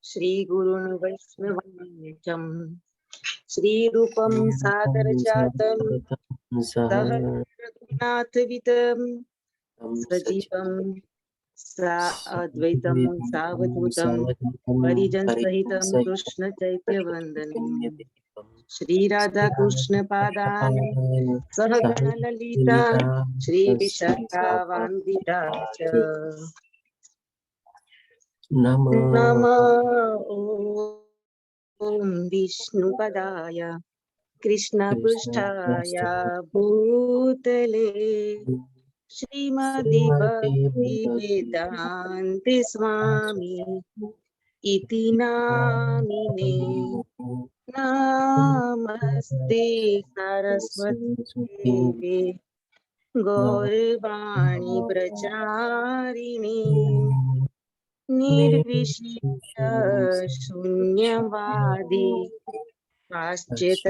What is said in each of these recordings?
श्रीगुरुन् वैष्णवं श्रीरूपं सादरजातं सहरघुनाथवितं सजीवं अद्वैतं सावधूतं परिजनसहितं कृष्ण चैत्यवन्दनं श्री राधा कृष्ण पादान् सहगण ललिता श्री विशाखावान्दिता च नमो ॐ विष्णुपदाय कृष्णपृष्ठाय भूतले श्रीमद् भक्तिवेदान्त स्वामी इति नामिने नमस्ते सरस्वती गौरवाणी प्रचारिणी निर्विशेष शून्यवादी पाश्चात्यादिशतारिणी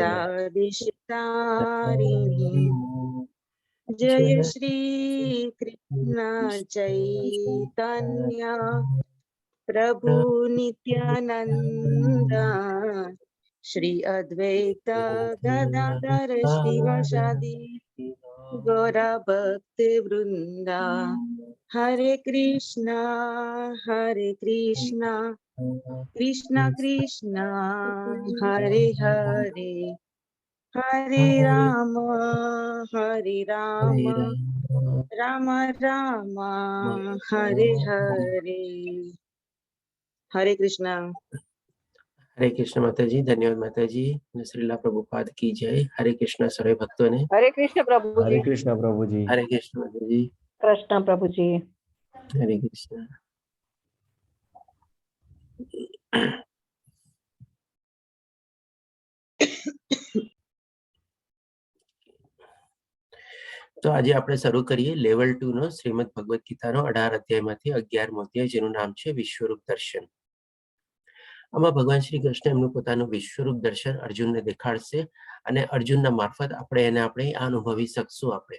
जय श्री कृष्ण चैतन्य प्रभु नित्यानंद श्री अद्वैत गदाधर श्रीवासादि गौर भक्त वृंदा हरे कृष्णा कृष्ण कृष्ण हरे हरे हरे राम राम राम हरे हरे। हरे कृष्णा। हरे कृष्ण माताजी। धन्यवाद माताजी। श्रीला प्रभुपाद की जय। हरे कृष्ण सर्वे भक्तों ने। हरे कृष्ण प्रभु जी। हरे कृष्ण प्रभु जी। हरे कृष्ण माताजी। कृष्ण प्रभु जी। हरे कृष्ण। તો આજે આપણે શરૂ કરીએ લેવલ 2 નો શ્રીમદ ભગવદ ગીતાનો 18 અધ્યાયમાંથી 11મો અધ્યાય જેનું નામ છે વિશ્વરૂપ દર્શન. આમાં ભગવાન શ્રી કૃષ્ણ એમનું પોતાનું વિશ્વરૂપ દર્શન અર્જુનને દેખાડશે અને અર્જુનના મારફત આપણે એને આપણે અનુભવી શકશું. આપણે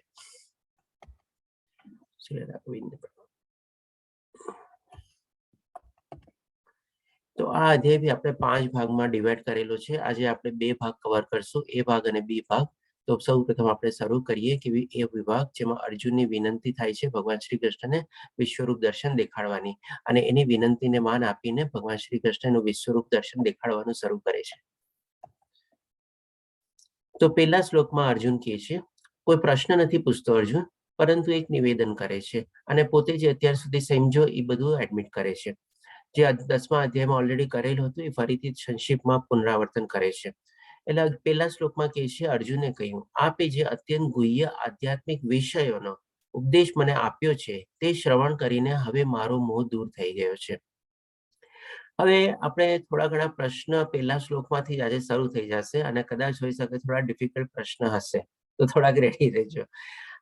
તો આ અધ્યાય બી આપણે 5 ભાગમાં ડિવાઈડ કરેલો છે. આજે આપણે 2 ભાગ કવર કરશું, એ ભાગ અને બી ભાગ. તો સૌપ્રથમ આપણે શરૂ કરીએ કે એ વિભાગ જેમાં અર્જુનની વિનંતી થાય છે ભગવાન શ્રી કૃષ્ણને વિશ્વરૂપ દર્શન દેખાડવાની, અને એની વિનંતીને માન આપીને ભગવાન શ્રી કૃષ્ણનું વિશ્વરૂપ દર્શન દેખાડવાનું શરૂ કરે છે. તો પહેલા શ્લોકમાં અર્જુન કહે છે, કોઈ પ્રશ્ન નથી પૂછતો અર્જુન, પરંતુ એક નિવેદન કરે છે અને પોતે જે અત્યાર સુધી સમજો એ બધું એડમિટ કરે છે. જે 10મા અધ્યાયમાં ઓલરેડી કરેલું હતું એ ફરીથી સંક્ષિપ્તમાં પુનરાવર્તન કરે છે. એટલે પહેલા શ્લોકમાં કહે છે, અર્જુને કહ્યું, આપે જે અત્યંત ગુહ્ય આધ્યાત્મિક વિષયોનો ઉપદેશ મને આપ્યો છે તે શ્રવણ કરીને હવે મારો મોહ દૂર થઈ ગયો છે. હવે આપણે થોડા ઘણા પ્રશ્ન પહેલા શ્લોકમાંથી આજે શરૂ થઈ જશે અને કદાચ હોઈ શકે થોડા ડિફિકલ્ટ પ્રશ્ન હશે, તો થોડાક રેડી રહેજો.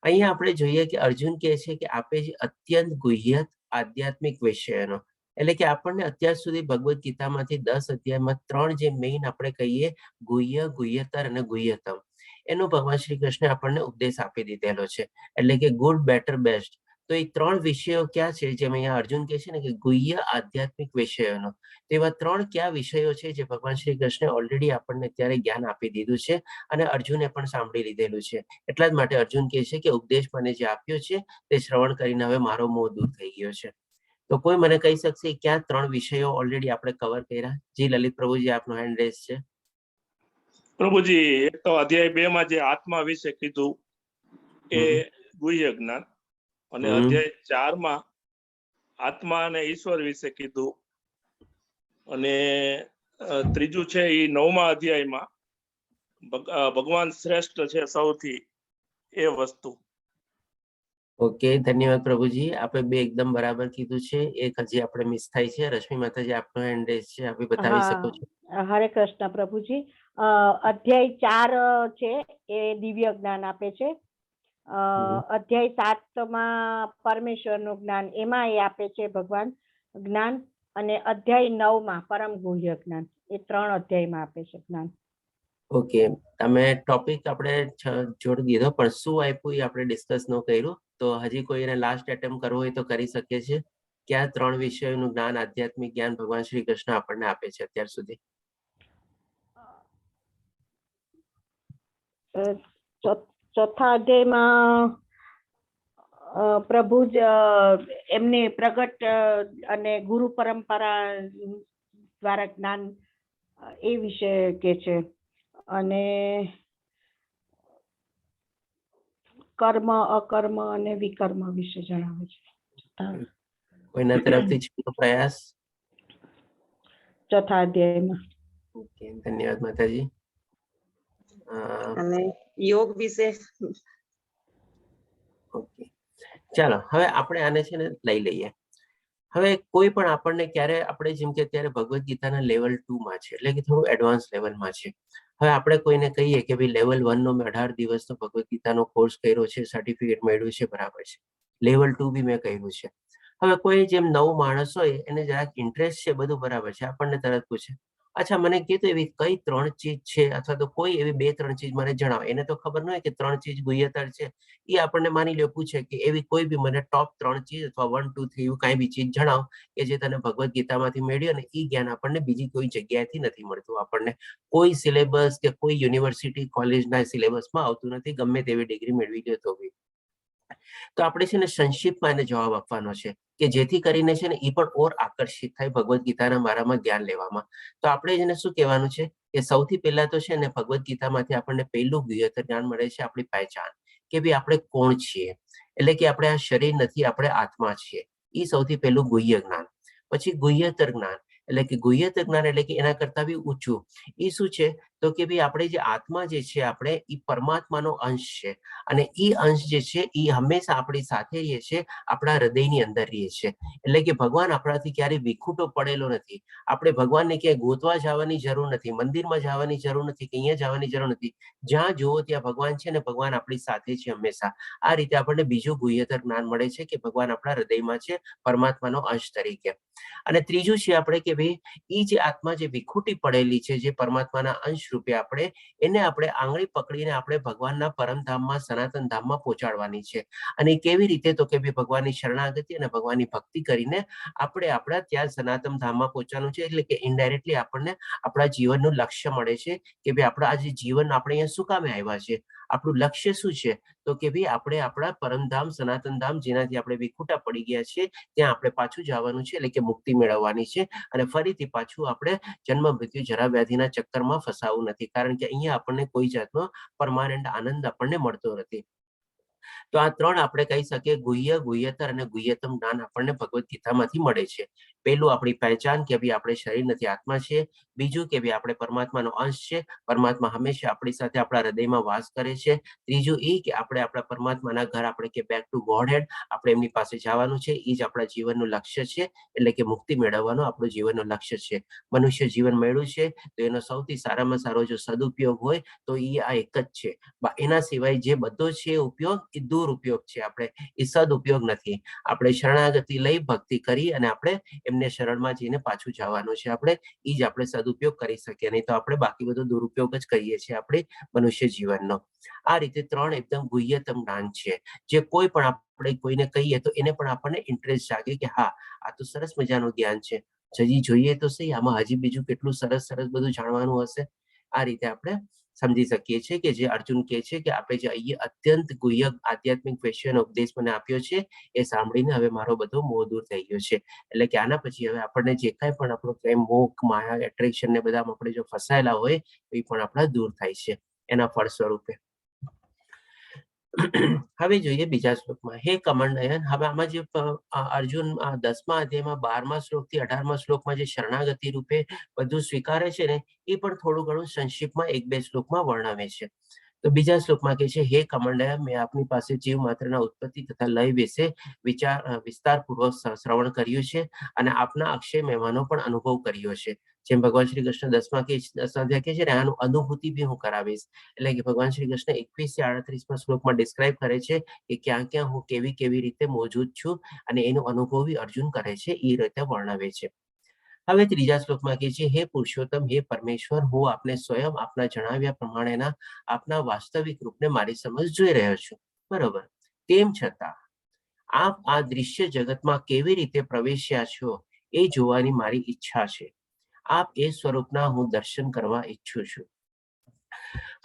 અહીંયા આપણે જોઈએ કે અર્જુન કહે છે કે આપે જે અત્યંત ગુહ્ય આધ્યાત્મિક વિષયોનો, એટલે કે આપણને અત્યાર સુધી ભગવદ ગીતામાંથી 10 અધ્યાયમાં 3 જે મેઇન આપણે કહીએ ગુહ્ય, ગુહ્યતર અને ગુહ્યતમ, એનો ભગવાન શ્રી કૃષ્ણે આપણને ઉપદેશ આપી દીધેલો છે. એટલે કે ગુડ, બેટર, બેસ્ટ. તો એ 3 વિષયો ક્યાં છે, જેમ અહીંયા અર્જુન કહે છે ને કે ગુહ્ય આધ્યાત્મિક વિષયોનો, તો એવા 3 કયા વિષયો છે જે ભગવાન શ્રી કૃષ્ણે ઓલરેડી આપણને અત્યારે જ્ઞાન આપી દીધું છે અને અર્જુને પણ સાંભળી લીધેલું છે. એટલા જ માટે અર્જુન કહે છે કે ઉપદેશ મને જે આપ્યો છે તે શ્રવણ કરીને હવે મારો મોહ દૂર થઈ ગયો છે. તો કોઈ મને કહી શકશે ક્યાં 3 વિષયો ઓલરેડી આપણે કવર કર્યા? જી લલિત પ્રભુજી, આપનો હેન્ડ રેઝ છે. પ્રભુજી, એક તો અધ્યાય 2 માં જે આત્મા વિશે કીધું એ ગુહ્ય જ્ઞાન, અને અધ્યાય 4 માં આત્મા અને ઈશ્વર વિશે કીધું, અને ત્રીજું છે એ 9મા અધ્યાયમાં ભગવાન શ્રેષ્ઠ છે સૌથી, એ વસ્તુ. ઓકે, ધન્યવાદ પ્રભુજી. આપણે 2 એકદમ બરાબર કીધું છે. એક હજી આપણે મિસ થાય છે. રશ્મિ માતાજી, આપનો હેન્ડ રેઝ છે, આપ બતાવી શકો છો. હરે કૃષ્ણ પ્રભુજી. અધ્યાય 4 છે એ દિવ્ય જ્ઞાન આપે છે. અધ્યાય 7 માં પરમેશ્વરનું જ્ઞાન, એમાં એ આપે છે ભગવાન જ્ઞાન, અને અધ્યાય 9 માં પરમ ગુહ્ય જ્ઞાન. એ 3 અધ્યાયમાં આપે છે જ્ઞાન. ઓકે, તમે ટોપિક આપણે જોડી દીધો, પણ શું આપ્યું એ આપણે ડિસ્કસ ન કર્યું. તો હજી કોઈને લાસ્ટ એટેમ્પ કરવો હોય તો કરી શકે છે કયા 3 વિષયોનું જ્ઞાન, આધ્યાત્મિક જ્ઞાન ભગવાન શ્રી કૃષ્ણ આપણને આપે છે અત્યાર સુધી? ચોથા અધ્યાયમાં પ્રભુ જ એમને પ્રગટ અને ગુરુ પરંપરા દ્વારા જ્ઞાન એ વિશે કે છે, અને કર્મ, અકર્મ અને વિકર્મ વિશે જણાવે છે. કોઈના તરફથી છેલ્લો પ્રયાસ? ચોથા અધ્યાયમાં. ઓકે, ધન્યવાદ માતાજી. અને યોગ વિશે. ઓકે, ચાલો હવે આપણે આને છે ને લઈ લઈએ. હવે કોઈ પણ આપણને ક્યારે આપણે જેમ કે અત્યારે ભગવદ્ ગીતાના લેવલ 2 માં છે, એટલે કે થોડું એડવાન્સ લેવલમાં છે. હવે આપણે કોઈને કહીએ કે ભાઈ લેવલ 1 નો મેં 18 દિવસનો ભગવદ્ ગીતાનો કોર્સ કર્યો છે, સર્ટિફિકેટ મેળવ્યું છે, બરાબર છે. લેવલ 2 બી મેં કર્યું છે. હવે કોઈ જેમ નવું માણસ હોય, એને જરાક ઇન્ટરેસ્ટ છે, બધું બરાબર છે, આપણને તરત પૂછે, અચ્છા મને કીધું એવી કઈ 3 ચીજ છે, અથવા તો કોઈ એવી 2-3 ચીજ મને જણાવો. એને તો ખબર ન હોય કે 3 ચીજ ગુહ્યતર છે. એ આપણને માની લો પૂછે કે એવી કોઈ બી મને ટોપ 3 ચીજ અથવા 1, 2, 3 એવું કાંઈ બી ચીજ જણાવો કે જે તને ભગવદ્ ગીતામાંથી મેળ્યું, અને એ જ્ઞાન આપણને બીજી કોઈ જગ્યાએથી નથી મળતું. આપણને કોઈ સિલેબસ કે કોઈ યુનિવર્સિટી કોલેજના સિલેબસમાં આવતું નથી, ગમે તેવી ડિગ્રી મેળવી લે તો બી. તો આપણે છે ને સંક્ષિપ્તમાં એને જવાબ આપવાનો છે કે જેથી કરીને છે ને એ પણ ઓર આકર્ષિત થાય ભગવદ્ ગીતાના મારામાં જ્ઞાન લેવામાં. તો આપણે એને શું કહેવાનું છે કે સૌથી પહેલા તો છે ને ભગવદ્ ગીતામાંથી આપણને પહેલું ગુહ્યતર જ્ઞાન મળે છે, આપણી પહેચાન, કે ભાઈ આપણે કોણ છીએ. એટલે કે આપણે આ શરીર નથી, આપણે આત્મા છીએ. એ સૌથી પહેલું ગુહ્ય જ્ઞાન. પછી ગુહ્યતર જ્ઞાન, એટલે કે ગુહ્યતર જ્ઞાન એટલે કે એના કરતા બી ઊંચું. એ શું છે તો કે ભાઈ આપણે જે આત્મા જે છે, આપણે એ પરમાત્માનો અંશ છે, અને એ અંશ જે છે એ હંમેશા આપણી સાથે રહે છે, આપણા હૃદયની અંદર રહે છે. એટલે કે ભગવાન આપણાથી ક્યારેય વિખૂટો પડેલો નથી. આપણે ભગવાનને ક્યાંય ગોતવા જવાની જરૂર નથી, મંદિરમાં જવાની જરૂર નથી, કે અહીંયા જવાની જરૂર નથી. જ્યાં જુઓ ત્યાં ભગવાન છે, ને ભગવાન આપણી સાથે છે હંમેશા. આ રીતે આપણને બીજું ગુહ્યતર જ્ઞાન મળે છે કે ભગવાન આપણા હૃદયમાં છે, પરમાત્માનો અંશ તરીકે. અને ત્રીજું છે આપણે કે ભાઈ એ જે આત્મા જે વિખૂટી પડેલી છે, જે પરમાત્માના અંશ રૂપે આપણે એને આપણે આંગળી પકડીને આપણે ભગવાનના પરમધામમાં, સનાતન ધામમાં પહોંચાડવાની છે. અને કેવી રીતે તો કે ભાઈ ભગવાનની શરણાગતિ અને ભગવાનની ભક્તિ કરીને આપણે આપણા ત્યાં સનાતન ધામમાં પહોંચવાનું છે. એટલે કે ઇનડાયરેક્ટલી આપણને આપણા જીવનનું લક્ષ્ય મળે છે કે ભાઈ આપણા આ જે જીવન આપણે અહીંયા શું કામે આવ્યા છે, આપણું લક્ષ્ય શું છે, તો કે ભાઈ આપણે આપણા પરમધામ સનાતન ધામ, જેનાથી આપણે વિખૂટા પડી ગયા છે, ત્યાં આપણે પાછું જવાનું છે. એટલે કે મુક્તિ મેળવવાની છે, અને ફરીથી પાછું આપણે જન્મ મૃત્યુ જરા વ્યાધિના ચક્કરમાં ફસાવું નથી, કારણ કે અહીંયા આપણને કોઈ જાતનો પરમાનન્ટ આનંદ આપણને મળતો નથી. તો આ 3 આપણે કહી શકીએ ગુહ્ય, ગુહ્યતર અને ગુહ્યતમ જ્ઞાન આપણને ભગવદ્ ગીતામાંથી મળે છે. પહેલું આપણી પહેચાન કે ભાઈ આપણે શરીર નથી, આત્મા છે. બીજું કે ભાઈ આપણે પરમાત્માનો અંશ છે, પરમાત્મા હંમેશા આપણી સાથે આપણા હૃદયમાં વાસ કરે છે. ત્રીજું એ કે આપણે આપણા પરમાત્માના ઘર, આપણે કે બેક ટુ ગોડ હેડ, આપણે એમની પાસે જવાનું છે. એ જ આપણા જીવનનું લક્ષ્ય છે, એટલે કે મુક્તિ મેળવવાનું આપણું જીવનનું લક્ષ્ય છે. મનુષ્ય જીવન મળ્યું છે તો એનો સૌથી સારામાં સારો જો સદુપયોગ હોય તો એ આ એક જ છે. એના સિવાય જે બધો છે ઉપયોગ એ દુરુપયોગ છે, આપણે એ સદુપયોગ નથી. આપણે શરણાગતિ લઈ ભક્તિ કરી અને આપણે એમને શરણમાં જઈને પાછું જવાનું છે. આપણે એ જ આપણે સદુપયોગ કરી શકીએ, નહીં તો આપણે બાકી બધો દુરુપયોગ જ કરીએ છીએ આપણે મનુષ્ય જીવનનો. આ રીતે 3 એકદમ ગુહ્યતમ જ્ઞાન છે, જે કોઈ પણ આપણે કોઈને કહીએ તો એને પણ આપણને ઇન્ટરેસ્ટ જાગે કે હા આ તો સરસ મજાનું જ્ઞાન છે, હજી જોઈએ તો સહી, આમાં હજી બીજું કેટલું સરસ સરસ બધું જાણવાનું હશે. આ રીતે આપણે સમજી શકીએ છીએ કે જે અર્જુન કહે છે કે આપણે જે અહીંયા અત્યંત ગુહ્ય આધ્યાત્મિક વિષયનો ઉપદેશ મને આપ્યો છે, એ સાંભળીને હવે મારો બધો મોહ દૂર થઈ ગયો છે. એટલે કે આના પછી હવે આપણને જે કાંઈ પણ આપણો પ્રેમ, મોહ, માયા, એટ્રેક્શન ને બધામાં આપણે જો ફસાયેલા હોય એ પણ આપણા દૂર થાય છે એના ફળ સ્વરૂપે. હવે જોઈએ બીજા શ્લોકમાં. હે કમંડયન, હવે આમાં જે અર્જુન 10મા અધ્યાયમાં 12મા શ્લોકથી 18મા શ્લોકમાં જે શરણાગતિ રૂપે બધું સ્વીકારે છે ને, એ પણ થોડું ઘણું સંક્ષિપ્તમાં 1-2 શ્લોકમાં વર્ણવે છે. તો બીજા શ્લોકમાં કહે છે, હે કમંડય, મેં આપની પાસે જીવ માત્રના ઉત્પત્તિ તથા લય વિશે વિસ્તારપૂર્વક શ્રવણ કર્યું છે, અને આપના અક્ષય મહિમાનો પણ અનુભવ કર્યો છે. જેમ ભગવાન શ્રી કૃષ્ણ 10મા અધ્યાય કહે છે ને, આનું અનુભૂતિ બી હું કરાવીશ. એટલે કે ભગવાન શ્રી કૃષ્ણ 21 થી 38મા શ્લોકમાં ડિસ્ક્રાઇબ કરે છે કે ક્યાં ક્યાં હું કેવી કેવી રીતે મોજૂદ છું, અને એનો અનુભવ બી અર્જુન કરે છે, એ રીતે વર્ણવે છે. હવે ત્રીજા શ્લોકમાં કહે છે, હે પુરુષોત્તમ, હે પરમેશ્વર, હું આપને સ્વયં આપના જણાવ્યા પ્રમાણેના આપના વાસ્તવિક રૂપને મારી સમજ જોઈ રહ્યો છું. બરોબર. તેમ છતાં આપ આ દૃશ્ય જગતમાં કેવી રીતે પ્રવેશ્યા છો એ જોવાની મારી ઈચ્છા છે. આપ એ સ્વરૂપના હું દર્શન કરવા ઈચ્છું છું.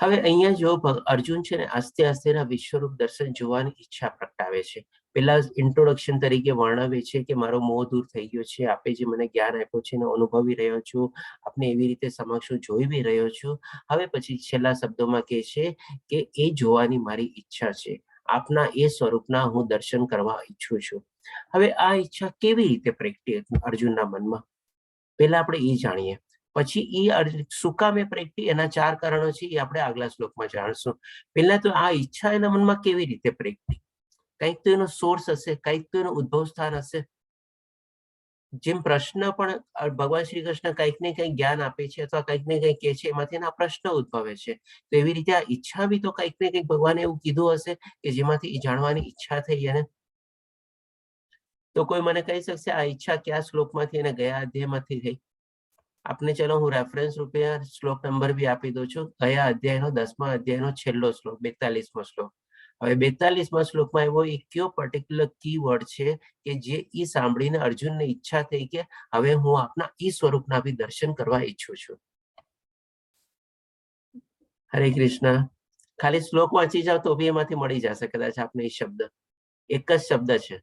હવે અહીંયા જો અર્જુન છે ને આસ્તે આસ્તેના વિશ્વરૂપ દર્શન જોવાની ઈચ્છા પ્રગટાવે છે. પેલા ઇન્ટ્રોડક્શન તરીકે વર્ણવે છે કે મારો મોહ દૂર થઈ ગયો છે, આપે જે મને જ્ઞાન આપ્યો છે એને અનુભવી રહ્યો છું, આપને એવી રીતે સમક્ષ જોઈ બી રહ્યો છું. હવે પછી છેલ્લા શબ્દોમાં કહે છે કે એ જોવાની મારી ઈચ્છા છે, આપના એ સ્વરૂપના હું દર્શન કરવા ઈચ્છું છું. હવે આ ઈચ્છા કેવી રીતે પ્રગટી અર્જુનના મનમાં, પહેલા આપણે એ જાણીએ. પછી એ શું કામે પ્રગટી એના 4 કારણો છે એ આપણે આગલા શ્લોકમાં જાણશું. પહેલા તો આ ઈચ્છા એના મનમાં કેવી રીતે પ્રગટી, કંઈક તો એનો સોર્સ હશે, કંઈક તો એનું ઉદ્ભવ સ્થાન હશે. જેમ પ્રશ્ન પણ ભગવાન શ્રી કૃષ્ણ કંઈક ને કંઈક જ્ઞાન આપે છે અથવા કંઈક ને કંઈક કહે છે, એમાંથી એના પ્રશ્ન ઉદ્ભવે છે. તો એવી રીતે આ ઈચ્છા બી તો કંઈક ને કંઈક ભગવાને એવું કીધું હશે કે જેમાંથી જાણવાની ઈચ્છા થઈ. એને તો કોઈ મને કહી શકશે આ ઈચ્છા કયા શ્લોકમાંથી અને ગયા અધ્યાયમાંથી થઈ? આપને ચલો હું રેફરન્સ રૂપે શ્લોક નંબર બી આપી દઉં છું. ગયા અધ્યાયનો 10મા અધ્યાયનો છેલ્લો શ્લોક 42મો શ્લોક. હવે 42મા શ્લોકમાં એવો એક કયો પર્ટિક્યુલર કી વર્ડ છે કે જે ઈ સાંભળીને અર્જુનને ઈચ્છા થઈ કે હવે હું આપના ઈ સ્વરૂપના બી દર્શન કરવા ઈચ્છું છું. હરે કૃષ્ણ. ખાલી શ્લોક વાંચી જાવ તો બી એમાંથી મળી જશે કદાચ આપને એ શબ્દ. એક જ શબ્દ છે.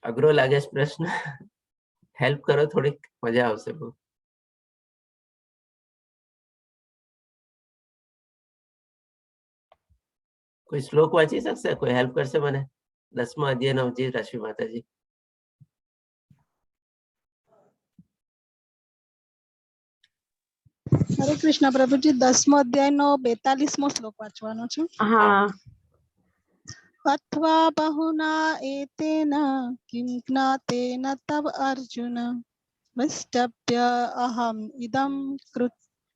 અઘરો લાગે છે પ્રશ્ન? હેલ્પ કરો થોડીક, મજા આવશે બહુ. કોઈ શ્લોક વાંચી શકશે? કોઈ હેલ્પ કરશે મને? 10મા અધ્યાયનો જી રશ્મિ માતાજી. હરે કૃષ્ણ પ્રભુજી. 10મો અધ્યાયનો 42મો શ્લોક વાંચવાનો છે. હા. અથવા બહુના એતેન કિમ જ્ઞાતેન તવ અર્જુન વૈષ્ટભ્ય અહમ ઇદમ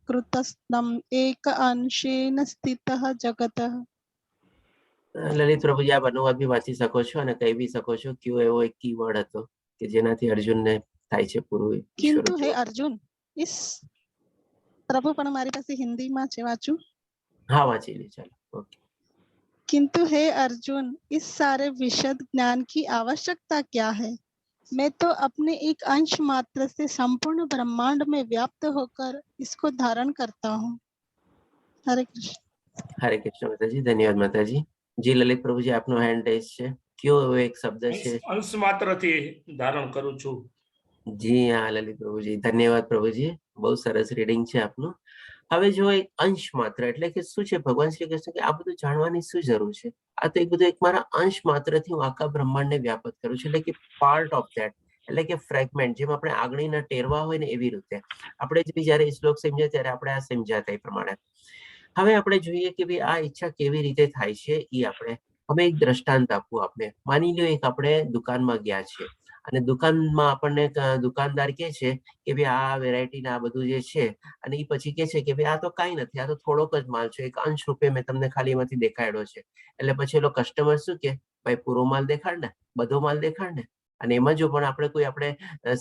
કૃતસ્તમ એક અંશેન સ્થિતઃ જગતઃ. લલિત પ્રભુજી આપ અનુવાદ બી વાંચી શકો છો અને કહી બી શકો છો કયો એવો એક કીવર્ડ હતો કે જેનાથી અર્જુનને થાય છે પૂરું. કિંતુ હે અર્જુન, ઇસ પ્રભુ પણ મારી પાસે હિન્દીમાં છે, વાંચું? હા વાંચી લે, ચાલો. ઓકે. किंतु हे अर्जुन, इस सारे विशद ज्ञान की आवश्यकता क्या है? मैं तो अपने एक अंश मात्र से संपूर्ण ब्रह्मांड में व्याप्त होकर इसको धारण करता हूँ. हरे कृष्ण. હરે કૃષ્ણ માતાજી. ધન્યવાદ માતાજી. જી લલિત પ્રભુજી આપનો હેન્ડ રેઝ છે. કયો એવો એક શબ્દ છે? અંશ માત્રથી ધારણ કરું છું. જી હા લલિત પ્રભુજી, ધન્યવાદ પ્રભુજી. બહુ સરસ રીડિંગ છે આપનું. હવે જો એક અંશ માત્ર એટલે કે શું છે? ભગવાન શ્રી કૃષ્ણ કે આ બધું જાણવાની શું જરૂર છે? આ તો એક બધું એક મારા અંશ માત્રથી હું આખા બ્રહ્માંડને વ્યાપક કરું છું, એટલે કે પાર્ટ ઓફ ધેટ, એટલે કે ફ્રેગમેન્ટ. જેમ આપણે આગળના ટેરવા હોય ને એવી રીતે આપણે જયારે શ્લોક સમજ્યા ત્યારે આપણે આ સમજાતા એ પ્રમાણે. હવે આપણે જોઈએ કે ભાઈ આ ઈચ્છા કેવી રીતે થાય છે એ આપણે હવે એક દ્રષ્ટાંત આપવું. આપણે માની લો એક આપણે દુકાનમાં ગયા છે અને દુકાનમાં આપણને દુકાનદાર કે છે કે ભાઈ આ વેરાયટી આ બધું જે છે, અને એ પછી કે છે કે ભાઈ આ તો કઈ નથી, આ તો થોડોક જ માલ છે, એક અંશ રૂપે મેં તમને ખાલી એમાંથી દેખાડ્યો છે. એટલે પછી એનો કસ્ટમર શું કે ભાઈ પૂરો માલ દેખાડ ને, બધો માલ દેખાડ ને. અને એમાં જો પણ આપણે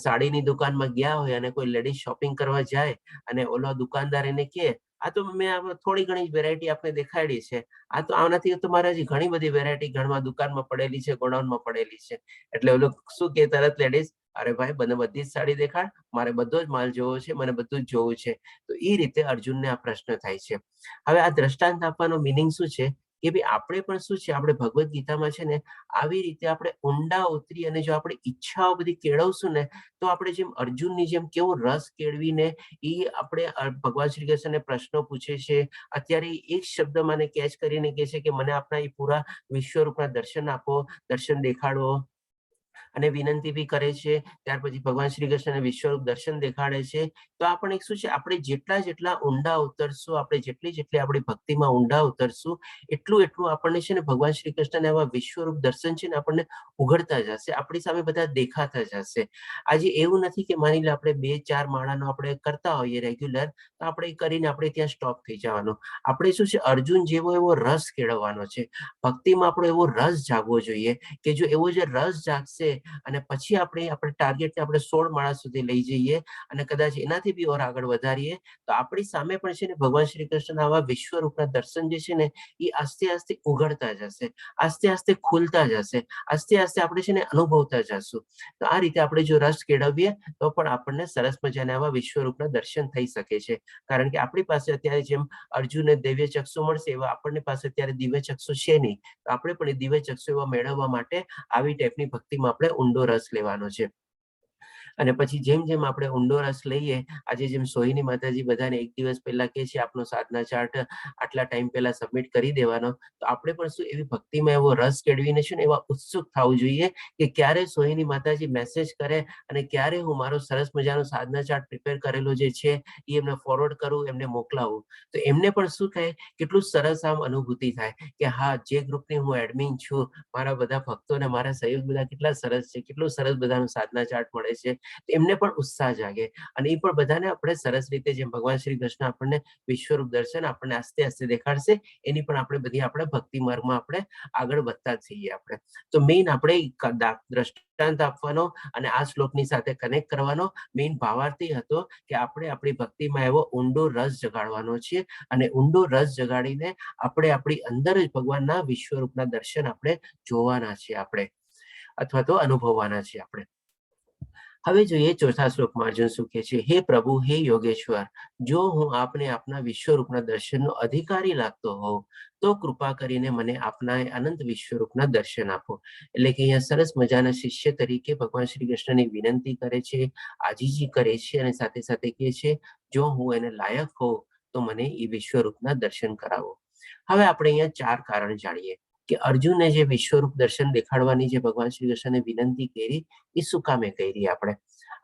સાડીની દુકાનમાં ગયા હોય અને કોઈ લેડીઝ શોપિંગ કરવા જાય અને ઓલો દુકાનદાર એને કે આ તો મેં થોડી ઘણી વેરાયટી આપણે દેખાડી છે, આ તો આનાથી તો મારે હજી ઘણી બધી વેરાયટી ઘરમાં દુકાનમાં પડેલી છે, ગોડાઉનમાં પડેલી છે. એટલે ઓલું શું કે તરત લેડીઝ, અરે ભાઈ મને બધી જ સાડી દેખાડ, મારે બધો જ માલ જોવો છે, મને બધું જ જોવું છે. તો એ રીતે અર્જુનને આ પ્રશ્ન થાય છે. હવે આ દ્રષ્ટાંત આપવાનો મિનિંગ શું છે કે ભાઈ આપણે પણ શું છે, આપણે ભગવદ્ ગીતામાં છે ને આવી રીતે આપણે ઊંડા ઉતરી અને જો આપણે ઈચ્છાઓ બધી કેળવશું ને તો આપણે જેમ અર્જુનની જેમ કેવો રસ કેળવીને એ આપણે ભગવાન શ્રી કૃષ્ણને પ્રશ્નો પૂછે છે. અત્યારે એક શબ્દ મને કેચ કરીને કહે છે કે મને આપના એ પૂરા વિશ્વરૂપના દર્શન આપો, દર્શન દેખાડો, અને વિનંતી બી કરે છે. ત્યાર પછી ભગવાન શ્રી કૃષ્ણને વિશ્વરૂપ દર્શન દેખાડે છે. તો આપણે શું છે, આપણે જેટલા ઊંડા ઉતરશું, આપણે જેટલી આપણી ભક્તિમાં ઊંડા ઉતરશું, એટલું આપણને છે ને ભગવાન શ્રી કૃષ્ણને આવા વિશ્વરૂપ દર્શન છે ને આપણને ઉઘડતા જશે, આપણી સામે બધા દેખાતા જશે. આજે એવું નથી કે માની લો આપણે 2-4 માળાનો આપણે કરતા હોઈએ રેગ્યુલર, તો આપણે કરીને આપણે ત્યાં સ્ટોપ થઈ જવાનું. આપણે શું છે, અર્જુન જેવો એવો રસ કેળવવાનો છે ભક્તિમાં. આપણો એવો રસ જાગવો જોઈએ કે જો એવો જે રસ જાગશે અને પછી આપણે ટાર્ગેટને આપણે 16 માળા સુધી લઈ જઈએ અને કદાચ એનાથી બી ઓર આગળ વધારીએ તો આપણી સામે પણ છે ને ભગવાન શ્રી કૃષ્ણના આવા વિશ્વરૂપના દર્શન જે છે ને એ આસ્તે આસ્તે ઉઘડતા જશે, આસ્તે આસ્તે ખુલતા જશે, આસ્તે આસ્તે આપણે છે ને અનુભવતા જશું. તો આ રીતે આપણે જો રસ કેળવીએ તો પણ આપણને સરસ મજાના આવા વિશ્વરૂપના દર્શન થઈ શકે છે. કારણ કે આપણી પાસે અત્યારે જેમ અર્જુનને દિવ્ય ચક્ષુ મળશે એવા આપણની પાસે અત્યારે દિવ્ય ચક્ષુ છે નહીં. તો આપણે પણ એ દિવ્ય ચક્ષુ એવા મેળવવા માટે આવી ટાઈપની ભક્તિમાં આપણે ઊંડો રસ લેવાનો છે. અને પછી જેમ જેમ આપણે ઊંડો રસ લઈએ, આજે જેમ સોહિની માતાજી બધાને એક દિવસ પહેલા કહે છે આપનો સાધના ચાર્ટ આટલા ટાઈમ પહેલા સબમિટ કરી દેવાનો, તો આપણે પણ શું એવી ભક્તિમાં એવો રસ કેળવીને છે ને એવા ઉત્સુક થવું જોઈએ કે ક્યારે સોહિની માતાજી મેસેજ કરે અને ક્યારે હું મારો સરસ મજાનો સાધના ચાર્ટ પ્રિપેર કરેલો જે છે એ એમને ફોરવર્ડ કરું, એમને મોકલાવું. તો એમને પણ શું થાય, કેટલું સરસ આમ અનુભૂતિ થાય કે હા, જે ગ્રુપની હું એડમિન છું, મારા બધા ભક્તોને મારા સહયોગ બધા કેટલા સરસ છે, કેટલું સરસ બધાનું સાધના ચાર્ટ મળે છે. એમને પણ ઉત્સાહ જાગે અને એ પણ બધાને આપણે સરસ રીતે જેમ ભગવાન શ્રી કૃષ્ણ આપણને વિશ્વરૂપ દર્શન આપણને આસ્તે આસ્તે દેખાડશે, એની પણ આપણે બધી આપણે ભક્તિ માર્ગમાં આપણે આગળ વધતા જઈએ. આપણે તો મેઇન આપણે દ્રષ્ટાંત આપવાનો અને આ શ્લોકની સાથે કનેક્ટ કરવાનો મેઇન ભાવાર્થ એ હતો કે આપણે આપણી ભક્તિમાં એવો ઊંડો રસ જગાડવાનો છે અને ઊંડો રસ જગાડીને આપણે આપણી અંદર જ ભગવાનના વિશ્વરૂપના દર્શન આપણે જોવાના છે આપણે, અથવા તો અનુભવવાના છે આપણે. હવે જોઈએ ચોથા શ્લોકમાં અર્જુન શું કહે છે. હે પ્રભુ, હે યોગેશ્વર, જો હું આપને આપના વિશ્વરૂપના દર્શનનો અધિકારી લાગતો હોઉં તો કૃપા કરીને મને આપના અનંત વિશ્વરૂપના દર્શન આપો. એટલે કે અહીંયા સરસ મજાના શિષ્ય તરીકે ભગવાન શ્રી કૃષ્ણની વિનંતી કરે છે, આજીજી કરે છે અને સાથે સાથે કહે છે જો હું એને લાયક હોઉં તો મને એ વિશ્વરૂપના દર્શન કરાવો. હવે આપણે અહીંયા 4 કારણ જાણીએ કે અર્જુનને જે વિશ્વરૂપ દર્શન દેખાડવાની જે ભગવાન શ્રી કૃષ્ણને વિનંતી કરી એ શું કામે કરી આપણે,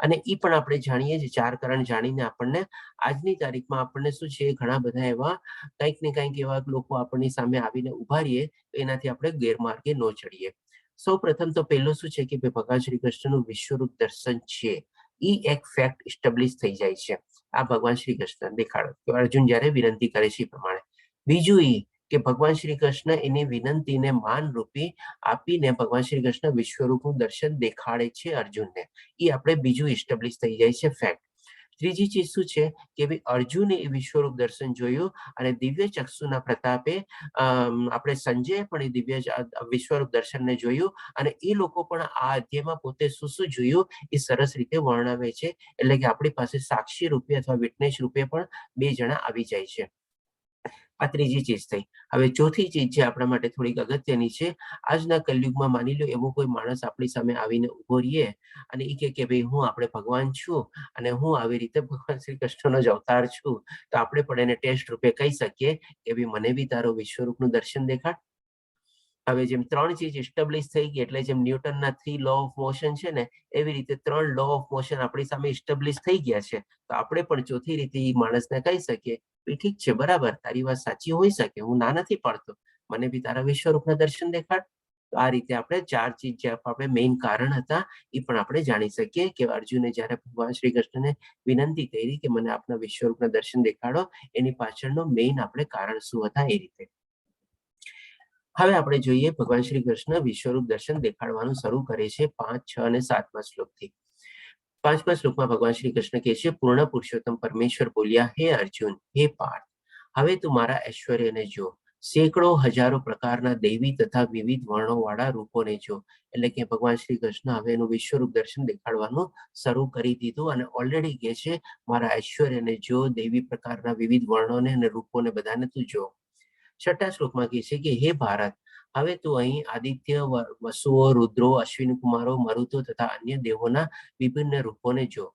અને એ પણ આપણે જાણીએ છીએ. 4 કારણ જાણીને આપણને આજની તારીખમાં આપણને શું છે, ઘણા બધા એવા કંઈક ને કંઈક એવા લોકો આપણની સામે આવીને ઉભા રહીએ તો એનાથી આપણે ગેરમાર્ગે ન ચડીએ. સૌ પ્રથમ તો પહેલું શું છે કે ભગવાન શ્રી કૃષ્ણનું વિશ્વરૂપ દર્શન છે એ એક ફેક્ટ એસ્ટાબ્લિશ થઈ જાય છે. આ ભગવાન શ્રી કૃષ્ણ દેખાડો કે અર્જુન જ્યારે વિનંતી કરે છે એ પ્રમાણે. બીજું એ કે ભગવાન શ્રી કૃષ્ણ એની વિનંતીને માનરૂપી આપીને ભગવાન શ્રી કૃષ્ણ વિશ્વરૂપનું દર્શન દેખાડે છે અર્જુનને. એ આપણે બીજું એસ્ટાબ્લિશ થઈ જાય છે ફેક્ટ. ત્રીજી ચીજ શું છે કે ભાઈ અર્જુને એ વિશ્વરૂપ દર્શન જોયું અને દિવ્ય ચક્ષુના પ્રતાપે આપણે સંજય પણ એ દિવ્ય વિશ્વરૂપ દર્શનને જોયું અને એ લોકો પણ આ અધ્યાયમાં પોતે શું શું જોયું એ સરસ રીતે વર્ણવે છે. એટલે કે આપણી પાસે સાક્ષી રૂપે અથવા વિટનેસ રૂપે પણ 2 જણા આવી જાય છે. આ ત્રીજી ચીજ થઈ. હવે ચોથી ચીજ જે આપણા માટે થોડીક અગત્યની છે. આજના કલયુગમાં માની લો એવો કોઈ માણસ આપણી સામે આવીને ઉભો રહીએ અને એ કે ભાઈ હું આપણે ભગવાન છું અને હું આવી રીતે ભગવાન શ્રી કૃષ્ણનો જ અવતાર છું, તો આપણે પણ એને ટેસ્ટ રૂપે કહી શકીએ કે ભાઈ મને બી તારો વિશ્વરૂપનું દર્શન દેખાડ. હવે જેમ 3 ચીજ એસ્ટાબ્લિશ થઈ ગઈ એટલે જેમ ન્યૂટનના 3 લો ઓફ મોશન છે ને એવી રીતે 3 લો ઓફ મોશન આપણી સામે એસ્ટાબ્લિશ થઈ ગયા છે. તો આપણે પણ ચોથી રીતે એ માણસને કહી શકીએ ઠીક છે, બરાબર, તારી વાત સાચી હોઈ શકે, હું ના નથી પાડતો, મને બી તારા વિશ્વરૂપના દર્શન દેખાડ. તો આ રીતે આપણે 4 ચીજ જે આપણે મેઇન કારણ હતા એ પણ આપણે જાણી શકીએ કે અર્જુને જ્યારે ભગવાન શ્રી કૃષ્ણને વિનંતી કરી કે મને આપના વિશ્વરૂપના દર્શન દેખાડો, એની પાછળનો મેઇન આપણે કારણ શું હતા એ રીતે. હવે આપણે જોઈએ ભગવાન શ્રી કૃષ્ણ વિશ્વરૂપ દર્શન દેખાડવાનું શરૂ કરે છે 5, 6 અને 7મા શ્લોકથી. 5મા શ્લોકમાં ભગવાન શ્રી કૃષ્ણ કહે છે પૂર્ણ પુરુષોત્તમ પરમેશ્વર બોલ્યા, હે અર્જુન, હે પાર્થ, હવે તું મારા ઐશ્વર્યને જો, સેંકડો હજારો પ્રકારના દૈવી તથા વિવિધ વર્ણોવાળા રૂપોને જો. એટલે કે ભગવાન શ્રી કૃષ્ણ હવે એનું વિશ્વરૂપ દર્શન દેખાડવાનું શરૂ કરી દીધું અને ઓલરેડી કહે છે મારા ઐશ્વર્યને જો, દૈવી પ્રકારના વિવિધ વર્ણોને અને રૂપોને બધાને તું જો. 6ઠા શ્લોકમાં કહે છે કે હે ભારત, હવે તું અહીં આદિત્ય, વસુઓ, રુદ્રો, અશ્વિન કુમારો, મરુતો તથા અન્ય દેવોના વિભિન્ન રૂપોને જો.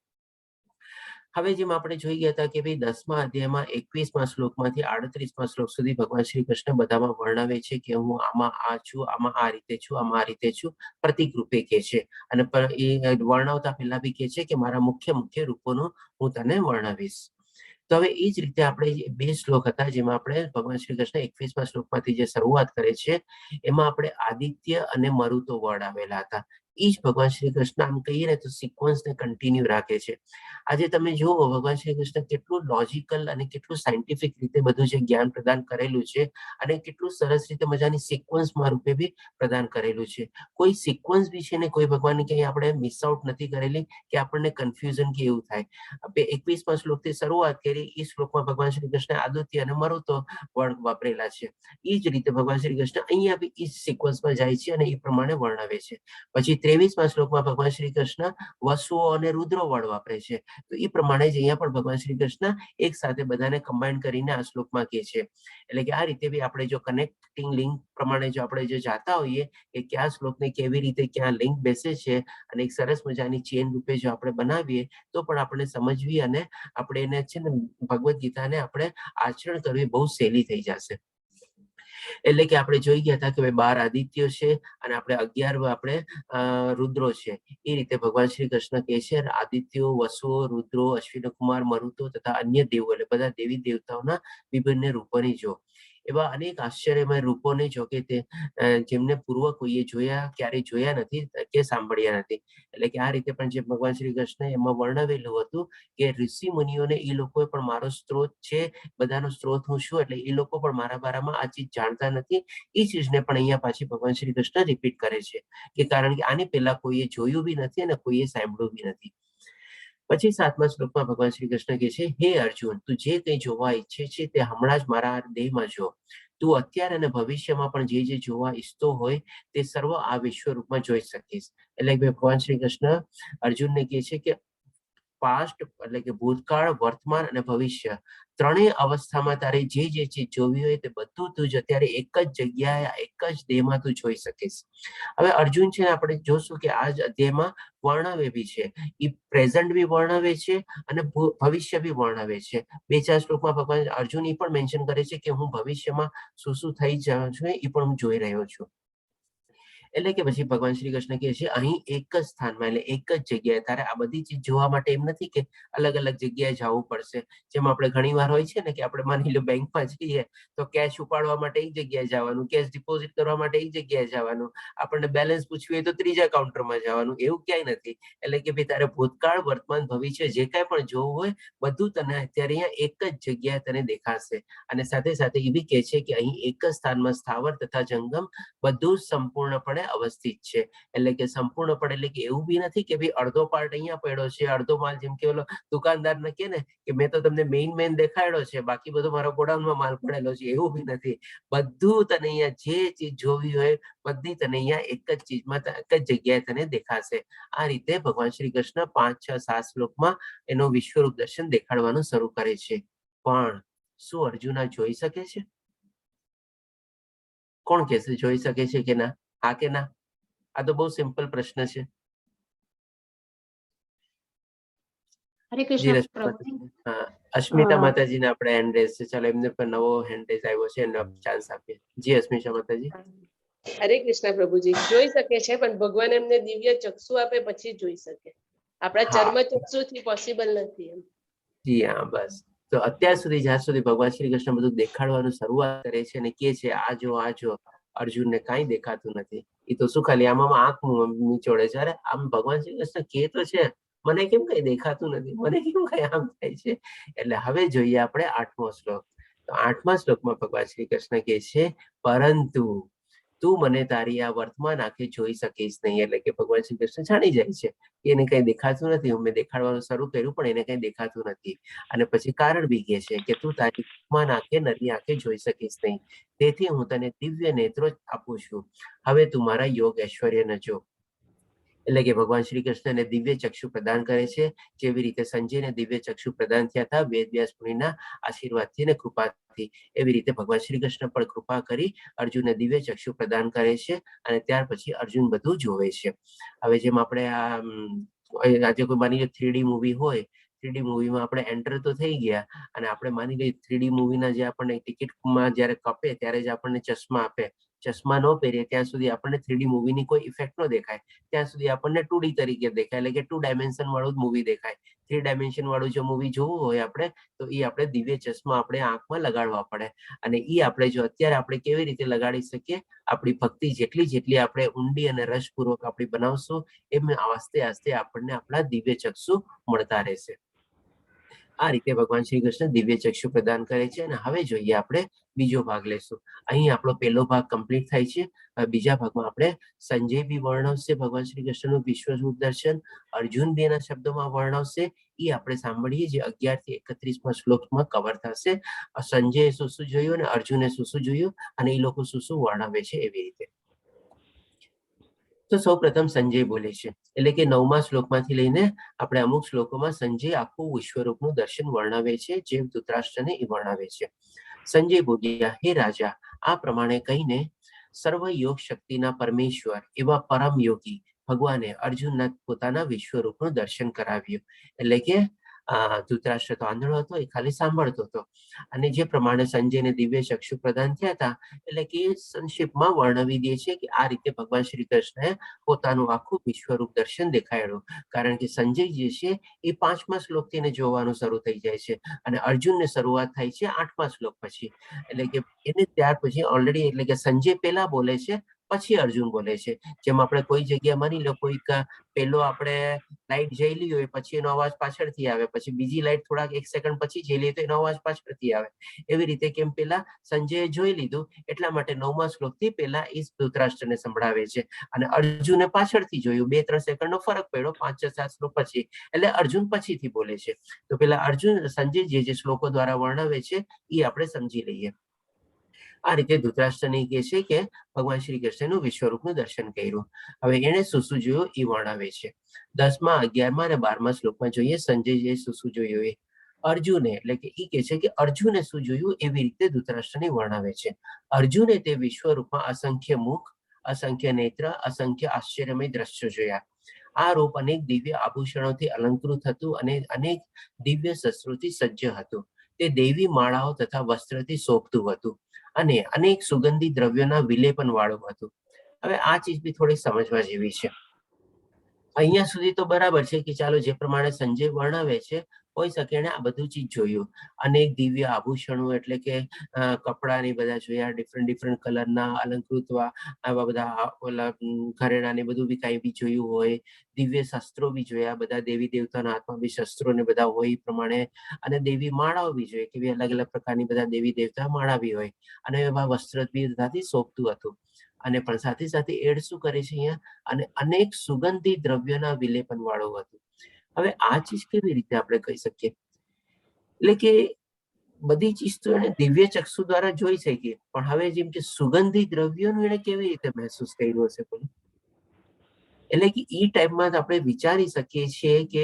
હવે જેમ આપણે જોઈ ગયા હતા કે ભાઈ 10મા અધ્યાયમાં 21મા શ્લોકમાંથી 38મા શ્લોક સુધી ભગવાન શ્રી કૃષ્ણ બધામાં વર્ણવે છે કે હું આમાં આ છું, આમાં આ રીતે છું, આમાં આ રીતે છું, પ્રતિક રૂપે કહે છે. અને એ વર્ણવતા પહેલા બી કહે છે કે મારા મુખ્ય રૂપોનું હું તને વર્ણવીશ. તો હવે એ જ રીતે આપણે 2 શ્લોક હતા જેમાં આપણે ભગવાન શ્રી કૃષ્ણ 21મા શ્લોકમાંથી જે શરૂઆત કરે છે એમાં આપણે આદિત્ય અને મરુતો વર્ડ આવેલા હતા એ જ ભગવાન શ્રી કૃષ્ણ આમ કહીએ ને તો સિક્વન્સને કન્ટિન્યુ રાખે છે. આજે તમે જુઓ ભગવાન શ્રી કૃષ્ણ કેટલું લોજિકલ અને કેટલું સાયન્ટિફિક રીતે બધું જે જ્ઞાન પ્રદાન કરેલું છે અને કેટલું સરસ રીતે મજાની સિક્વન્સમાં રૂપે બી પ્રદાન કરેલું છે. કોઈ સિક્વન્સ બી છે ને કોઈ ભગવાનની કંઈ આપણે મિસ આઉટ નથી કરેલી કે આપણને કન્ફ્યુઝન કે એવું થાય. આપણે 21મા શ્લોકથી શરૂઆત કરી, એ શ્લોકમાં ભગવાન શ્રી કૃષ્ણ આદિત્ય અને મરુતો વર્ણ વાપરેલા છે. એ જ રીતે ભગવાન શ્રી કૃષ્ણ અહીંયા બી એ સિક્વન્સમાં જાય છે અને એ પ્રમાણે વર્ણવે છે. પછી 23મા શ્લોકમાં ભગવાન શ્રી કૃષ્ણ વસુઓ અને રુદ્રો વળ વાપરે છે. તો એ પ્રમાણે જ અહીંયા પણ ભગવાન શ્રી કૃષ્ણ એક સાથે બધાને કમ્બાઈન કરીને આ શ્લોકમાં કહે છે. એટલે કે આ રીતે બી આપણે જો કનેક્ટિંગ લિંક પ્રમાણે જો આપણે જો જાતા હોઈએ કે કયા શ્લોકને કેવી રીતે ક્યાં લિંક બેસે છે અને એક સરસ મજાની ચેન રૂપે જો આપણે બનાવીએ તો પણ આપણે સમજવી અને આપણે એને છે ને ભગવદ્ ગીતાને આપણે આચરણ કરવી બહુ સહેલી થઈ જશે. એટલે કે આપણે જોઈ ગયા હતા કે 12 આદિત્યો છે અને આપણે 11 આપણે રુદ્રો છે. એ રીતે ભગવાન શ્રી કૃષ્ણ કહે છે આદિત્યો, વસુઓ, રુદ્રો, અશ્વિન કુમાર, મરુતો તથા અન્ય દેવો એટલે બધા દેવી દેવતાઓના વિભિન્ન રૂપોની જો એવા અનેક આશ્ચર્યમય રૂપોને જો કે તે જેમને પૂર્વ કોઈએ ક્યારેય જોયા નથી કે સાંભળ્યા નથી. એટલે કે આ રીતે પણ જે ભગવાન શ્રી કૃષ્ણ એમાં વર્ણવેલું હતું કે ઋષિ મુનિઓને એ લોકો પણ મારો સ્ત્રોત છે, બધાનો સ્ત્રોત હું છું, એટલે એ લોકો પણ મારા બારામાં આ ચીજ જાણતા નથી. એ ચીજને પણ અહીંયા પાછી ભગવાન શ્રી કૃષ્ણ રિપીટ કરે છે કે કારણ કે આની પહેલા કોઈએ જોયું બી નથી અને કોઈએ સાંભળ્યું બી નથી. પછી 7મા શ્લોકમાં ભગવાન શ્રી કૃષ્ણ કહે છે, હે અર્જુન, તું જે કંઈ જોવા ઈચ્છે છે તે હમણાં જ મારા દેહમાં જો. તું અત્યારે અને ભવિષ્યમાં પણ જે જોવા ઈચ્છતો હોય તે સર્વ આ વિશ્વરૂપમાં જોઈ શકીશ. એટલે ભગવાન શ્રી કૃષ્ણ અર્જુનને કહે છે કે પાસ્ટ એટલે કે ભૂતકાળ, વર્તમાન અને ભવિષ્ય ત્રણેય અવસ્થામાં તારે જે ચીજ જોવી હોય તે બધું તું જ અત્યારે એક જ જગ્યાએ એક જ દેહમાં તું જોઈ શકીશ. હવે અર્જુન છે આપણે જોશું કે આ જ અધ્યાયમાં વર્ણવે બી છે. એ પ્રેઝન્ટ બી વર્ણવે છે અને ભવિષ્ય બી વર્ણવે છે. 2-4 શ્લોકમાં ભગવાન અર્જુન એ પણ મેન્શન કરે છે કે હું ભવિષ્યમાં શું થઈ જાઉં છું એ પણ હું જોઈ રહ્યો છું. એટલે કે પછી ભગવાન શ્રી કૃષ્ણ કહે છે અહીં એક જ સ્થાનમાં એટલે એક જ જગ્યાએ તારે આ બધી ચીજ જોવા માટે એમ નથી કે અલગ અલગ જગ્યાએ જવું પડશે. જેમ આપણે ઘણી વાર હોય છે ને કે આપણે માની લો બેંકમાં જઈએ તો કેશ ઉપાડવા માટે એક જગ્યાએ જવાનું, કેશ ડિપોઝિટ કરવા માટે એક જગ્યાએ જવાનું, આપણને બેલેન્સ પૂછવું હોય તો ત્રીજા કાઉન્ટરમાં જવાનું, એવું ક્યાંય નથી. એટલે કે ભાઈ તારે ભૂતકાળ, વર્તમાન, ભવિષ્ય જે કાંઈ પણ જોવું હોય બધું તને અત્યારે અહીંયા એક જ જગ્યાએ તને દેખાશે. અને સાથે સાથે એ બી કહે છે કે અહીં એક જ સ્થાનમાં સ્થાવર તથા જંગમ બધું સંપૂર્ણપણે અવસ્થિત છે. એટલે કે સંપૂર્ણપણે એટલે કે એવું બી નથી કે ભાઈ અડધો પાર્ટ અહીંયા પડ્યો છે, અડધો માલ જેમ કે ઓલો દુકાનદાર ને કે ને કે મેં તો તમને મેઇન દેખાડ્યો છે, બાકી બધો મારો ગોડાઉનમાં માલ પડેલો છે, એવું બી નથી. બધું તને અહીંયા જે ચીજ જોવી હોય બધી તને અહીંયા એક જ ચીજમાં એક જ જગ્યાએ તને દેખાશે. આ રીતે ભગવાન શ્રી કૃષ્ણ 5, 6, 7 શ્લોકમાં એનો વિશ્વરૂપ દર્શન દેખાડવાનું શરૂ કરે છે. પણ શું અર્જુન આ જોઈ શકે છે? કોણ કહેશે જોઈ શકે છે કે ના? હા કે ના? આ તો બહુ સિમ્પલ પ્રશ્ન છે. હરે જી કૃષ્ણ રશ્મિ પ્રભુજી. માતાજી. હા, અસ્મિતા માતાજીને આપણે હેન્ડ રેઝ છે. ચાલો એમને પણ નવો હેન્ડ રેઝ આવ્યો છે, એને ચાન્સ આપીએ. જી અસ્મિતા માતાજી. હરે કૃષ્ણ પ્રભુજી. જોઈ શકે છે પણ ભગવાન એમને દિવ્ય ચક્ષુ આપે પછી જોઈ શકે. આપણા ચર્મ ચક્ષુથી પોસિબલ નથી એમ. જી હા, બસ. તો અત્યાર સુધી જ્યાં સુધી ભગવાન શ્રી કૃષ્ણ બધું દેખાડવાનું શરૂઆત કરે છે અને કહે છે આ જો અર્જુનને કાંઈ દેખાતું નથી. એ તો શું ખાલી આમાં આંખ નીચોડે છે. અરે આમ ભગવાન શ્રી કૃષ્ણ કહે તો છે મને કેમ કઈ દેખાતું નથી, મને કેમ કઈ આમ થાય છે. એટલે હવે જોઈએ આપણે 8મો શ્લોક. તો 8મા શ્લોકમાં ભગવાન શ્રી કૃષ્ણ કહે છે પરંતુ તું મને તારી આ વર્તમાન આંખે જોઈ શકીશ નહીં. એટલે કે ભગવાન શ્રી કૃષ્ણ જાણી જાય છે એને કઈ દેખાતું નથી. મેં દેખાડવાનું શરૂ કર્યું પણ એને કઈ દેખાતું નથી. અને પછી કારણ બી કહે છે કે તું તારી વર્તમાન આંખે નરી આંખે જોઈ શકીશ નહીં. તેથી હું તને દિવ્ય નેત્રો આપું છું. હવે તું મારા યોગ ઐશ્વર્યને જો. એટલે કે ભગવાન શ્રી કૃષ્ણને દિવ્ય ચક્ષુ પ્રદાન કરે છે. જેવી રીતે સંજયને દિવ્ય ચક્ષુ પ્રદાન થયા હતા વેદવ્યાસ મુનિના આશીર્વાદથી અને કૃપાથી, એવી રીતે ભગવાન શ્રી કૃષ્ણ પણ કૃપા કરી અર્જુનને દિવ્ય ચક્ષુ પ્રદાન કરે છે અને ત્યાર પછી અર્જુન બધું જોવે છે. હવે જેમ આપણે આજે કોઈ માની લો 3D મૂવી હોય, 3D મૂવીમાં આપણે એન્ટર તો થઈ ગયા અને આપણે માની લઈએ 3D મૂવીના જે આપણને ટિકિટમાં જ્યારે કપે ત્યારે જ આપણને ચશ્મા આપે. ચશ્મા ન પહેરીએ ત્યાં સુધી આપણને 3D મૂવીની કોઈ ઇફેક્ટ ન દેખાય. ત્યાં સુધી આપણને 2D તરીકે દેખાય, એટલે કે 2 ડાયમેન્શન વાળું જ મૂવી દેખાય. 3 ડાયમેન્શન વાળું જો મૂવી જોવું હોય આપણે તો એ આપણે દિવ્ય ચશ્મા આપણે આંખમાં લગાડવા પડે અને એ આપણે જો અત્યારે આપણે કેવી રીતે લગાડી શકીએ આપણી ભક્તિ જેટલી આપણે ઊંડી અને રસપૂર્વક આપણી બનાવશું એમ આસ્તે આસ્તે આપણને આપણા દિવ્ય ચક્ષુ મળતા રહેશે. આ રીતે ભગવાન શ્રી કૃષ્ણ દિવ્ય ચક્ષુ પ્રદાન કરે છે અને હવે જોઈએ આપણે બીજો ભાગ લેશું. અહીં આપણો પહેલો ભાગ કમ્પ્લીટ થાય છે. બીજા ભાગમાં આપણે સંજય બી વર્ણવશે ભગવાન શ્રી કૃષ્ણનું વિશ્વરૂપ દર્શન, અર્જુન બી એના શબ્દોમાં વર્ણવશે. એ આપણે સાંભળીએ જે 11 થી 31 શ્લોકમાં કવર થશે. સંજયે શું જોયું અને અર્જુને શું જોયું અને એ લોકો શું વર્ણવે છે એવી રીતે. તો સૌ પ્રથમ સંજય બોલે છે એટલે કે 9મા શ્લોકમાંથી લઈને આપણે અમુક શ્લોકોમાં સંજય આખું વિશ્વરૂપનું દર્શન વર્ણવે છે જે ધૃતરાષ્ટ્રને એ વર્ણવે છે. સંજય બોલ્યા, હે રાજા, આ પ્રમાણે કહીને સર્વ યોગ શક્તિના પરમેશ્વર એવા પરમ યોગી ભગવાને અર્જુનના પોતાના વિશ્વરૂપનું દર્શન કરાવ્યું. એટલે કે ધૃતરાષ્ટ્ર તો આંધળો હતો, એ ખાલી સાંભળતો હતો અને જે પ્રમાણે સંજયને દિવ્ય ચક્ષુ પ્રદાન થયા હતા એટલે કે સંક્ષિપ્તમાં વર્ણવી દે છે કે આ રીતે ભગવાન શ્રી કૃષ્ણએ પોતાનું આખું વિશ્વરૂપ દર્શન દેખાડ્યું. કારણ કે સંજય જે છે એ 5મા શ્લોકથી એને જોવાનું શરૂ થઈ જાય છે અને અર્જુનને શરૂઆત થાય છે 8મા શ્લોક પછી. એટલે કે એને ત્યાર પછી ઓલરેડી એટલે કે સંજય પહેલા બોલે છે પછી અર્જુન બોલે છે. જેમ આપણે કોઈ જગ્યા માની લો કોઈક પેલો આપણે લાઈટ જઈલી હોય પછી એનો અવાજ પાછળથી આવે, પછી બીજી લાઈટ થોડાક 1 સેકન્ડ પછી જઈ લે તો એનો અવાજ પાછળથી આવે. એવી રીતે કેમ પેલા સંજયે જોઈ લીધું એટલા માટે 9મા શ્લોકથી પેલા એ ધૃતરાષ્ટ્રને સંભળાવે છે અને અર્જુને પાછળથી જોયું, 2-3 સેકન્ડનો ફરક પડ્યો 5-6-7 શ્લોક પછી એટલે અર્જુન પછીથી બોલે છે. તો પેલા અર્જુન સંજય જે શ્લોકો દ્વારા વર્ણવે છે એ આપણે સમજી લઈએ. આ રીતે ધૃતરાષ્ટ્રને કહે છે કે ભગવાન શ્રી કૃષ્ણનું વિશ્વરૂપનું દર્શન કર્યું. હવે એને શું જોયું એ વર્ણવે છે. 10મા, 11મા અને 12મા શ્લોકમાં જોઈએ સંજયે શું જોયું એ. અર્જુને એટલે કે એ કહે છે કે અર્જુને શું જોયું એવી રીતે ધૃતરાષ્ટ્રને વર્ણવે છે. અર્જુને તે વિશ્વરૂપમાં અસંખ્ય મુખ, અસંખ્ય નેત્ર, અસંખ્ય આશ્ચર્યમય દ્રશ્યો જોયા. આ રૂપ અનેક દિવ્ય આભૂષણોથી અલંકૃત હતું અને અનેક દિવ્ય શસ્ત્રોથી સજ્જ હતું. તે દૈવી માળાઓ તથા વસ્ત્રથી શોભતું હતું અને અનેક સુગંધી દ્રવ્યોના વિલેપન વાળું હતું. હવે આ ચીજ બી થોડી સમજવા જેવી છે. અહીંયા સુધી તો બરાબર છે કે ચાલો જે પ્રમાણે સંજય વર્ણવે છે હોઈ શકે એને આ બધું ચીજ જોયું. અનેક દિવ્ય આભૂષણો એટલે કે કપડાની બધા જોયા, ડિફરન્ટ કલરના અલંકૃત આવા બધા ઓલા ઘરેણા ને બધું બી કાંઈ બી જોયું હોય. દિવ્ય શસ્ત્રો બી જોયા, બધા દેવી દેવતાના હાથમાં બી શસ્ત્રો ને બધા હોય એ પ્રમાણે અને દેવી માળાઓ બી જોઈએ કે અલગ અલગ પ્રકારની બધા દેવી દેવતા માળા બી હોય અને એવા વસ્ત્ર બી બધાથી શોભતું હતું. અને પણ સાથે સાથે એડ શું કરે છે અહીંયા અને અનેક સુગંધી દ્રવ્યોના વિલેપન વાળું હતું. હવે આ ચીજ કેવી રીતે આપણે કહી શકીએ એટલે કે બધી ચીજ તો એને દિવ્ય ચક્ષુ દ્વારા જોઈ શકીએ પણ હવે જેમ કે સુગંધી દ્રવ્યોનું એને કેવી રીતે મહેસૂસ કર્યું હશે બોલો. એટલે કે એ ટાઈમમાં આપણે વિચારી શકીએ છીએ કે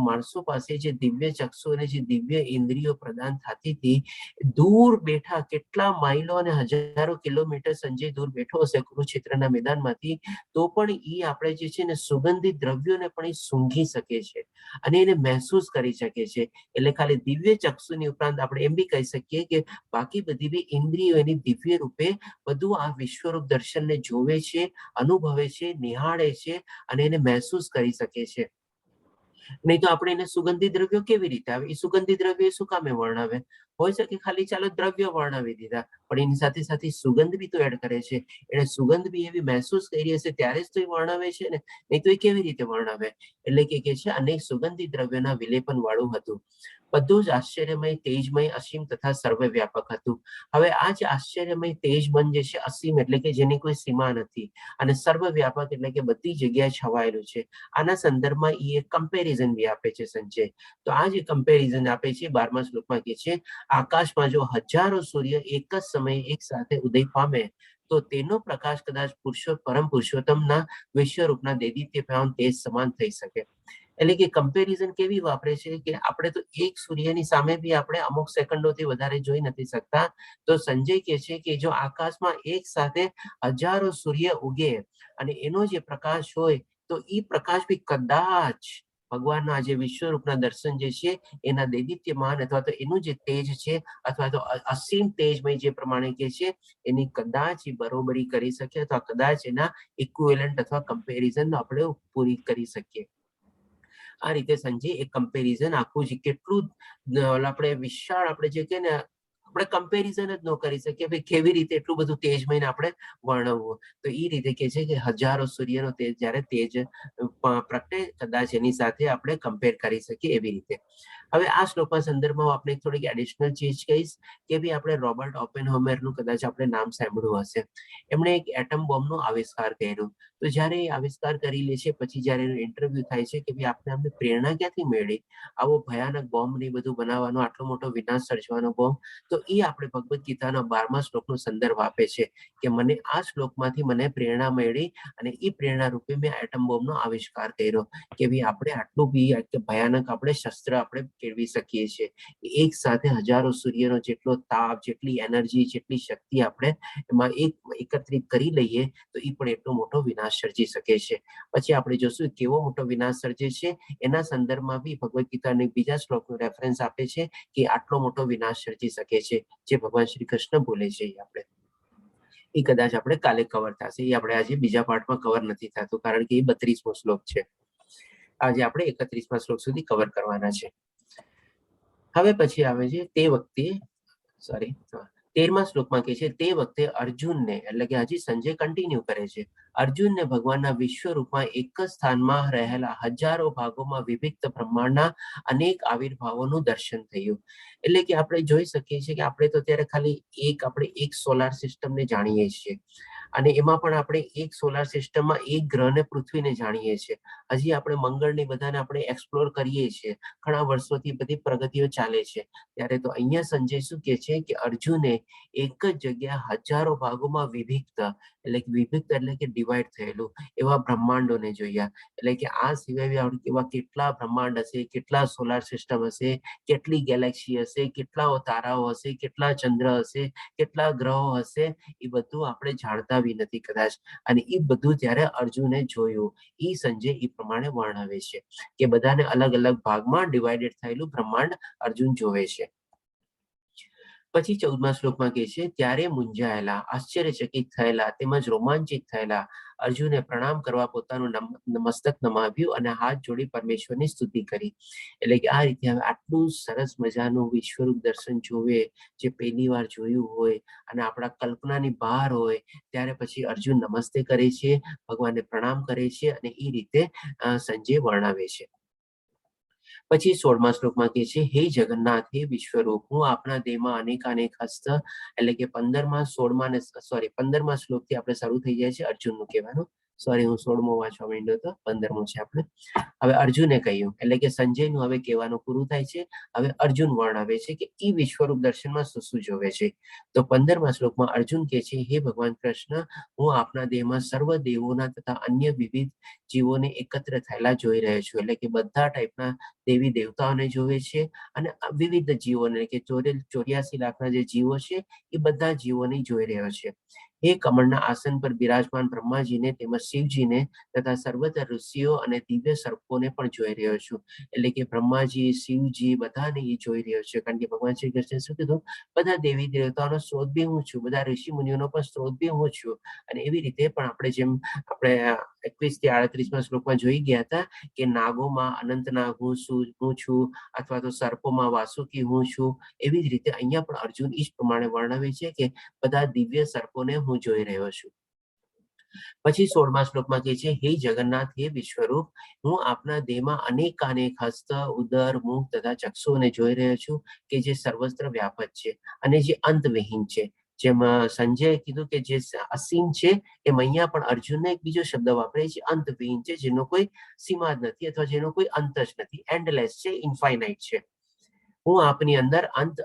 માણસો પાસે જે દિવ્ય ચક્ષુ અને જે દિવ્ય ઇન્દ્રિયો પ્રદાન થતી હતી દૂર બેઠા કેટલા માઇલો અને હજારો કિલોમીટર સંજય દૂર બેઠો હશે કુરુક્ષેત્રના મેદાનમાંથી તો પણ એ આપણે જે છે ને સુગંધિત દ્રવ્યોને પણ એ સૂંઘી શકે છે અને એને મહેસૂસ કરી શકે છે. એટલે ખાલી દિવ્ય ચક્ષુની ઉપરાંત આપણે એમ બી કહી શકીએ કે બાકી બધી બી ઇન્દ્રિયો એની દિવ્ય રૂપે બધું આ વિશ્વરૂપ દર્શનને જોવે છે, અનુભવે છે, નિહાળે છે અને એને મહેસૂસ કરી શકે છે. નહીં તો આપણે એને સુગંધી દ્રવ્યો કેવી રીતે આવે? એ સુગંધી દ્રવ્યો શું કામે વર્ણવે? હોય શકે ખાલી ચાલો દ્રવ્યો વર્ણવી દીધા પણ એની સાથે સાથે સુગંધ બી તો એડ કરે છે. એને સુગંધ બી એવી મહેસૂસ કરી હશે ત્યારે જ તો એ વર્ણવે છે ને, નહીં તો એ કેવી રીતે વર્ણવે? એટલે કે છે અનેક સુગંધી દ્રવ્યોના વિલેપન વાળું હતું. બધું જ આશ્ચર્યમય, તેજમય, અસીમ તથા સર્વવ્યાપક હતું. હવે આ જે આશ્ચર્યમય તેજમન જે છે અસીમ એટલે કે જેની કોઈ સીમા નથી અને સર્વવ્યાપક એટલે કે બધી જગ્યાએ છવાયેલું છે. આના સંદર્ભમાં એ એક કમ્પેરિઝન બી આપે છે સંજય. તો આ જે કમ્પેરિઝન આપે છે 12મા શ્લોકમાં કે છે આકાશમાં જો હજારો સૂર્ય એક જ સમયે એક સાથે ઉદય પામે તો તેનો પ્રકાશ કદાચ પરમ પુરુષોત્તમના વિશ્વરૂપના દૈદિત્યભાન તેજ સમાન થઈ શકે. એટલે કે કમ્પેરિઝન કેવી વાપરે છે કે આપણે તો એક સૂર્યની સામે બી આપણે અમુક સેકન્ડોથી વધારે જોઈ નથી શકતા. તો સંજય કહે છે કે જો આકાશમાં એક સાથે હજારો સૂર્ય ઉગે અને એનો જે પ્રકાશ હોય તો એ પ્રકાશ બી કદાચ ભગવાનના જે વિશ્વરૂપના દર્શન જે છે એના દૈદિત્યમાન અથવા તો એનું જે તેજ છે અથવા તો અસીમ તેજમય જે પ્રમાણે કે છે એની કદાચ એ બરોબરી કરી શકે અથવા કદાચ એના ઇક્વિવેલન્ટ અથવા કમ્પેરિઝન આપણે પૂરી કરી શકીએ. આ રીતે સંજય એક કમ્પેરિઝન આખું છે કેટલું આપણે વિશાળ આપણે જે કે ને આપણે કમ્પેરિઝન જ ન કરી શકીએ ભાઈ કેવી રીતે એટલું બધું તેજમય આપણે વર્ણવવું. તો એ રીતે કે છે કે હજારો સૂર્યનો તેજ જ્યારે તેજ પ્રગટે કદાચ એની સાથે આપણે કમ્પેર કરી શકીએ એવી રીતે. હવે આ શ્લોકના સંદર્ભમાં આપણે થોડીક એડિશનલ ચીજ કહીશ કે ભાઈ આપણે રોબર્ટ ઓપેનહોમરનું કદાચ આપણે નામ સાંભળ્યું હશે. એમણે એક એટમ બોમ્બનો આવિષ્કાર કર્યો. તો જ્યારે એ આવિષ્કાર કરી લે છે પછી જ્યારે એનું ઇન્ટરવ્યુ થાય છે કે ભાઈ આપણે અમને પ્રેરણા ક્યાંથી મળી આવો ભયાનક બોમ્બ ને બધું બનાવવાનો, આટલો મોટો વિનાશ સર્જવાનો બોમ્બ. તો એ આપણે ભગવદ્ ગીતાના 12મા શ્લોકનો સંદર્ભ આપે છે કે મને આ શ્લોકમાંથી મને પ્રેરણા મળી અને એ પ્રેરણા રૂપે મેં એટમ બોમ્બનો આવિષ્કાર કર્યો કે ભાઈ આપણે આટલું બી ભયાનક આપણે શસ્ત્ર આપણે કેળવી શકીએ છીએ. એક સાથે હજારો સૂર્યનો જેટલો તાપ, જેટલી એનર્જી, જેટલી શક્તિ આપણે એમાં એકત્રિત કરી લઈએ તો એ પણ એટલો મોટો વિનાશ સર્જી શકે છે. પછી આપણે જોશું કેવો મોટો વિનાશ સર્જે છે એના સંદર્ભમાં બી ભગવદ્ ગીતાના બીજા શ્લોકનો રેફરન્સ આપે છે કે આટલો મોટો વિનાશ સર્જી શકે છે જે ભગવાન શ્રી કૃષ્ણ બોલે છે. આપણે એ કદાચ આપણે કાલે કવર થશે. એ આપણે આજે બીજા પાર્ટમાં કવર નથી થતું કારણ કે એ 32મો શ્લોક છે. આજે આપણે 31મા શ્લોક સુધી કવર કરવાના છે. હવે પછી આવે છે તે વખતે 13મા શ્લોકમાં કહે છે તે વખતે અર્જુનને, એટલે કે હજી સંજય કન્ટિન્યુ કરે છે, અર્જુનને ભગવાનના વિશ્વરૂપમાં એક જ સ્થાનમાં રહેલા હજારો ભાગોમાં વિભક્ત બ્રહ્માંડના અનેક આવિર્ભાવોનું દર્શન થયું. એટલે કે આપણે જોઈ શકીએ છીએ કે આપણે તો ત્યારે ખાલી એક સોલાર સિસ્ટમને જાણીએ છીએ અને એમાં પણ આપણે એક સોલાર સિસ્ટમમાં એક ગ્રહને પૃથ્વીને જાણીએ છીએ. હજી આપણે મંગળની બધાને આપણે એક્સપ્લોર કરીએ છીએ. ઘણા વર્ષોથી બધી પ્રગતિઓ ચાલે છે. ત્યારે તો અહીંયા સંજય શું કહે છે કે અર્જુને એક જ જગ્યા હજારો ભાગોમાં વિભક્ત એટલે કે ડિવાઈડ થયેલું એવા બ્રહ્માંડોને જોયા. એટલે કે આ સિવાય એવા કેટલા બ્રહ્માંડ હશે, કેટલા સોલાર સિસ્ટમ હશે, કેટલી ગેલેક્સી હશે, કેટલા તારાઓ હશે, કેટલા ચંદ્ર હશે, કેટલા ગ્રહો હશે, એ બધું આપણે જાણતા બી નથી કદાચ. અને એ બધું જ્યારે અર્જુને જોયું એ સંજય એ પ્રમાણે વર્ણવે છે કે બધાને અલગ અલગ ભાગમાં ડિવાઇડેડ થયેલું બ્રહ્માંડ અર્જુન જોવે છે. પછી 14મા શ્લોકમાં કહે છે ત્યારે મૂંઝાયેલા, આશ્ચર્યચકિત થયેલા તેમજ રોમાંચિત થયેલા અર્જુને પ્રણામ કરવા પોતાનું મસ્તક નમાવ્યું અને હાથ જોડી પરમેશ્વરની સ્તુતિ કરી. એટલે કે આ રીતે આટલું સરસ મજાનું વિશ્વરૂપ દર્શન જોવે જે પહેલી વાર જોયું હોય અને આપણા કલ્પનાની બહાર હોય ત્યારે પછી અર્જુન નમસ્તે કરે છે, ભગવાનને પ્રણામ કરે છે અને એ રીતે સંજય વર્ણવે છે. પછી 16મા શ્લોકમાં કહે છે હે જગન્નાથ, હે વિશ્વરૂપ, હું આપના દેહમાં અનેક હસ્ત, એટલે કે 15મા શ્લોકથી આપણે શરૂ થઈ જાય છે અર્જુનનું કહેવાનું. હું 16મો વાંચવા માંડ્યો હતો, 15મો છે આપણે. હવે અર્જુને કહ્યું, એટલે કે સંજયનું હવે કહેવાનું પૂરું થાય છે. હવે અર્જુન વર્ણવે છે કે એ વિશ્વરૂપ દર્શનમાં શું શું જોવે છે. તો 15મા શ્લોકમાં અર્જુન કહે છે હે ભગવાન કૃષ્ણ, હું આપના દેહમાં સર્વ દેવોના તથા અન્ય વિવિધ જીવોને એકત્ર થયેલા જોઈ રહ્યો છું. એટલે કે બધા ટાઈપના દેવી દેવતાઓને જોવે છે અને વિવિધ જીવોને કે 84 લાખના જે જીવો છે એ બધા જીવોને જોઈ રહ્યો છે. એ કમળના આસન પર બિરાજમાન બ્રહ્માજીને તેમજ શિવજીને તથા સર્વત્ર ઋષિઓ અને દિવ્ય સર્પોને પણ જોઈ રહ્યો છું. એટલે કે બ્રહ્માજી, શિવજી બધાને એ જોઈ રહ્યો છે કારણ કે ભગવાન શ્રી કૃષ્ણે શું કીધું, બધા દેવી દેવતાઓનો સ્ત્રોત બી હું છું, બધા ઋષિ મુનિઓનો પણ સ્ત્રોત બી હું છું. અને એવી રીતે પણ આપણે જેમ આપણે 21 થી 38મા શ્લોકમાં જોઈ ગયા હતા કે નાગોમાં અનંતનાગ હું છું અથવા તો સર્પોમાં વાસુકી હું છું, એવી જ રીતે અહીંયા પણ અર્જુન એ જ પ્રમાણે વર્ણવે છે કે બધા દિવ્ય સર્પોને હું જોઈ રહ્યો છું. પછી 16મા શ્લોકમાં કહે છે હે જગન્નાથ, હે વિશ્વરૂપ, હું આપના દેહમાં અનેક હસ્ત, ઉદર, મુખ તથા ચક્ષુઓને જોઈ રહ્યો છું કે જે સર્વત્ર વ્યાપક છે અને જે અંતવિહીન છે. જેમાં સંજયે કીધું કે જે અસીમ છે એમ અહીંયા પણ અર્જુનને એક બીજો શબ્દ વાપરે છે અંતવિહીન છે, જેનો કોઈ સીમા જ નથી અથવા જેનો કોઈ અંત જ નથી, એન્ડલેસ છે, ઇન્ફાઇનાઇટ છે. હું આપની અંદર અંત,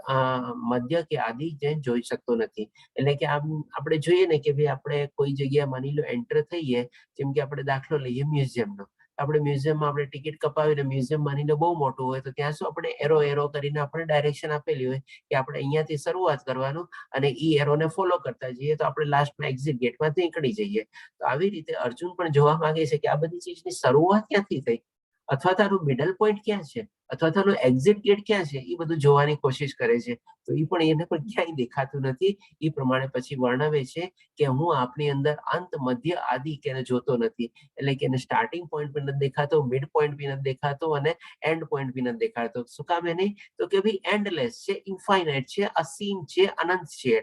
મધ્ય કે આદિ જોઈ શકતો નથી. એટલે કે આમ આપણે જોઈએ ને કે ભાઈ આપણે કોઈ જગ્યાએ માની લો એન્ટર થઈએ, જેમ કે આપણે દાખલો લઈએ મ્યુઝિયમનો. આપણે મ્યુઝિયમમાં આપણે ટિકિટ કપાવીને મ્યુઝિયમ માની લો બહુ મોટું હોય તો ત્યાં શું આપણે એરો કરીને આપણે ડાયરેક્શન આપેલી હોય કે આપણે અહીંયાથી શરૂઆત કરવાનું અને ઈ એરોને ફોલો કરતા જઈએ તો આપણે લાસ્ટમાં એક્ઝિટ ગેટમાંથી નીકળી જઈએ. તો આવી રીતે અર્જુન પણ જોવા માંગે છે કે આ બધી ચીજની શરૂઆત ક્યાંથી થઈ. અથવા તારું મિડલ પોઈન્ટ ક્યાં છે, અથવા તારું એક્ઝિટ ગેટ ક્યાં છે, એ બધું જોવાની કોશિશ કરે છે. તો એ પણ એને પણ ક્યાંય દેખાતું નથી. એ પ્રમાણે પછી વર્ણવે છે કે હું આપની અંદર અંત, મધ્ય, આદિ કે જોતો નથી. એટલે કે એને સ્ટાર્ટિંગ પોઈન્ટ બી નથી દેખાતો, મિડ પોઈન્ટ બી નથી દેખાતો અને એન્ડ પોઈન્ટ બી નથી દેખાતો. શું કામ એ નહીં? તો કે ભાઈ એન્ડલેસ છે, ઇન્ફાઇનાઇટ છે, અસીમ છે, અનંત છે.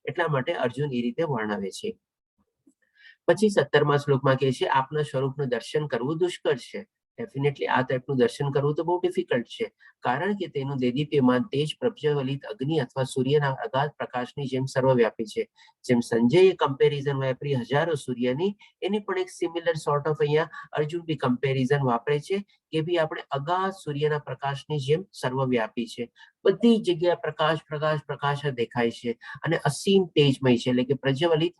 એટલા માટે અર્જુન એ રીતે વર્ણવે છે. પછી 17મા શ્લોકમાં કહે છે આપના સ્વરૂપનું દર્શન કરવું દુષ્કર છે. ડેફિનેટલી આ ટાઈપનું દર્શન કરવું તો બહુ ડિફિકલ્ટ છે, કારણ કે તેનું દેદીપ્યમાન તેજ પ્રજ્વલિત અગ્નિ અથવા સૂર્યના અગાધ પ્રકાશની જેમ સર્વવ્યાપી છે. જેમ સંજયે કમ્પેરિઝન વાપરી હજારો સૂર્યની, એની પણ એક સિમિલર સોર્ટ ઓફ અહીંયા અર્જુન બી કમ્પેરિઝન વાપરે છે કે ભાઈ આપણે અગાધ સૂર્યના પ્રકાશની જેમ સર્વવ્યાપી છે. બધી જગ્યાએ પ્રકાશ પ્રકાશ પ્રકાશ દેખાય છે અને અસીમ તેજમય છે. એટલે કે પ્રજ્વલિત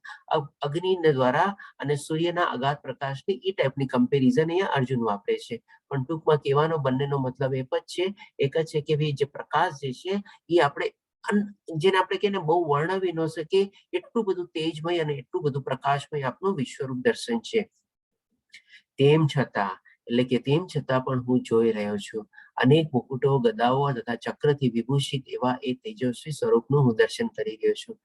અગ્નિ દ્વારા અને સૂર્યના અગાધ પ્રકાશની એ ટાઈપની કમ્પેરિઝન અહીંયા અર્જુન વાપરે છે. પણ ટૂંકમાં કહેવાનો બંનેનો મતલબ એક જ છે કે ભાઈ જે પ્રકાશ જે છે એ આપણે જેને આપણે કહીને બહુ વર્ણવી ન શકીએ એટલું બધું તેજમય અને એટલું બધું પ્રકાશમય આપનું વિશ્વરૂપ દર્શન છે. તેમ છતાં પણ હું જોઈ રહ્યો છું અનેક મુકુટો, ગદાઓ તથા ચક્રથી વિભૂષિત એવા એ તેજસ્વી સ્વરૂપનું હું દર્શન કરી રહ્યો છું.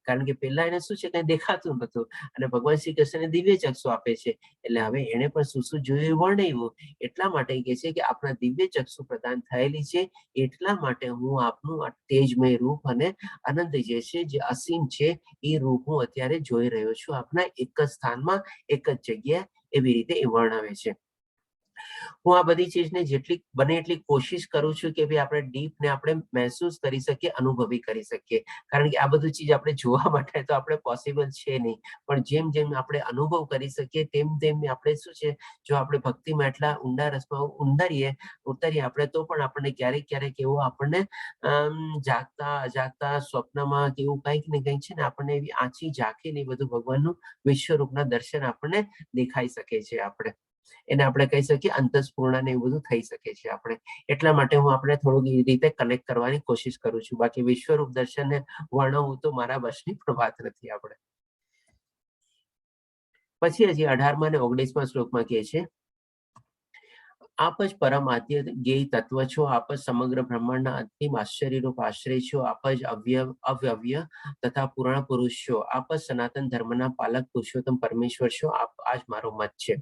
કારણ કે પહેલા એને શું છે, કઈ દેખાતું નતું અને ભગવાન શ્રી કૃષ્ણને દિવ્ય ચક્ષુ આપે છે. એટલે હવે એને પણ શું જોયું વર્ણવ્યું. એટલા માટે કહે છે કે આપણા દિવ્ય ચક્ષુ પ્રદાન થયેલી છે. એટલા માટે હું આપનું આ તેજમય રૂપ અને આનંદ જે છે, જે અસીમ છે, એ રૂપ હું અત્યારે જોઈ રહ્યો છું આપના એક જ સ્થાનમાં, એક જ જગ્યાએ. એવી રીતે એ વર્ણવે છે. હું આ બધી ચીજને જેટલી બને એટલી કોશિશ કરું છું કે ભાઈ આપણે ડીપ ને આપણે મહેસૂસ કરી શકીએ, અનુભવી કરી શકીએ. કારણ કે આ બધું ચીજ આપણે જોવા માટે તો આપણે પોસિબલ છે નહીં, પણ જેમ જેમ આપણે અનુભવ કરી શકીએ તેમ તેમ આપણે શું છે, જો આપણે ભક્તિમાં એટલા ઊંડા રસમાં ઉતરીએ આપણે તો પણ આપણને ક્યારેક એવું આપણને જાગતા અજાગતા સ્વપ્નમાં કે એવું કંઈક ને કંઈક છે ને આપણને એવી આંચી ઝાંખી ને બધું ભગવાનનું વિશ્વરૂપના દર્શન આપણને દેખાઈ શકે છે. એને આપણે કહી શકીએ અંતસ્ફૂર્ણ ને એવું બધું થઈ શકે છે. એટલા માટે હું આપણે થોડુંક એ રીતે કનેક્ટ કરવાની કોશિશ કરું છું. બાકી વિશ્વરૂપ દર્શનને વર્ણવવું તો મારા બસની પણ વાત નથી. પછી હજી 18મા અને 19મા શ્લોકમાં કહે છે આપ જ પરમ આદ્ય જ્ઞેય તત્વ છો, આપ જ સમગ્ર બ્રહ્માંડના અંતિમ આશ્ચર્યરૂપ આશ્રય છો, આપ જ અવ્યય તથા પુરાણ પુરુષ છો, આપ જ સનાતન ધર્મના પાલક પુરુષોત્તમ પરમેશ્વર છો. આ જ મારો મત છે.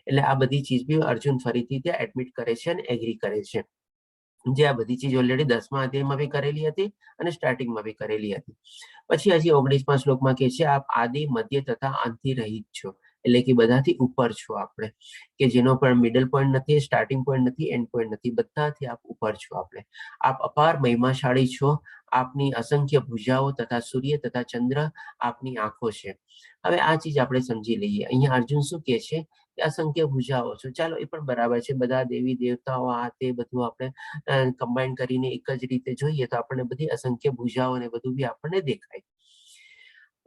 એટલે આ બધી ચીજ બી અર્જુન ફરીથી ત્યાં એડમિટ કરે છે અને એગ્રી કરે છે. જે આ બધી ચીજ ઓલરેડી 10મા અધ્યાયમાં બી કરેલી હતી અને સ્ટાર્ટિંગમાં બી કરેલી હતી. પછી હજી 19મા શ્લોકમાં કહે છે આપ આદિ, મધ્ય તથા અંતથી રહિત છો. એટલે કે બધાથી ઉપર છો આપણે, કે જેનો પણ મિડલ પોઈન્ટ નથી, સ્ટાર્ટિંગ પોઈન્ટ નથી, એન્ડ પોઈન્ટ નથી, બધાથી આપ ઉપર છો. આપ અપાર મહિમાશાળી છો. આપની અસંખ્ય ભુજાઓ તથા સૂર્ય તથા ચંદ્ર આપની આંખો છે. હવે આ ચીજ આપણે સમજી લઈએ. અહીંયા અર્જુન શું કહે છે કે અસંખ્ય ભુજાઓ છો. ચાલો એ પણ બરાબર છે. બધા દેવી દેવતાઓ આ તે બધું આપણે કમ્બાઈન કરીને એક જ રીતે જોઈએ તો આપણને બધી અસંખ્ય ભુજાઓ ને બધું બી આપણને દેખાય.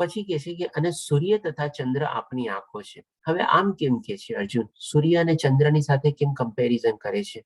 પછી કે છે કે અને સૂર્ય તથા ચંદ્ર આપની આંખો છે. હવે આમ કેમ કે છે અર્જુન? સૂર્ય અને ચંદ્રની સાથે કેમ કમ્પેરિઝન કરે છે?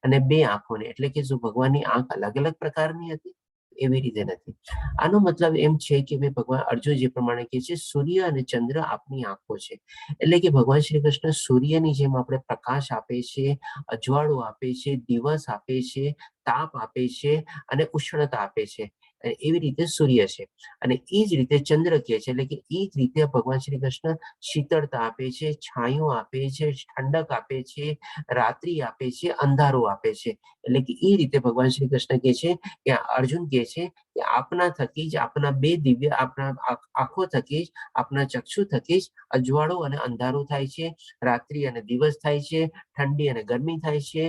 અને બે આંખોને, એટલે કે શું ભગવાનની આંખ અલગ અલગ પ્રકારની હતી? એવી રીતે નથી. આનો મતલબ એમ છે કે ભગવાન અર્જુન જે પ્રમાણે કહે છે સૂર્ય અને ચંદ્ર આપની આંખો છે. એટલે કે ભગવાન શ્રી કૃષ્ણ સૂર્યની જેમ આપણે પ્રકાશ આપે છે, અજવાળું આપે છે, દિવસ આપે છે, તાપ આપે છે અને ઉષ્ણતા આપે છે. એવી રીતે સૂર્ય છે. અને એ જ રીતે ચંદ્ર કહે છે. એટલે કે એ જ રીતે ભગવાન શ્રી કૃષ્ણ શીતળતા આપે છે, છાંયો આપે છે, ઠંડક આપે છે, રાત્રિ આપે છે, અંધારું આપે છે. એટલે કે એ રીતે ભગવાન શ્રી કૃષ્ણ કહે છે કે અર્જુન કહે છે કે આપના થકી જ, આપના બે દિવ્ય, આપના આંખો થકી જ, આપના ચક્ષુ થકી જ અજવાળું અને અંધારું થાય છે, રાત્રિ અને દિવસ થાય છે, ઠંડી અને ગરમી થાય છે,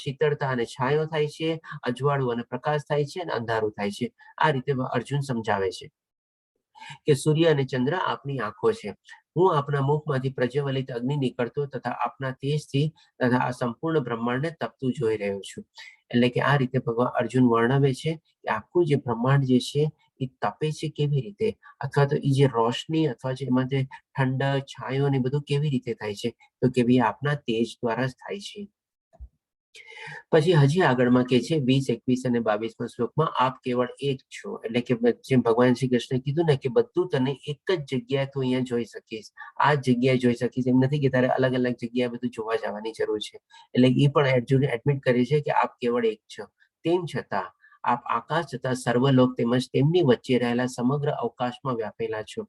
શીતળતા અને છાંયો થાય છે, અજવાળું અને પ્રકાશ થાય છે અને અંધારું થાય છે. આ રીતે અર્જુન સમજાવે છે કે સૂર્ય અને ચંદ્ર આપની આંખો છે. હું આપના મુખમાંથી પ્રજ્વલિત અગ્નિ નીકળતો તથા આપના તેજથી તથા આ સંપૂર્ણ બ્રહ્માંડને તપતું જોઈ રહ્યો છું. એટલે કે આ રીતે ભગવાન અર્જુન વર્ણવે છે કે આખું જે બ્રહ્માંડ જે છે એ તપે છે કેવી રીતે, અથવા તો એ જે રોશની અથવા જે એમાં જે ઠંડક, છાંયો ને બધું કેવી રીતે થાય છે? તો કે ભાઈ આપના તેજ દ્વારા જ થાય છે. પછી હજી આગળમાં કે છે 20, 21 અને 22માં શ્લોકમાં આપ કેવળ એક છો, એટલે કે જેમ ભગવાન શ્રી કૃષ્ણે કીધું ને કે બધું તને એક જ જગ્યાએ તું અહીંયા જોઈ શકીશ, આ જગ્યાએ જોઈ શકીશ, એમ નથી કે તારે અલગ અલગ જગ્યાએ બધું જોવા જવાની જરૂર છે. એટલે એ પણ અર્જુન એડમિટ કરે છે કે આપ કેવળ એક છો, તેમ છતાં આપ આકાશ તથા સર્વલોક તેમજ તેમની વચ્ચે રહેલા સમગ્ર અવકાશમાં વ્યાપેલા છો.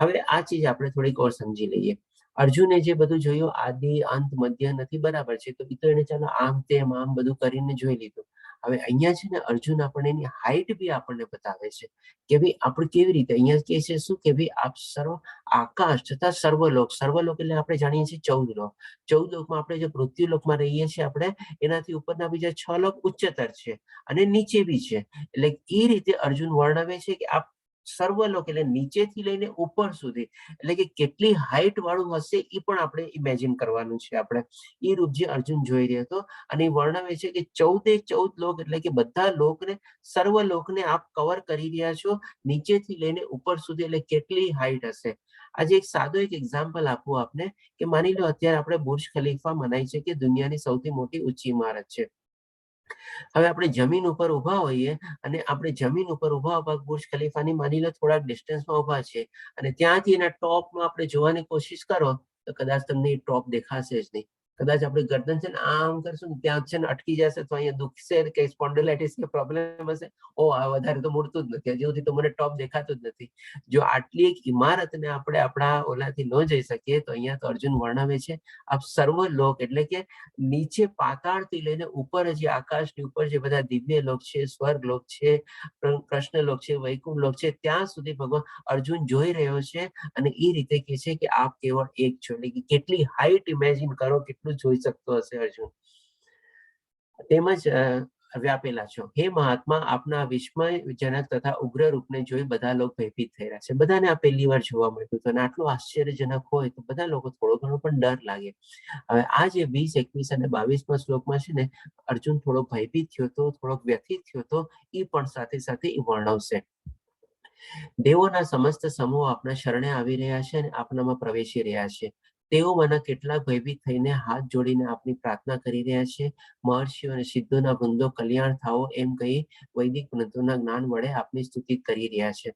હવે આ ચીજ આપણે થોડીક ઓર સમજી લઈએ. અર્જુને જે બધું જોયું આદિ અંત મધ્ય નથી, બરાબર છે, તો એ તો એને ચાલો આમ તેમ આમ બધું કરીને જોઈ લીધું. હવે અહીંયા છે ને અર્જુન આપણને એની હાઈટ બી આપણને બતાવે છે કે ભાઈ આપણે કેવી રીતે, અહીંયા કે છે શું કે ભાઈ આપ સર્વ આકાશ તથા સર્વલોક, સર્વલોક એટલે આપણે જાણીએ છીએ 14 લોક, 14 લોકમાં આપણે જે પૃથ્વી લોકમાં રહીએ છીએ આપણે, એનાથી ઉપરના બીજા 6 લોક ઉચ્ચતર છે અને નીચે બી છે. એટલે એ રીતે અર્જુન વર્ણવે છે કે આપ સર્વલોક એટલે નીચેથી લઈને ઉપર સુધી, એટલે કે કેટલી હાઈટ વાળું હશે એ પણ આપણે ઇમેજિન કરવાનું છે. આપણે એ રૂપ જે અર્જુન જોઈ રહ્યો હતો અને એ વર્ણવે છે કે 14 લોક એટલે કે બધા લોકને, સર્વ લોકને આપ કવર કરી રહ્યા છો નીચેથી લઈને ઉપર સુધી, એટલે કેટલી હાઈટ હશે. આજે એક સાદો એક એક્ઝામ્પલ આપું આપને કે માની લો અત્યારે આપણે બુર્જ ખલીફા મનાય છે કે દુનિયાની સૌથી મોટી ઊંચી ઇમારત છે. હવે આપણે જમીન ઉપર ઉભા હોઈએ અને આપણે જમીન ઉપર ઉભા બુર્જ ખલીફાની માની લો થોડાક ડિસ્ટન્સમાં ઉભા છે અને ત્યાંથી એના ટોપમાં આપણે જોવાની કોશિશ કરો તો કદાચ તમને એ ટોપ દેખાશે જ નહીં. કદાચ આપણે ગરદન છે ને આમ કરશું ને ત્યાં છે ને અટકી જશે, તો અહીંયા દુખશે કે સ્પોન્ડિલાઇટિસ કે પ્રોબ્લેમ હશે, ઓ આ વધારે તો મૂળતું જ નથી, હજી સુધી તો મને ટોપ દેખાતું જ નથી. જો આટલી એક ઇમારતને આપણે આપણા ઓલાથી ન જઈ શકીએ તો અહીંયા તો અર્જુન વર્ણવે છે આપ સર્વ લોક એટલે કે નીચે પાતાળથી લઈને ઉપર જે આકાશની ઉપર જે બધા દિવ્ય લોક છે, સ્વર્ગ લોક છે, કૃષ્ણ લોક છે, વૈકુંઠ લોક છે, ત્યાં સુધી ભગવાન અર્જુન જોઈ રહ્યો છે અને એ રીતે કહે છે કે આપ કેવળ એક છો. એટલે કે કેટલી હાઈટ ઇમેજિન કરો, કેટલું જોઈ શકતો હશે અર્જુન. તેમજ વ્યાપેલા છો. હે મહાત્મા, આપના વિસ્મયજનક તથા ઉગ્ર રૂપને જોઈ બધા લોકો ભયભીત થઈ રહ્યા છે. બધાને આ પહેલી વાર જોવા મળ્યું હતું અને આટલું આશ્ચર્યજનક હોય તો બધા લોકો થોડો ઘણો પણ ડર લાગે. હવે આ જે 20, 21 અને 22માં શ્લોકમાં છે ને અર્જુન થોડો ભયભીત થયો હતો, થોડોક વ્યથિત થયો હતો, એ પણ સાથે સાથે એ વર્ણવશે. દેવોના સમસ્ત સમૂહ આપના શરણે આવી રહ્યા છે અને આપનામાં પ્રવેશી રહ્યા છે. તેઓમાંના કેટલાક ભયભીત થઈને હાથ જોડીને આપની પ્રાર્થના કરી રહ્યા છે. મહર્ષિઓ અને સિદ્ધોના વૃંદો કલ્યાણ થાઓ એમ કહી વૈદિક ગ્રંથોના જ્ઞાન વડે આપની સ્તુતિ કરી રહ્યા છે.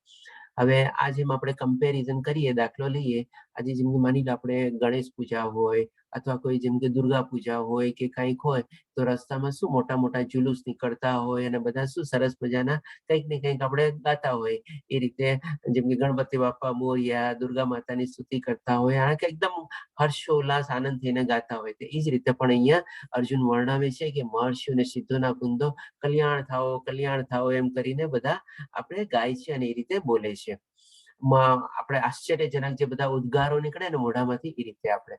હવે આ જેમ આપણે કમ્પેરિઝન કરીએ, દાખલો લઈએ, આજે જેમ કે માની લો આપણે ગણેશ પૂજા હોય અથવા કોઈ જેમ કે દુર્ગા પૂજા હોય કે કંઈક હોય તો રસ્તામાં શું મોટા મોટા જુલુસ નીકળતા હોય અને બધા શું સરસ મજાના કંઈક ને કંઈક આપણે ગાતા હોય. એ રીતે જેમ કે ગણપતિ બાપા મોરયા, દુર્ગા માતાની સ્તુતિ કરતા હોય, આ એકદમ હર્ષોલ્લાસ આનંદ થઈને ગાતા હોય. તો એ જ રીતે પણ અહીંયા અર્જુન વર્ણવે છે કે મહર્ષિઓ અને સિદ્ધોના વૃંદો કલ્યાણ થાઓ એમ કરીને બધા આપણે ગાય છે અને એ રીતે બોલે છે. આપણે આશ્ચર્યજનક જે બધા ઉદ્ગારો નીકળે ને મોઢામાંથી એ રીતે આપણે.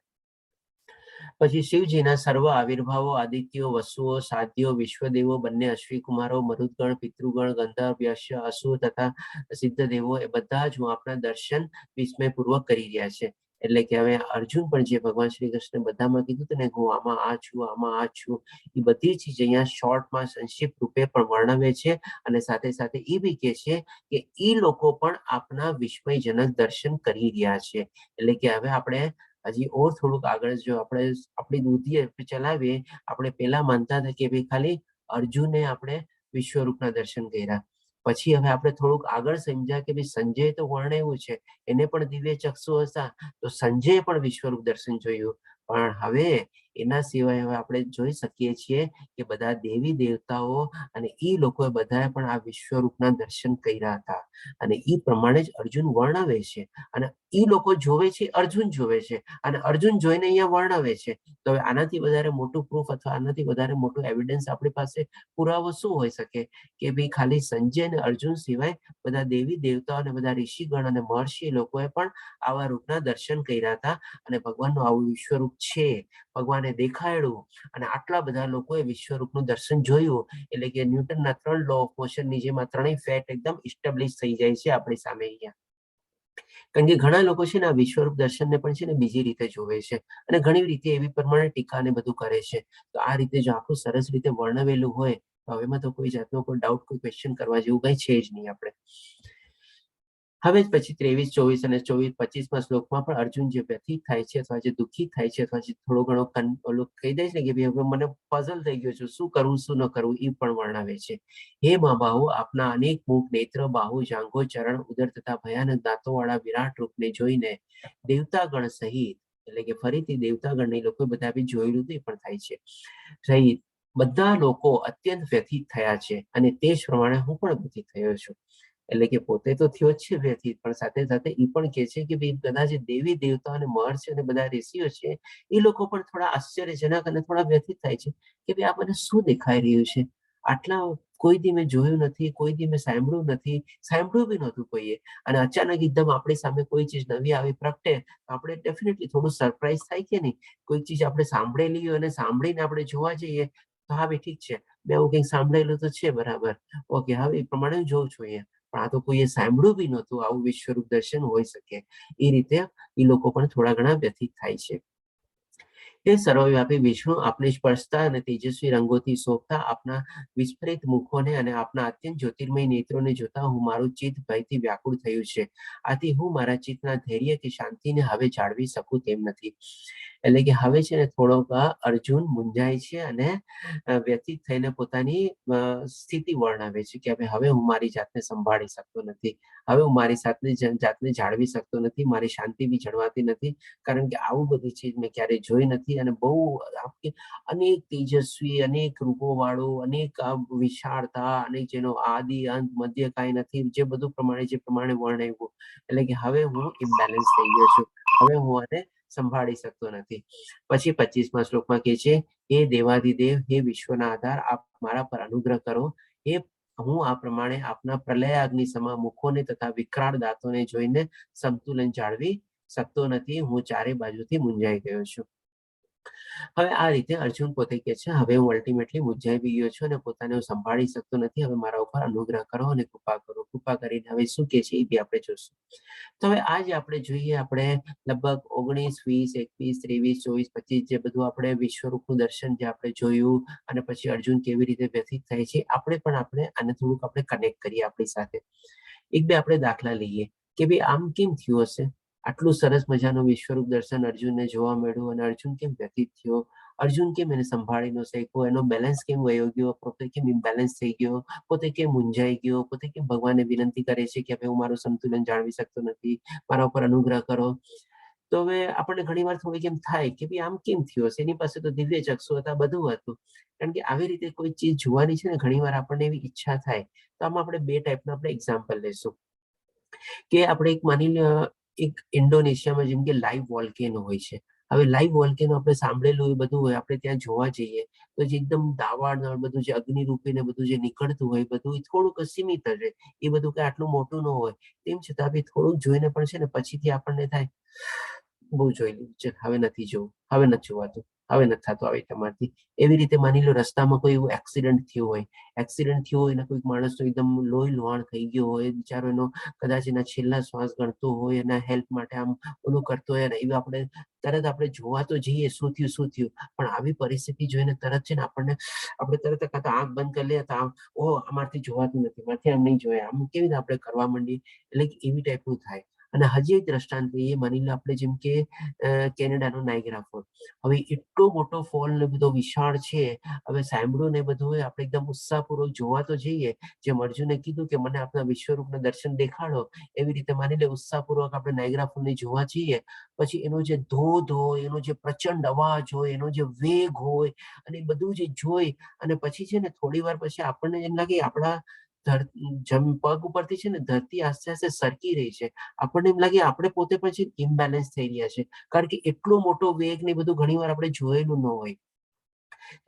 પછી શિવજીના સર્વ આવિર્ભાવો, આદિત્યો, વસુઓ, સાધ્યો, વિશ્વદેવો, બંને અશ્વી કુમારો, મરુદગણ, પિતૃગણ, ગંધર્વ, યશ, અસુર તથા સિદ્ધ દેવો એ બધા જ હું આપણા દર્શન વિસ્મયપૂર્વક કરી રહ્યા છે. એટલે કે હવે અર્જુન પણ જે ભગવાન શ્રી કૃષ્ણ બધામાં કીધું હતું ને હું આમાં આ છું, આમાં આ છું, એ બધી ચીજ અહીંયા શોર્ટમાં સંક્ષિપ્ત રૂપે પણ વર્ણવે છે અને સાથે સાથે એ બી કહે છે કે એ લોકો પણ આપના વિસ્મયજનક દર્શન કરી રહ્યા છે. એટલે કે હવે આપણે હજી ઓર થોડુંક આગળ જો આપણે આપણી બુદ્ધિ ચલાવીએ, આપણે પેલા માનતા હતા કે ભાઈ ખાલી અર્જુને આપણે વિશ્વરૂપના દર્શન કર્યા. પછી હવે આપણે થોડુંક આગળ સમજ્યા કે ભાઈ સંજય તો વર્ણવ્યું છે, એને પણ દિવ્ય ચક્ષુ હતા, તો સંજયે પણ વિશ્વરૂપ દર્શન જોયું. પણ હવે એના સિવાય હવે આપણે જોઈ શકીએ છીએ કે બધા દેવી દેવતાઓ અને એ લોકોએ બધાએ પણ આ વિશ્વરૂપના દર્શન કર્યા હતા અને એ પ્રમાણે જ અર્જુન વર્ણવે છે અને એ લોકો જોવે છે, અર્જુન જોવે છે અને અર્જુન જોઈને અહીંયા વર્ણવે છે. તો હવે આનાથી વધારે મોટું પ્રૂફ અથવા આનાથી વધારે મોટું એવિડન્સ આપણી પાસે પુરાવો શું હોઈ શકે કે ભાઈ ખાલી સંજય અને અર્જુન સિવાય બધા દેવી દેવતાઓ અને બધા ઋષિગણ અને મહર્ષિ લોકોએ પણ આવા રૂપના દર્શન કર્યા હતા અને ભગવાનનું આવું વિશ્વરૂપ છે, ભગવાને દેખાડ્યું અને આટલા બધા લોકોએ વિશ્વરૂપનું દર્શન જોયું. એટલે કે ન્યૂટનના 3 લો ઓફ મોશનની જેમ આ ત્રણેય ફેક્ટ એકદમ ઇસ્ટેબ્લિશ થઈ જાય છે આપણી સામે અહીંયા. કારણ કે ઘણા લોકો છે ને આ વિશ્વરૂપ દર્શનને પણ છે ને બીજી રીતે જોવે છે અને ઘણી રીતે એવી પ્રમાણે ટીકા ને બધું કરે છે. તો આ રીતે જો આખું સરસ રીતે વર્ણવેલું હોય તો એમાં તો કોઈ જાતનો કોઈ ડાઉટ, કોઈ ક્વેશ્ચન કરવા જેવું કઈ છે જ નહીં આપણે. હવે જ પછી 23, 24 અને 24, 25માં શ્લોકમાં પણ અર્જુન જે વ્યથિત થાય છે અથવા જે દુઃખી થાય છે અથવા જે થોડો ઘણો ઓલું કહી દે છે ને કે ભાઈ હવે મને પઝલ થઈ ગયો છે, શું કરવું શું ન કરવું, એ પણ વર્ણવે છે. હે મહાબાહુ, આપના અનેક મુખ, નેત્ર, બાહુ, જાંઘો, ચરણ, ઉદર તથા ભયાનક દાંતોવાળા વિરાટ રૂપને જોઈને દેવતાગણ સહિત, એટલે કે ફરીથી દેવતાગણની લોકો બધા બી જોયેલું તે પણ થાય છે, સહિત બધા લોકો અત્યંત વ્યથિત થયા છે અને તે જ પ્રમાણે હું પણ વ્યથિત થયો છું. એટલે કે પોતે તો થયો જ છે વ્યથિત, પણ સાથે સાથે એ પણ કહે છે કે ભાઈ બધા જે દેવી દેવતા અને મહર્ષિ અને બધા ઋષિઓ છે એ લોકો પણ થોડા આશ્ચર્યજનક અને થોડા વ્યથિત થાય છે કે ભાઈ આ મને શું દેખાઈ રહ્યું છે, આટલા કોઈ દી મેં જોયું નથી, કોઈ દી મેં સાંભળ્યું નથી, સાંભળ્યું બી નહોતું કોઈએ, અને અચાનક એકદમ આપણી સામે કોઈ ચીજ નવી આવી પ્રગટે તો આપણે ડેફિનેટલી થોડું સરપ્રાઈઝ થાય કે નહીં. કોઈ ચીજ આપણે સાંભળેલી હોય અને સાંભળીને આપણે જોવા જઈએ તો હા ભાઈ ઠીક છે, મેં એવું કંઈક સાંભળેલું તો છે, બરાબર, ઓકે, હવે એ પ્રમાણે જોઉં છું અહીંયા. પણ આ તો કોઈએ સાંભળ્યું બી નહોતું આવું વિશ્વરૂપ દર્શન હોઈ શકે. એ રીતે એ લોકો પણ થોડા ઘણા વ્યથિત થાય છે. તે સર્વવ્યાપી વિષ્ણુ, આપને સ્પર્શતા અને તેજસ્વી રંગોથી શોભતા આપના વિસ્ફરિત મુખોને અને આપના અત્યંત જ્યોતિર્મય નેત્રોને જોતા હું મારું ચિત્ત ભયથી વ્યાકુળ થયું છે. આથી હું મારા ચિત્તના ધૈર્ય કે શાંતિને હવે જાળવી શકું તેમ નથી. એટલે કે હવે છે ને થોડોક અર્જુન મૂંઝાય છે અને વ્યથિત થઈને પોતાની સ્થિતિ વર્ણવે છે કે હવે હું મારી જાતને સંભાળી શકતો નથી, હવે હું મારી જાતને જાળવી શકતો નથી, મારી શાંતિ બી જળવાતી નથી, કારણ કે આવું બધી ચીજ મેં ક્યારેય જોઈ નથી અને બહુ અનેક તેજસ્વી, અનેક રૂપો વાળું, અનેક વિશાળતા, અને જેનો આદિ અંત મધ્ય કાંઈ નથી, જે બધું જે પ્રમાણે વર્ણવ્યું, એટલે કે હવે હું ઇમ્બેલેન્સ થઈ ગયો છું, હવે હું આને સંભાળી શકતો નથી. પછી 25મા શ્લોકમાં કહે છે, હે દેવાધિદેવ, હે વિશ્વના આધાર, આપ મારા પર અનુગ્રહ કરો. હે હું આ પ્રમાણે આપના પ્રલયાગ્નિ સમા મુખોને તથા વિકરાળ દાંતોને જોઈને સંતુલન જાળવી શકતો નથી, હું ચારે બાજુથી મૂંઝાઈ ગયો છું. હવે આ રીતે અર્જુન પોતે કહે છે હવે હું અલ્ટિમેટલી મૂંઝાઈ બી ગયો છું અને પોતાને હું સંભાળી શકતો નથી, હવે મારા ઉપર અનુગ્રહ કરો અને કૃપા કરો. કૃપા કરીને હવે શું કહે છે એ બી આપણે જોશું. તો હવે આજે આપણે જોઈએ, આપણે લગભગ 19, 20, 21, 23, 24, 25 જે બધું આપણે વિશ્વરૂપનું દર્શન જે આપણે જોયું અને પછી અર્જુન કેવી રીતે વ્યથિત થાય છે, આપણે આને થોડુંક આપણે કનેક્ટ કરીએ આપણી સાથે. એક બે આપણે દાખલા લઈએ કે ભાઈ આમ કેમ થયું હશે, આટલું સરસ મજાનું વિશ્વરૂપ દર્શન અર્જુનને જોવા મળ્યું અને અર્જુન કેમ વ્યથિત થયો, અર્જુન કેમ એને સંભાળી ન શક્યો, એનો બેલેન્સ કેમ વયો ગયો, પોતે કેમ ઇમ્બેલેન્સ થઈ ગયો, પોતે કેમ મૂંઝાઈ ગયો, પોતે કેમ ભગવાનને વિનંતી કરે છે કે હવે હું મારું સંતુલન જાળવી શકતો નથી, મારા ઉપર અનુગ્રહ કરો. તો હવે આપણને ઘણી વાર થોડીક એમ થાય કે ભાઈ આમ કેમ થયું હશે, એની પાસે તો દિવ્ય ચક્ષુ હતા, બધું હતું. કારણ કે આવી રીતે કોઈ ચીજ જોવાની છે ને ઘણી વાર આપણને એવી ઈચ્છા થાય. તો આમાં આપણે બે ટાઈપના આપણે એક્ઝામ્પલ લઈશું કે આપણે એક માની લો એક ઇન્ડોનેશિયામાં જેમ કે લાઈવ વોલ્કેનો હોય છે. હવે લાઈવ વોલ્કેનો આપણે સાંભળેલું એ બધું હોય, આપણે ત્યાં જોવા જઈએ તો જે એકદમ દાવાળ બધું જે અગ્નિરૂપી ને બધું જે નીકળતું હોય બધું થોડુંક સીમિત રહે, એ બધું કઈ આટલું મોટું ન હોય, તેમ છતાં બી થોડુંક જોઈને પણ છે ને પછીથી આપણને થાય બહુ જોઈ લીધું છે, હવે નથી જોવું, હવે નથી જોવાતું, હવે નથી થતું આવી તમારથી. એવી રીતે માની લો રસ્તામાં કોઈ એવું એક્સિડન્ટ થયું હોય ને કોઈક માણસ તો એકદમ લોહી લુહાણ થઈ ગયો હોય, બિચારો એનો કદાચ એના છેલ્લા શ્વાસ ગણતો હોય, એના હેલ્પ માટે આમ ઓલું કરતો હોય, એવી આપણે જોવા તો જઈએ શું થયું, પણ આવી પરિસ્થિતિ જોઈને તરત છે ને આપણે તરત કાં તો આંખ બંધ કરી લઈએ તો અમારથી જોવાતું નથી, મારથી આમ નહીં જોયા, આમ કેવી રીતે આપણે કરવા માંડીએ, એટલે એવી ટાઈપનું થાય. અને હજી એક દ્રષ્ટાંત લઈએ, માની લો આપણે જેમ કે કેનેડાનો નાયગ્રા ફોલ, હવે એટલો મોટો ફોલ ને બધો વિશાળ છે, હવે સાંભળ્યું ને બધું હોય, આપણે એકદમ ઉત્સાહપૂર્વક જોવા તો જઈએ, જેમ અર્જુને કીધું કે મને આપણા વિશ્વરૂપના દર્શન દેખાડો, એવી રીતે માની લે ઉત્સાહપૂર્વક આપણે નાયગ્રા ફોલને જોવા જઈએ, પછી એનો જે ધોધ હોય, એનો જે પ્રચંડ અવાજ હોય, એનો જે વેગ હોય, અને બધું જે જોઈ અને પછી છે ને થોડી વાર પછી આપણને એમ લાગે આપણા પગ ઉપરથી છે ને ધરતી આસ્તે આસ્તે સરકી રહી છે, આપણને એમ લાગે આપણે પોતે પછી ઇમ્બેલેન્સ થઈ રહ્યા છે, કારણ કે એટલો મોટો વેગ ને બધું ઘણી વાર આપણે જોયેલું ન હોય.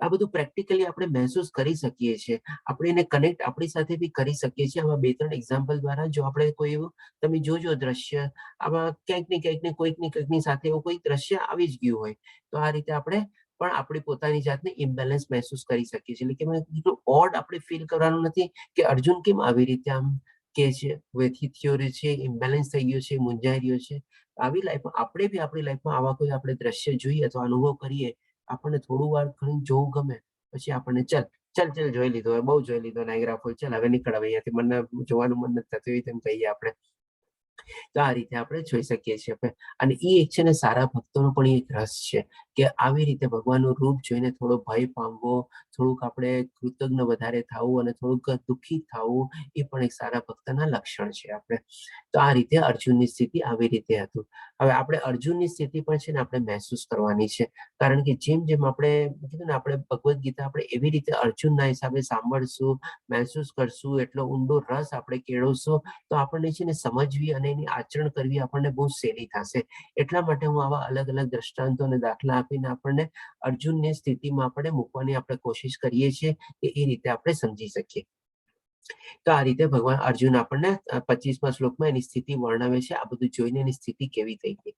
આ બધું પ્રેક્ટિકલી આપણે મહેસૂસ કરી શકીએ છીએ, આપણે એને કનેક્ટ આપણી સાથે બી કરી શકીએ છીએ. આમાં 2-3 એક્ઝામ્પલ દ્વારા જો આપણે કોઈ એવું તમે જોજો દ્રશ્ય, આમાં ક્યાંક ને કંઈકની સાથે એવું કોઈ દ્રશ્ય આવી જ ગયું હોય, તો આ રીતે આપણે પણ આપણી પોતાની જાતને ઇમ્બેલેન્સ મહેસૂસ કરી શકીએ છીએ. એટલે કે એટલું ઓડ આપણે ફીલ કરવાનું નથી કે અર્જુન કેમ આવી રીતે આમ કે છે, વ્યથિત થયો છે, ઇમ્બેલેન્સ થઈ ગયો છે, મૂંઝાઈ રહ્યો છે. આવી લાઈફમાં આપણે બી આપણી લાઈફમાં આવા કોઈ આપણે દ્રશ્ય જોઈએ અથવા અનુભવ કરીએ, આપણને થોડું વાર ઘણું જોવું ગમે, પછી આપણને ચાલ જોઈ લીધો, બહુ જોઈ લીધો નાયગ્રા ફોલ, ચાલ હવે નીકળ, હવે અહીંયાથી મને જોવાનું મન નથી થતું, એવી તેમ કહીએ આપણે. તો આ રીતે આપણે જોઈ શકીએ છીએ. અને એ એક છે ને સારા ભક્તોનો પણ એક રસ છે કે આવી રીતે ભગવાનનું રૂપ જોઈને થોડો ભય પામવો, થોડુંક આપણે કૃતજ્ઞ વધારે થવું અને થોડુંક દુઃખી થવું એ પણ એક સારા ભક્તના લક્ષણ છે આપણે. તો આ રીતે અર્જુનની સ્થિતિ આવી રીતે હતું. હવે આપણે અર્જુનની સ્થિતિ પણ છે ને આપણે મહેસૂસ કરવાની છે, કારણ કે જેમ જેમ આપણે કીધું ને આપણે ભગવદ્ ગીતા આપણે એવી રીતે અર્જુનના હિસાબે સાંભળશું, મહેસૂસ કરશું, એટલો ઊંડો રસ આપણે કેળવશું તો આપણને છે ને સમજવી અને એની આચરણ કરવી આપણને બહુ સહેલી થશે. એટલા માટે હું આવા અલગ અલગ દ્રષ્ટાંતો અને દાખલા આપીને આપણને અર્જુનની સ્થિતિમાં આપણે મૂકવાની આપણે કોશિશ કરીએ છીએ કે એ રીતે આપણે સમજી શકીએ. તો આ રીતે ભગવાન અર્જુન આપણને 25મા શ્લોકમાં એની સ્થિતિ વર્ણવે છે. આ બધું જોઈને એની સ્થિતિ કેવી થઈ ગઈ.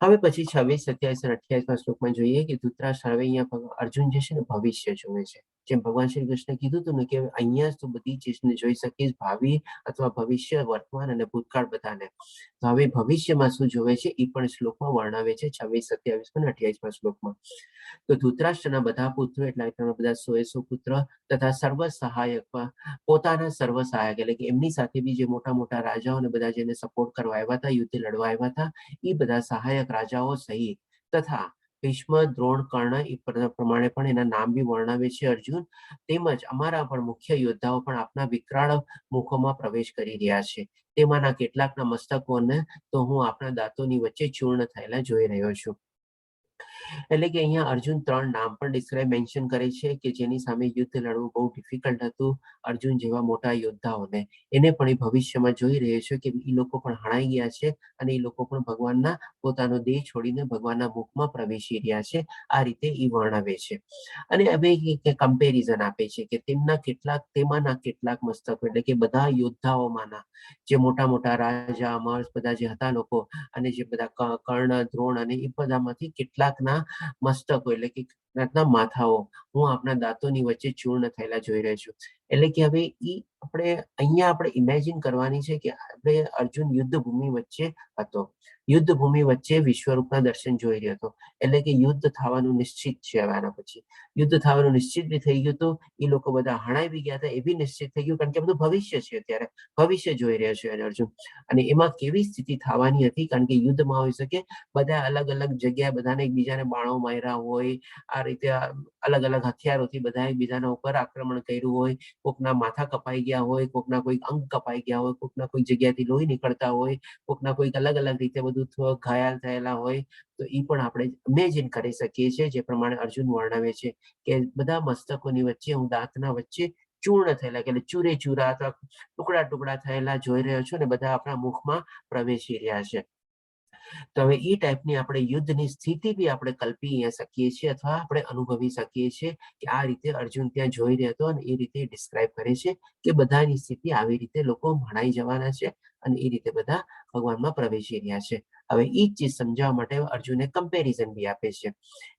હવે પછી 26, 27 અને 28મા શ્લોકમાં જોઈએ કે ધૃતરાષ્ટ્ર હવે અહીંયા અર્જુન જે છે ને ભવિષ્ય જોવે છે. જેમ ભગવાન શ્રી કૃષ્ણ કીધું હતું ને કે અહીંયા જ તું બધી ચીજને જોઈ શકીશ, ભાવિ અથવા ભવિષ્ય, વર્તમાન અને ભૂતકાળ બધાને. તો હવે ભવિષ્યમાં શું જોવે છે એ પણ શ્લોકમાં વર્ણવે છે 26, 27 અને 28મા શ્લોકમાં. તો ધૃતરાષ્ટ્રના બધા પુત્રો એટલે બધા 100 પુત્ર તથા સર્વ સહાયક, પોતાના સર્વ સહાયક એટલે કે એમની સાથે બી જે મોટા મોટા રાજાઓ અને બધા જેને સપોર્ટ કરવા આવ્યા હતા, યુદ્ધ લડવા આવ્યા હતા, એ બધા સહાયક રાજાઓ સહિત તથા ભીષ્મ, દ્રોણ, કર્ણ એ પ્રમાણે પણ એના નામ બી વર્ણવે છે અર્જુન. તેમજ અમારા પણ મુખ્ય યોદ્ધાઓ પણ આપના વિકરાળ મુખોમાં પ્રવેશ કરી રહ્યા છે. તેમાંના કેટલાકના મસ્તકોને તો હું આપણા દાંતોની વચ્ચે ચૂર્ણ થયેલા જોઈ રહ્યો છું. એટલે કે અહીંયા અર્જુન 3 નામ પણ ડિસ્ક્રાઇબ મેન્શન કરે છે કે જેની સામે યુદ્ધ લડવું બહુ ડિફિકલ્ટ હતું. અર્જુન જેવા મોટા યોદ્ધાઓને એને પણ એ ભવિષ્યમાં જોઈ રહ્યો છે કે એ લોકો પણ હણાઈ ગયા છે અને એ લોકો પણ ભગવાનના પોતાનો દેહ છોડીને ભગવાનના મુખમાં પ્રવેશી રહ્યા છે. આ રીતે એ વર્ણવે છે. અને હવે કમ્પેરિઝન આપે છે કે તેમાંના કેટલાક મસ્તકો એટલે કે બધા યોદ્ધાઓમાંના જે મોટા મોટા રાજા, અમર બધા જે હતા લોકો અને જે બધા કર્ણ, દ્રોણ અને એ બધામાંથી કેટલાકના મસ્તકો એટલે કે કેટલાકના માથાઓ હું આપણા દાંતોની વચ્ચે ચૂર્ણ થયેલા જોઈ રહ્યો છું. એટલે કે હવે અહીંયા આપણે ઇમેજિન કરવાની છે કે આપણે અર્જુન યુદ્ધ ભૂમિ વચ્ચે હતો. યુદ્ધ ભૂમિ વચ્ચે વિશ્વરૂપના દર્શન જોઈ રહ્યો હતો. એટલે કે યુદ્ધ થવાનું નિશ્ચિત છે. હવે આના પછી યુદ્ધ થવાનું નિશ્ચિત બી થઈ ગયું હતું. એ લોકો બધા હણાઈ બી ગયા હતા એ બી નિશ્ચિત થઈ ગયું, કારણ કે બધું ભવિષ્ય છે. અત્યારે ભવિષ્ય જોઈ રહ્યો છે અર્જુન. અને એમાં કેવી સ્થિતિ થવાની હતી, કારણ કે યુદ્ધમાં હોઈ શકે બધા અલગ અલગ જગ્યાએ બધાને એકબીજાને બાણો માર્યા હોય, આ રીતે અલગ અલગ હથિયારોથી બધા એકબીજાના ઉપર આક્રમણ કર્યું હોય, કોકના માથા કપાઈ ગયા હોય, કોકના કોઈ અંગ કપાઈ ગયા હોય, કોકના કોઈ જગ્યાથી લોહી નીકળતા હોય, કોકના કોઈક અલગ અલગ રીતે બધું ઘાયલ થયેલા હોય. તો એ પણ આપણે ઇમેજિન કરી શકીએ છીએ જે પ્રમાણે અર્જુન વર્ણવે છે કે બધા મસ્તકોની વચ્ચે હું દાંતના વચ્ચે ચૂર્ણ થયેલા એટલે ચૂરે ચૂરા અથવા ટુકડા ટુકડા થયેલા જોઈ રહ્યો છું અને બધા આપણા મુખમાં પ્રવેશી રહ્યા છે. તો હવે એ ટાઈપની આપણે યુદ્ધની સ્થિતિ બી આપણે કલ્પી શકીએ છીએ અથવા આપણે અનુભવી શકીએ છીએ કે આ રીતે અર્જુન ત્યાં જોઈ રહ્યો હતો અને એ રીતે ડિસ્ક્રાઇબ કરે છે કે બધાની સ્થિતિ આવી રીતે લોકો ભણાઈ જવાના છે અને એ રીતે બધા ભગવાનમાં પ્રવેશી રહ્યા છે. હવે એ જ ચીજ સમજાવવા માટે અર્જુને કમ્પેરિઝન બી આપે છે.